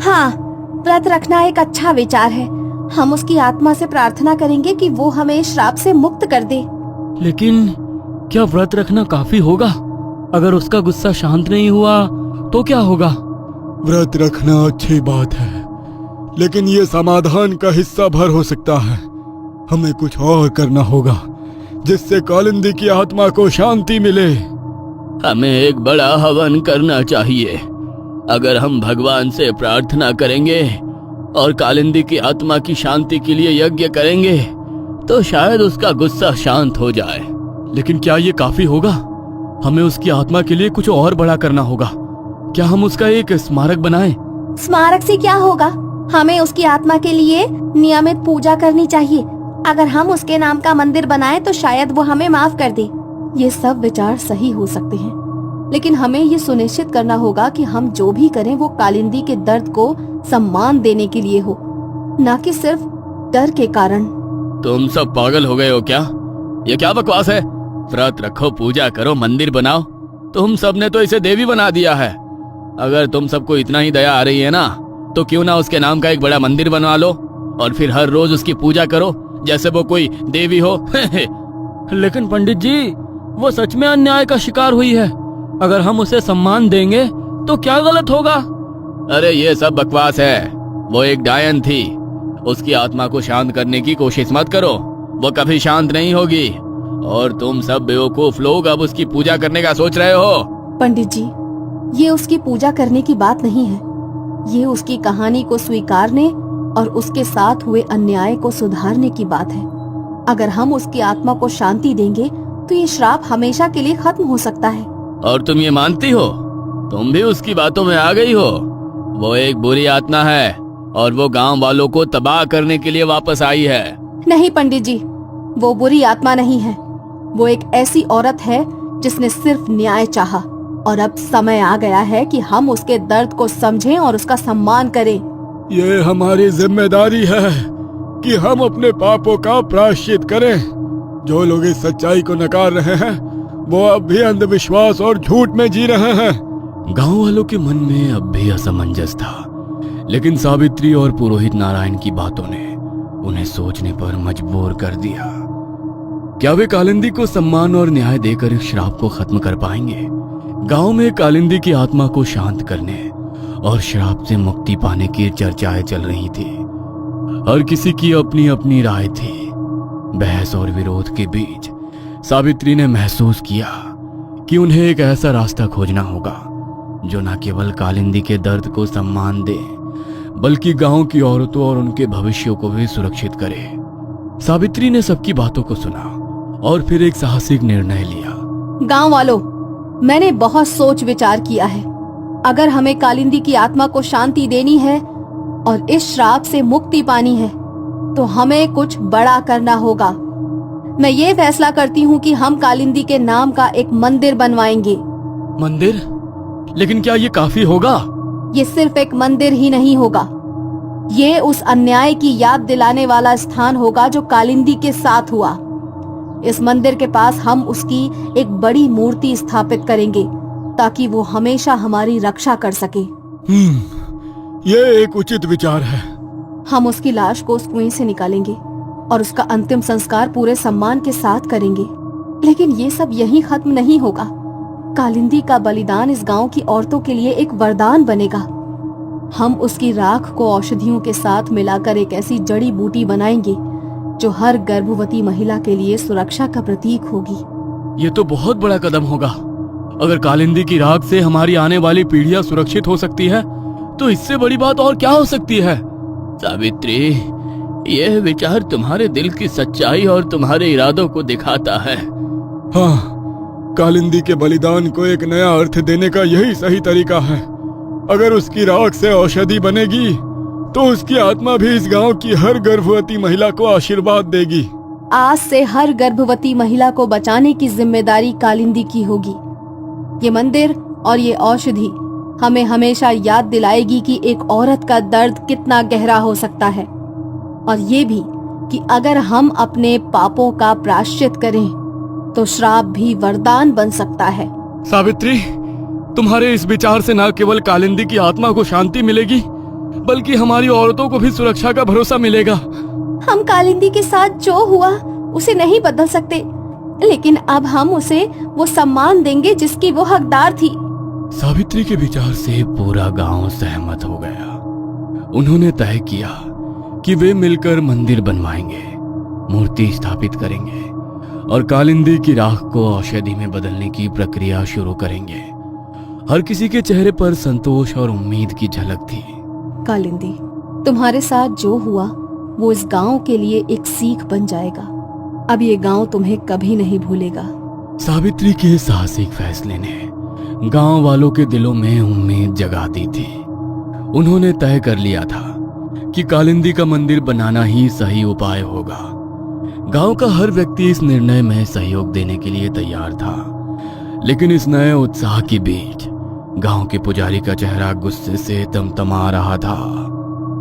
हाँ, व्रत रखना एक अच्छा विचार है। हम उसकी आत्मा से प्रार्थना करेंगे कि वो हमें श्राप से मुक्त कर दे।
लेकिन क्या व्रत रखना काफी होगा? अगर उसका गुस्सा शांत नहीं हुआ तो क्या होगा?
व्रत रखना अच्छी बात है, लेकिन ये समाधान का हिस्सा भर हो सकता है। हमें कुछ और करना होगा जिससे कालिंदी की आत्मा को शांति मिले।
हमें एक बड़ा हवन करना चाहिए। अगर हम भगवान से प्रार्थना करेंगे और कालिंदी की आत्मा की शांति के लिए यज्ञ करेंगे तो शायद उसका गुस्सा शांत हो जाए।
लेकिन क्या ये काफी होगा? हमें उसकी आत्मा के लिए कुछ और बड़ा करना होगा। क्या हम उसका एक स्मारक बनाएं?
स्मारक से क्या होगा? हमें उसकी आत्मा के लिए नियमित पूजा करनी चाहिए। अगर हम उसके नाम का मंदिर बनाएं तो शायद वो हमें माफ कर दे।
ये सब विचार सही हो सकते हैं, लेकिन हमें ये सुनिश्चित करना होगा कि हम जो भी करें वो कालिंदी के दर्द को सम्मान देने के लिए हो, न कि सिर्फ डर के कारण।
तुम सब पागल हो गए हो क्या? ये क्या बकवास है? व्रत रखो, पूजा करो, मंदिर बनाओ। तुम सबने तो इसे देवी बना दिया है। अगर तुम सबको इतना ही दया आ रही है ना, तो क्यों ना उसके नाम का एक बड़ा मंदिर बनवा लो और फिर हर रोज उसकी पूजा करो जैसे वो कोई देवी हो।
लेकिन पंडित जी, वो सच में अन्याय का शिकार हुई है। अगर हम उसे सम्मान देंगे तो क्या गलत होगा?
अरे ये सब बकवास है। वो एक डायन थी। उसकी आत्मा को शांत करने की कोशिश मत करो, वो कभी शांत नहीं होगी। और तुम सब बेवकूफ लोग अब उसकी पूजा करने का सोच रहे हो।
पंडित जी, ये उसकी पूजा करने की बात नहीं है। ये उसकी कहानी को स्वीकारने और उसके साथ हुए अन्याय को सुधारने की बात है। अगर हम उसकी आत्मा को शांति देंगे तो ये श्राप हमेशा के लिए खत्म हो सकता है।
और तुम ये मानती हो? तुम भी उसकी बातों में आ गई हो। वो एक बुरी आत्मा है और वो गांव वालों को तबाह करने के लिए वापस आई है।
नहीं पंडित जी, वो बुरी आत्मा नहीं है। वो एक ऐसी औरत है जिसने सिर्फ न्याय चाहा, और अब समय आ गया है कि हम उसके दर्द को समझें और उसका सम्मान करें।
ये हमारी जिम्मेदारी है कि हम अपने पापों का प्रायश्चित करें। जो लोग इस सच्चाई को नकार रहे हैं वो अब भी अंधविश्वास और झूठ में जी रहे हैं।
गांव वालों के मन में अब भी असमंजस था, लेकिन सावित्री और पुरोहित नारायण की बातों ने उन्हें सोचने पर मजबूर कर दिया। क्या वे कालिंदी को सम्मान और न्याय देकर इस श्राप को खत्म कर पाएंगे? गांव में कालिंदी की आत्मा को शांत करने और श्राप से मुक्ति पाने की चर्चाएं चल रही थी। हर किसी की अपनी अपनी राय थी। बहस और विरोध के बीच सावित्री ने महसूस किया कि उन्हें एक ऐसा रास्ता खोजना होगा जो न केवल कालिंदी के दर्द को सम्मान दे, बल्कि गांव की औरतों और उनके भविष्य को भी सुरक्षित करे। सावित्री ने सबकी बातों को सुना और फिर एक साहसिक निर्णय लिया।
गांव वालों, मैंने बहुत सोच विचार किया है। अगर हमें कालिंदी की आत्मा को शांति देनी है और इस श्राप से मुक्ति पानी है तो हमें कुछ बड़ा करना होगा। मैं ये फैसला करती हूँ कि हम कालिंदी के नाम का एक मंदिर बनवाएंगे।
मंदिर? लेकिन क्या ये काफी होगा?
ये सिर्फ एक मंदिर ही नहीं होगा, ये उस अन्याय की याद दिलाने वाला स्थान होगा जो कालिंदी के साथ हुआ। इस मंदिर के पास हम उसकी एक बड़ी मूर्ति स्थापित करेंगे ताकि वो हमेशा हमारी रक्षा कर सके।
ये एक उचित विचार है।
हम उसकी लाश को उस कुएं से निकालेंगे और उसका अंतिम संस्कार पूरे सम्मान के साथ करेंगे। लेकिन ये सब यहीं खत्म नहीं होगा। कालिंदी का बलिदान इस गांव की औरतों के लिए एक वरदान बनेगा। हम उसकी राख को औषधियों के साथ मिलाकर एक ऐसी जड़ी बूटी बनाएंगे जो हर गर्भवती महिला के लिए सुरक्षा का प्रतीक होगी।
ये तो बहुत बड़ा कदम होगा। अगर कालिंदी की राख से हमारी आने वाली पीढ़ियां सुरक्षित हो सकती है तो इससे बड़ी बात और क्या हो सकती है?
सावित्री, यह विचार तुम्हारे दिल की सच्चाई और तुम्हारे इरादों को दिखाता है।
हाँ, कालिंदी के बलिदान को एक नया अर्थ देने का यही सही तरीका है। अगर उसकी राख से औषधि बनेगी तो उसकी आत्मा भी इस गांव की हर गर्भवती महिला को आशीर्वाद देगी।
आज से हर गर्भवती महिला को बचाने की जिम्मेदारी कालिंदी की होगी। ये मंदिर और ये औषधि हमें हमेशा याद दिलाएगी कि एक औरत का दर्द कितना गहरा हो सकता है, और ये भी कि अगर हम अपने पापों का प्रायश्चित करें तो श्राप भी वरदान बन सकता है।
सावित्री, तुम्हारे इस विचार से न केवल कालिंदी की आत्मा को शांति मिलेगी बल्कि हमारी औरतों को भी सुरक्षा का भरोसा मिलेगा।
हम कालिंदी के साथ जो हुआ उसे नहीं बदल सकते, लेकिन अब हम उसे वो सम्मान देंगे जिसकी वो हकदार थी।
सावित्री के विचार से पूरा गांव सहमत हो गया। उन्होंने तय किया कि वे मिलकर मंदिर बनवाएंगे, मूर्ति स्थापित करेंगे और कालिंदी की राख को औषधि में बदलने की प्रक्रिया शुरू करेंगे। हर किसी के चेहरे पर संतोष और उम्मीद की झलक थी।
कालिंदी, तुम्हारे साथ जो हुआ वो इस गांव के लिए एक सीख बन जाएगा। अब ये गांव तुम्हें कभी नहीं भूलेगा।
सावित्री के साहसिक फैसले ने गांव वालों के दिलों में उम्मीद जगा दी थी। उन्होंने तय कर लिया था कि कालिंदी का मंदिर बनाना ही सही उपाय होगा। गांव का हर व्यक्ति इस निर्णय में सहयोग देने के लिए तैयार था, लेकिन इस नए उत्साह के बीच गांव के पुजारी का चेहरा गुस्से से तमतमा रहा था।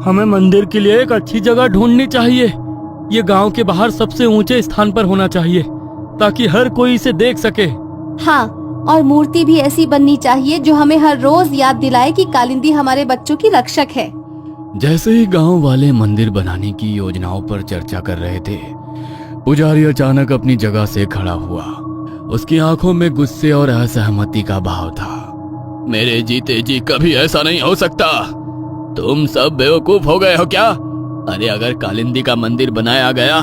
हमें मंदिर के लिए एक अच्छी जगह ढूंढनी चाहिए। ये गांव के बाहर सबसे ऊंचे स्थान पर होना चाहिए ताकि हर कोई इसे देख सके।
हाँ, और मूर्ति भी ऐसी बननी चाहिए जो हमें हर रोज याद दिलाए कि कालिंदी हमारे बच्चों की रक्षक है।
जैसे ही गांव वाले मंदिर बनाने की योजनाओं पर चर्चा कर रहे थे, पुजारी अचानक अपनी जगह से खड़ा हुआ। उसकी आंखों में गुस्से और असहमति का भाव था।
मेरे जीते जी कभी ऐसा नहीं हो सकता। तुम सब बेवकूफ हो गए हो क्या? अरे अगर कालिंदी का मंदिर बनाया गया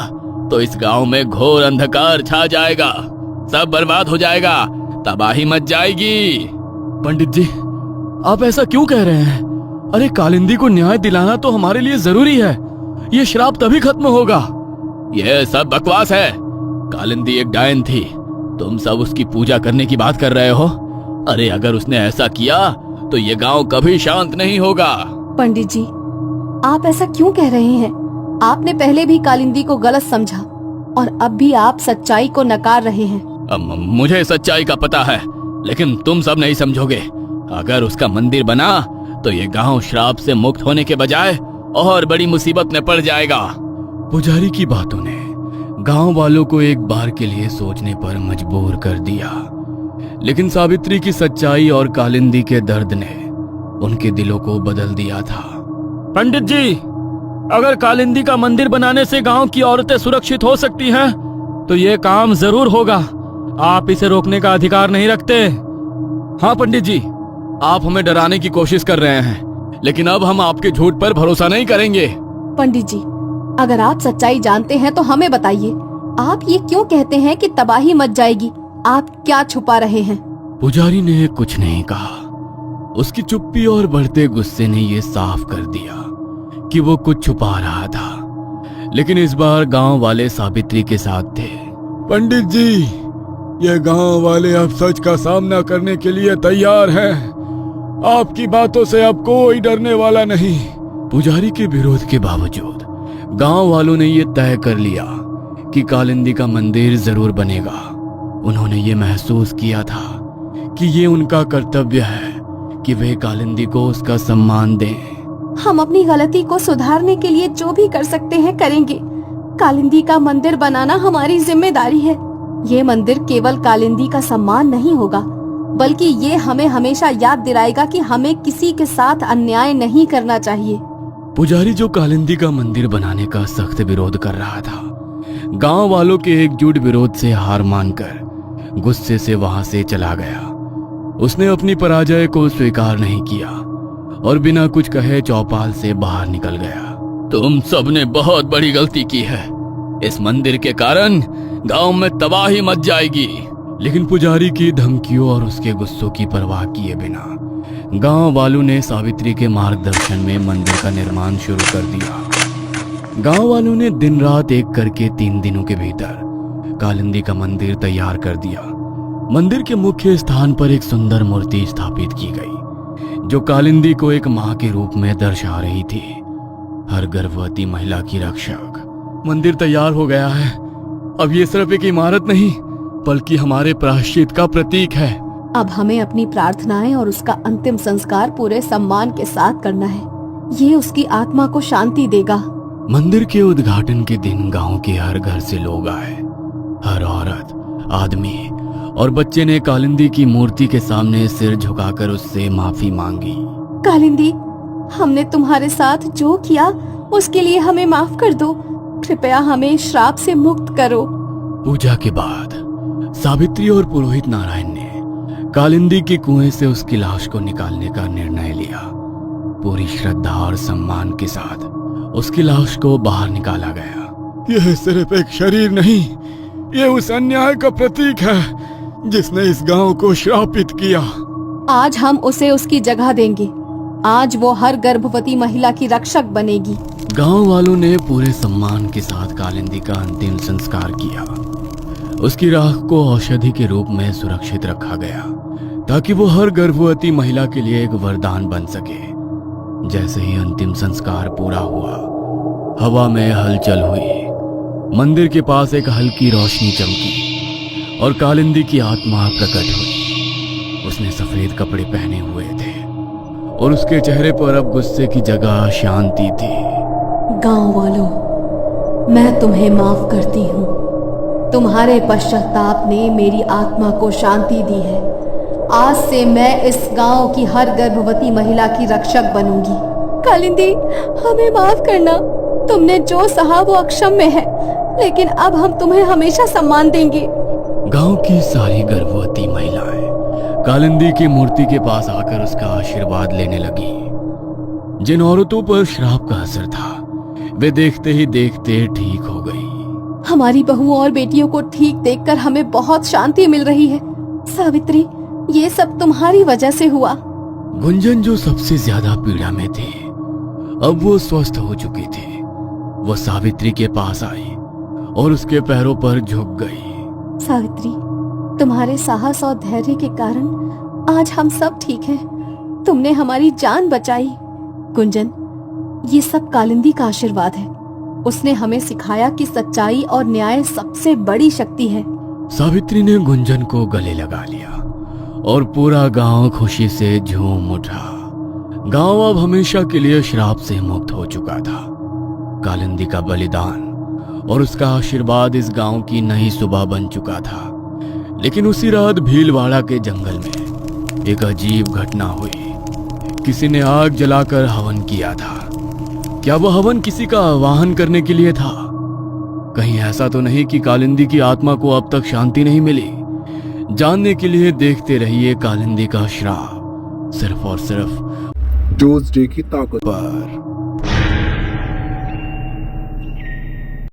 तो इस गांव में घोर अंधकार छा जाएगा, सब बर्बाद हो जाएगा, तबाही मच जाएगी।
पंडित जी, आप ऐसा क्यों कह रहे हैं? अरे कालिंदी को न्याय दिलाना तो हमारे लिए जरूरी है। ये श्राप तभी खत्म होगा।
यह सब बकवास है। कालिंदी एक डायन थी, तुम सब उसकी पूजा करने की बात कर रहे हो। अरे अगर उसने ऐसा किया तो ये गांव कभी शांत नहीं होगा।
पंडित जी, आप ऐसा क्यों कह रहे हैं? आपने पहले भी कालिंदी को गलत समझा और अब भी आप सच्चाई को नकार रहे हैं।
मुझे सच्चाई का पता है, लेकिन तुम सब नहीं समझोगे। अगर उसका मंदिर बना तो ये गांव श्राप से मुक्त होने के बजाय और बड़ी मुसीबत में पड़ जाएगा।
पुजारी की बातों ने गांव वालों को एक बार के लिए सोचने पर मजबूर कर दिया, लेकिन सावित्री की सच्चाई और कालिंदी के दर्द ने उनके दिलों को बदल दिया था।
पंडित जी, अगर कालिंदी का मंदिर बनाने से गांव की औरतें सुरक्षित हो सकती हैं, तो ये काम जरूर होगा। आप इसे रोकने का अधिकार नहीं रखते।
हाँ पंडित जी, आप हमें डराने की कोशिश कर रहे हैं, लेकिन अब हम आपके झूठ पर भरोसा नहीं करेंगे।
पंडित जी, अगर आप सच्चाई जानते हैं तो हमें बताइए। आप ये क्यों कहते हैं कि तबाही मच जाएगी? आप क्या छुपा रहे हैं?
पुजारी ने कुछ नहीं कहा। उसकी चुप्पी और बढ़ते गुस्से ने ये साफ कर दिया कि वो कुछ छुपा रहा था। लेकिन इस बार गांव वाले सावित्री के साथ थे।
पंडित जी, ये गांव वाले अब सच का सामना करने के लिए तैयार हैं। आपकी बातों से अब कोई डरने वाला नहीं।
पुजारी के विरोध के बावजूद गांव वालों ने ये तय कर लिया कि कालिंदी का मंदिर जरूर बनेगा। उन्होंने ये महसूस किया था कि ये उनका कर्तव्य है कि वे कालिंदी को उसका सम्मान दें।
हम अपनी गलती को सुधारने के लिए जो भी कर सकते हैं करेंगे। कालिंदी का मंदिर बनाना हमारी जिम्मेदारी है। ये मंदिर केवल कालिंदी का सम्मान नहीं होगा, बल्कि ये हमें हमेशा याद दिलाएगा कि हमें किसी के साथ अन्याय नहीं करना चाहिए।
पुजारी, जो कालिंदी का मंदिर बनाने का सख्त विरोध कर रहा था, गांव वालों के एकजुट विरोध से हार मानकर गुस्से से वहां से चला गया। उसने अपनी पराजय को स्वीकार नहीं किया और बिना कुछ कहे चौपाल से बाहर निकल गया।
तुम सबने बहुत बड़ी गलती की है। इस मंदिर के कारण गांव में तबाही मच जाएगी।
लेकिन पुजारी की धमकियों और उसके गुस्सों की परवाह किए बिना गांव वालों ने सावित्री के मार्गदर्शन में मंदिर का निर्माण शुरू कर दिया। गांव वालों ने दिन रात एक करके 3 दिनों के भीतर कालिंदी का मंदिर तैयार कर दिया। मंदिर के मुख्य स्थान पर एक सुंदर मूर्ति स्थापित की गई, जो कालिंदी को एक मां के रूप में दर्शा रही थी, हर गर्भवती महिला की रक्षक।
मंदिर तैयार हो गया है। अब ये सिर्फ एक इमारत नहीं, बल्कि हमारे प्रायश्चित का प्रतीक है।
अब हमें अपनी प्रार्थनाएं और उसका अंतिम संस्कार पूरे सम्मान के साथ करना है। ये उसकी आत्मा को शांति देगा।
मंदिर के उद्घाटन के दिन गांव के हर घर से लोग आए। हर औरत, आदमी और बच्चे ने कालिंदी की मूर्ति के सामने सिर झुकाकर उससे माफी मांगी।
कालिंदी, हमने तुम्हारे साथ जो किया उसके लिए हमें माफ कर दो। कृपया हमें श्राप से मुक्त करो।
पूजा के बाद सावित्री और पुरोहित नारायण ने कालिंदी के कुएं से उसकी लाश को निकालने का निर्णय लिया। पूरी श्रद्धा और सम्मान के साथ उसकी लाश को बाहर निकाला गया।
यह सिर्फ एक शरीर नहीं, ये उस अन्याय का प्रतीक है जिसने इस गांव को श्रापित किया।
आज हम उसे उसकी जगह देंगे। आज वो हर गर्भवती महिला की रक्षक बनेगी।
गांव वालों ने पूरे सम्मान के साथ कालिंदी का अंतिम संस्कार किया। उसकी राख को औषधि के रूप में सुरक्षित रखा गया ताकि वो हर गर्भवती महिला के लिए एक वरदान बन सके। जैसे ही अंतिम संस्कार पूरा हुआ, हवा में हलचल हुई। मंदिर के पास एक हल्की रोशनी चमकी और कालिंदी की आत्मा प्रकट हुई। उसने सफेद कपड़े पहने हुए थे और उसके चेहरे पर अब गुस्से की जगह शांति थी।
गांव वालों, मैं तुम्हें माफ करती हूँ। तुम्हारे पश्चाताप ने मेरी आत्मा को शांति दी है। आज से मैं इस गांव की हर गर्भवती महिला की रक्षक बनूंगी। कालिंदी, हमें माफ करना। तुमने जो सहा वो अक्षम्य है, लेकिन अब हम तुम्हें हमेशा सम्मान देंगे।
गांव की सारी गर्भवती महिलाएं कालिंदी की मूर्ति के पास आकर उसका आशीर्वाद लेने लगी। जिन औरतों पर श्राप का असर था, वे देखते ही देखते ठीक हो गई।
हमारी बहुओं और बेटियों को ठीक देखकर हमें बहुत शांति मिल रही है। सावित्री, ये सब तुम्हारी वजह से हुआ।
गुंजन, जो सबसे ज्यादा पीड़ा में थी, अब वो स्वस्थ हो चुकी थी। वो सावित्री के पास आई और उसके पैरों पर झुक गई।
सावित्री, तुम्हारे साहस और धैर्य के कारण आज हम सब ठीक हैं। तुमने हमारी जान बचाई। गुंजन, ये सब कालिंदी का आशीर्वाद है। उसने हमें सिखाया कि सच्चाई और न्याय सबसे बड़ी शक्ति है।
सावित्री ने गुंजन को गले लगा लिया और पूरा गांव खुशी से झूम उठा। गांव अब हमेशा के लिए श्राप से मुक्त हो चुका था। कालिंदी का बलिदान और उसका आशीर्वाद इस गांव की नई सुबह बन चुका था। लेकिन उसी रात भीलवाड़ा के जंगल में एक अजीब घटना हुई। किसी ने आग जलाकर हवन किया था। क्या वो हवन किसी का आवाहन करने के लिए था? कहीं ऐसा तो नहीं कि कालिंदी की आत्मा को अब तक शांति नहीं मिली? जानने के लिए देखते रहिए कालिंदी का श्राप, सिर्फ और सिर्फ
ट्यूसडे की ताकत
पर।